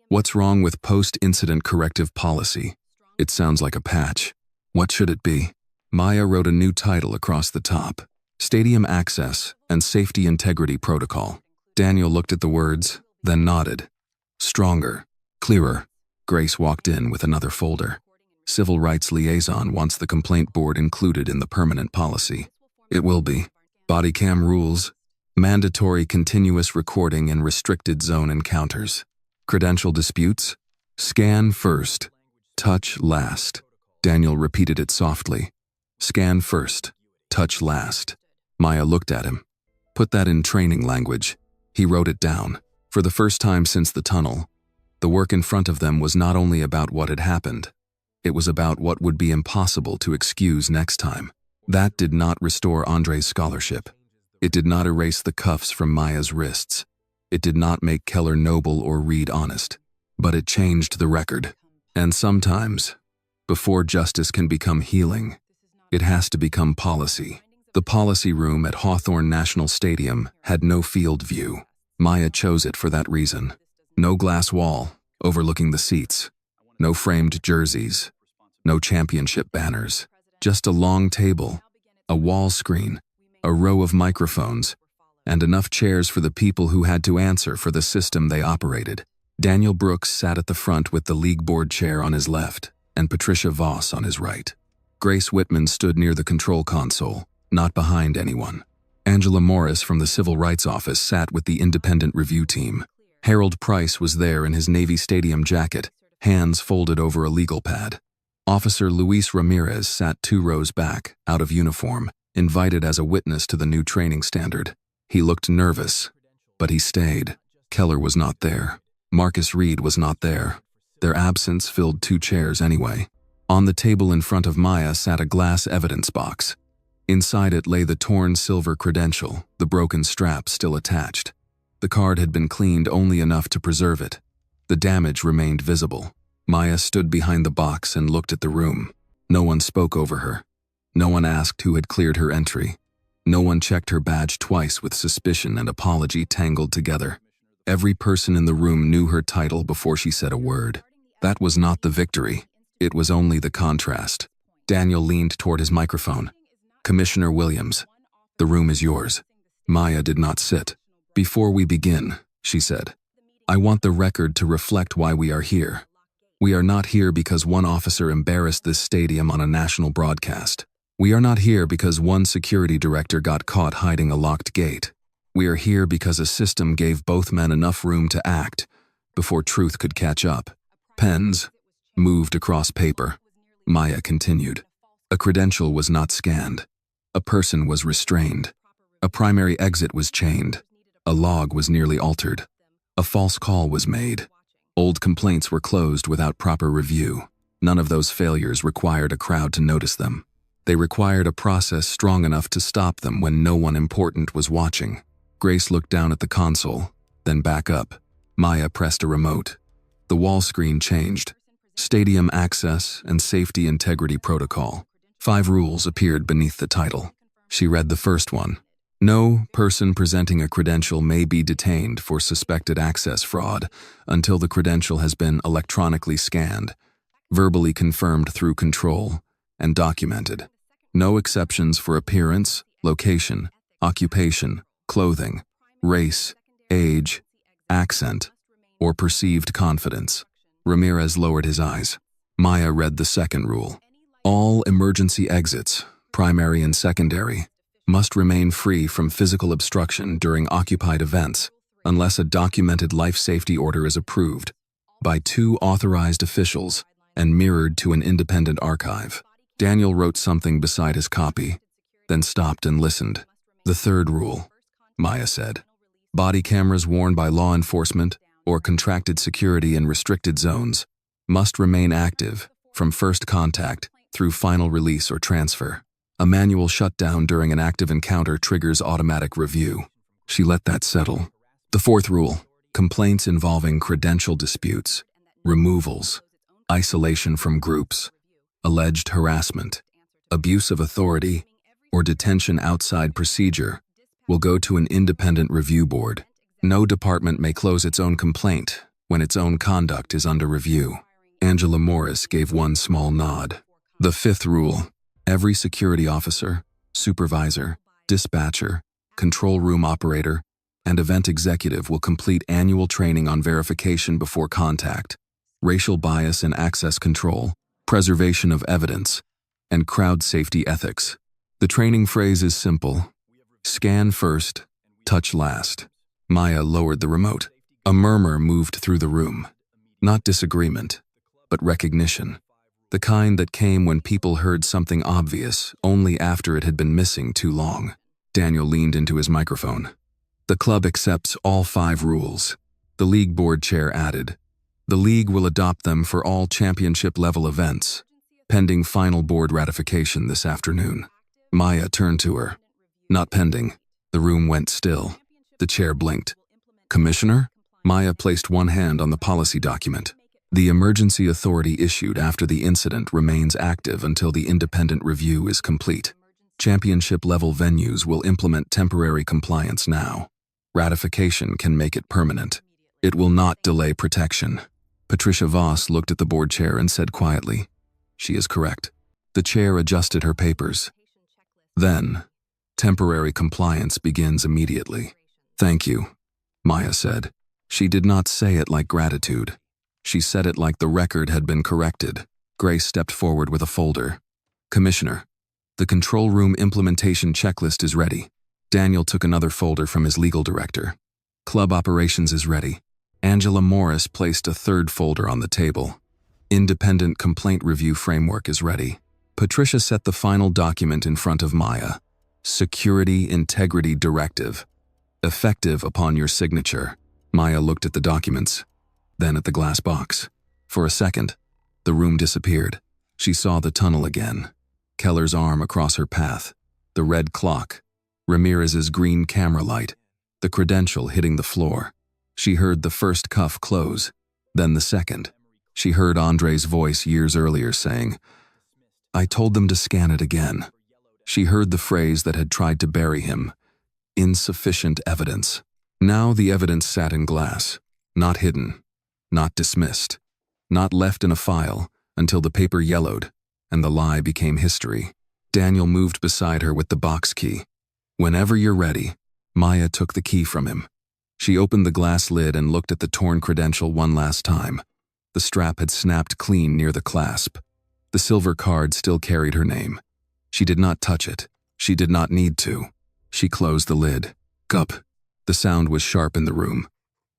What's wrong with post-incident corrective policy? It sounds like a patch. What should it be? Maya wrote a new title across the top. Stadium Access and Safety Integrity Protocol. Daniel looked at the words, then nodded. Stronger, clearer. Grace walked in with another folder. Civil Rights Liaison wants the complaint board included in the permanent policy. It will be. Body cam rules. Mandatory continuous recording in restricted zone encounters. Credential disputes. Scan first. Touch last. Daniel repeated it softly. Scan first. Touch last. Maya looked at him. Put that in training language. He wrote it down. For the first time since the tunnel, the work in front of them was not only about what had happened, it was about what would be impossible to excuse next time. That did not restore Andre's scholarship. It did not erase the cuffs from Maya's wrists. It did not make Keller noble or Reed honest. But it changed the record. And sometimes, before justice can become healing, it has to become policy. The policy room at Hawthorne National Stadium had no field view. Maya chose it for that reason. No glass wall overlooking the seats. No framed jerseys. No championship banners. Just a long table, a wall screen, a row of microphones, and enough chairs for the people who had to answer for the system they operated. Daniel Brooks sat at the front with the league board chair on his left and Patricia Voss on his right. Grace Whitman stood near the control console, not behind anyone. Angela Morris from the Civil Rights Office sat with the independent review team. Harold Price was there in his Navy Stadium jacket, hands folded over a legal pad. Officer Luis Ramirez sat 2 rows back, out of uniform, invited as a witness to the new training standard. He looked nervous, but he stayed. Keller was not there. Marcus Reed was not there. Their absence filled 2 chairs anyway. On the table in front of Maya sat a glass evidence box. Inside it lay the torn silver credential, the broken strap still attached. The card had been cleaned only enough to preserve it. The damage remained visible. Maya stood behind the box and looked at the room. No one spoke over her. No one asked who had cleared her entry. No one checked her badge twice with suspicion and apology tangled together. Every person in the room knew her title before she said a word. That was not the victory. It was only the contrast. Daniel leaned toward his microphone. Commissioner Williams, the room is yours. Maya did not sit. Before we begin, she said, I want the record to reflect why we are here. We are not here because one officer embarrassed this stadium on a national broadcast. We are not here because one security director got caught hiding a locked gate. We are here because a system gave both men enough room to act before truth could catch up. Pens moved across paper. Maya continued. A credential was not scanned. A person was restrained. A primary exit was chained. A log was nearly altered. A false call was made. Old complaints were closed without proper review. None of those failures required a crowd to notice them. They required a process strong enough to stop them when no one important was watching. Grace looked down at the console, then back up. Maya pressed a remote. The wall screen changed. Stadium Access and Safety Integrity Protocol. 5 rules appeared beneath the title. She read the first one. No person presenting a credential may be detained for suspected access fraud until the credential has been electronically scanned, verbally confirmed through control, and documented. No exceptions for appearance, location, occupation, clothing, race, age, accent, or perceived confidence. Ramirez lowered his eyes. Maya read the second rule. All emergency exits, primary and secondary, must remain free from physical obstruction during occupied events unless a documented life safety order is approved. by 2 authorized officials and mirrored to an independent archive. Daniel wrote something beside his copy, then stopped and listened. The third rule, Maya said. Body cameras worn by law enforcement or contracted security in restricted zones must remain active from first contact through final release or transfer. A manual shutdown during an active encounter triggers automatic review. She let that settle. The fourth rule, complaints involving credential disputes, removals, isolation from groups, alleged harassment, abuse of authority, or detention outside procedure will go to an independent review board. No department may close its own complaint when its own conduct is under review. Angela Morris gave one small nod. The fifth rule, every security officer, supervisor, dispatcher, control room operator, and event executive will complete annual training on verification before contact, racial bias and access control, preservation of evidence, and crowd safety ethics. The training phrase is simple: scan first, touch last. Maya lowered the remote. A murmur moved through the room. Not disagreement, but recognition. The kind that came when people heard something obvious only after it had been missing too long. Daniel leaned into his microphone. The club accepts all 5 rules. The league board chair added, the league will adopt them for all championship-level events, pending final board ratification this afternoon. Maya turned to her. Not pending. The room went still. The chair blinked. Commissioner? Maya placed one hand on the policy document. The emergency authority issued after the incident remains active until the independent review is complete. Championship-level venues will implement temporary compliance now. Ratification can make it permanent. It will not delay protection. Patricia Voss looked at the board chair and said quietly, she is correct. The chair adjusted her papers. Then, temporary compliance begins immediately. Thank you, Maya said. She did not say it like gratitude. She said it like the record had been corrected. Grace stepped forward with a folder. Commissioner, the control room implementation checklist is ready. Daniel took another folder from his legal director. Club operations is ready. Angela Morris placed a third folder on the table. Independent complaint review framework is ready. Patricia set the final document in front of Maya. Security Integrity Directive. Effective upon your signature. Maya looked at the documents, then at the glass box. For a second, the room disappeared. She saw the tunnel again. Keller's arm across her path. The red clock. Ramirez's green camera light. The credential hitting the floor. She heard the first cuff close, then the second. She heard Andre's voice years earlier saying, I told them to scan it again. She heard the phrase that had tried to bury him. Insufficient evidence. Now the evidence sat in glass, not hidden, not dismissed, not left in a file until the paper yellowed and the lie became history. Daniel moved beside her with the box key. Whenever you're ready, Maya took the key from him. She opened the glass lid and looked at the torn credential one last time. The strap had snapped clean near the clasp. The silver card still carried her name. She did not touch it. She did not need to. She closed the lid. Gup. The sound was sharp in the room.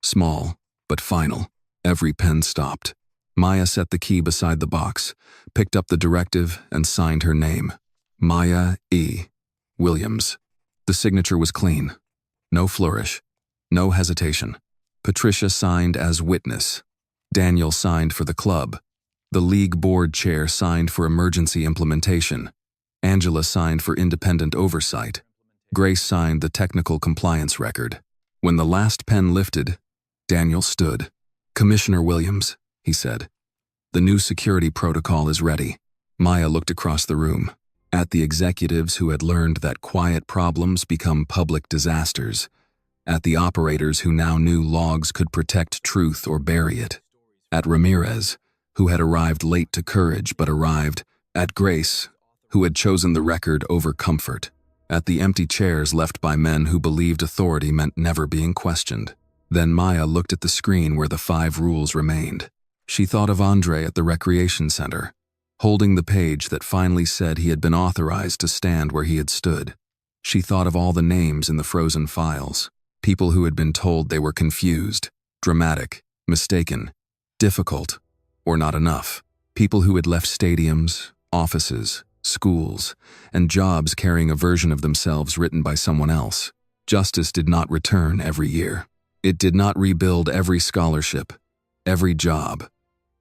Small, but final. Every pen stopped. Maya set the key beside the box, picked up the directive, and signed her name. Maya E. Williams. The signature was clean. No flourish. No hesitation. Patricia signed as witness. Daniel signed for the club. The league board chair signed for emergency implementation. Angela signed for independent oversight. Grace signed the technical compliance record. When the last pen lifted, Daniel stood. Commissioner Williams, he said, the new security protocol is ready. Maya looked across the room, at the executives who had learned that quiet problems become public disasters, at the operators who now knew logs could protect truth or bury it, at Ramirez, who had arrived late to courage but arrived, at Grace, who had chosen the record over comfort, at the empty chairs left by men who believed authority meant never being questioned. Then Maya looked at the screen where the 5 rules remained. She thought of Andre at the recreation center, holding the page that finally said he had been authorized to stand where he had stood. She thought of all the names in the frozen files, people who had been told they were confused, dramatic, mistaken, difficult, or not enough. People who had left stadiums, offices, schools, and jobs carrying a version of themselves written by someone else. Justice did not return every year. It did not rebuild every scholarship, every job,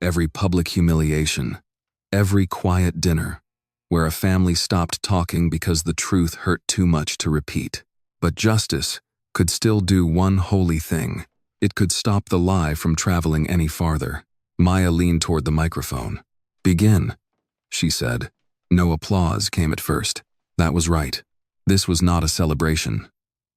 every public humiliation, every quiet dinner, where a family stopped talking because the truth hurt too much to repeat. But justice could still do one holy thing. It could stop the lie from traveling any farther. Maya leaned toward the microphone. "Begin," she said. No applause came at first. That was right. This was not a celebration.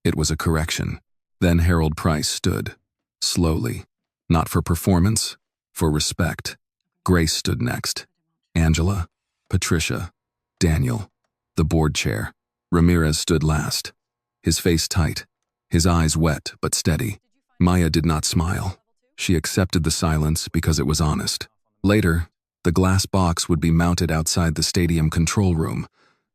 It was a correction. Then Harold Price stood, slowly, not for performance, for respect. Grace stood next. Angela, Patricia, Daniel, the board chair. Ramirez stood last, his face tight, his eyes wet but steady. Maya did not smile. She accepted the silence because it was honest. Later, the glass box would be mounted outside the stadium control room,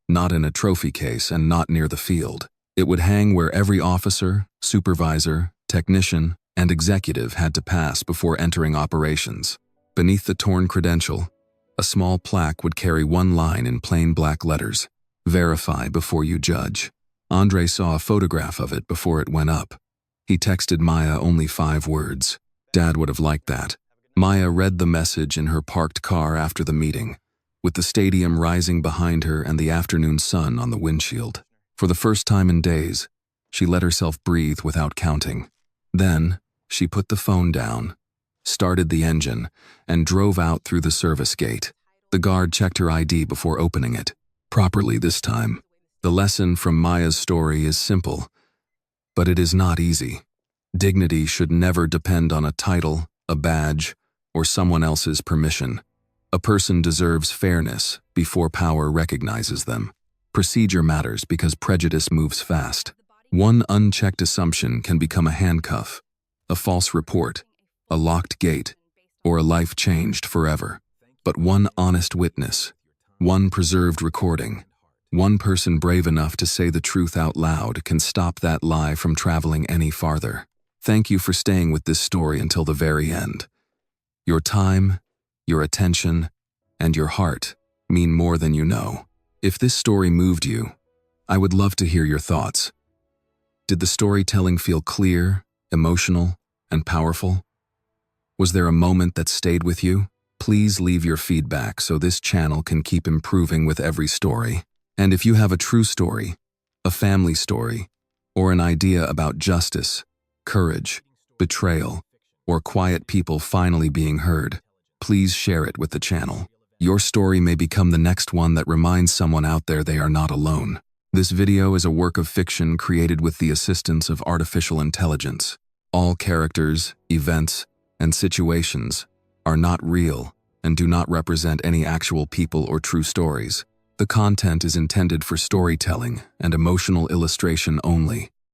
not in a trophy case and not near the field. It would hang where every officer, supervisor, technician, and executive had to pass before entering operations. Beneath the torn credential, a small plaque would carry one line in plain black letters: "Verify before you judge." Andre saw a photograph of it before it went up. He texted Maya only 5 words. Dad would have liked that. Maya read the message in her parked car after the meeting, with the stadium rising behind her and the afternoon sun on the windshield. For the first time in days, she let herself breathe without counting. Then, she put the phone down, started the engine, and drove out through the service gate. The guard checked her ID before opening it, properly this time. The lesson from Maya's story is simple, but it is not easy. Dignity should never depend on a title, a badge, or someone else's permission. A person deserves fairness before power recognizes them. Procedure matters because prejudice moves fast. One unchecked assumption can become a handcuff, a false report, a locked gate, or a life changed forever. But one honest witness, one preserved recording, one person brave enough to say the truth out loud can stop that lie from traveling any farther. Thank you for staying with this story until the very end. Your time, your attention, and your heart mean more than you know. If this story moved you, I would love to hear your thoughts. Did the storytelling feel clear, emotional, and powerful? Was there a moment that stayed with you? Please leave your feedback so this channel can keep improving with every story. And if you have a true story, a family story, or an idea about justice, courage, betrayal, or quiet people finally being heard, please share it with the channel. Your story may become the next one that reminds someone out there they are not alone. This video is a work of fiction created with the assistance of artificial intelligence. All characters, events, and situations are not real and do not represent any actual people or true stories. The content is intended for storytelling and emotional illustration only.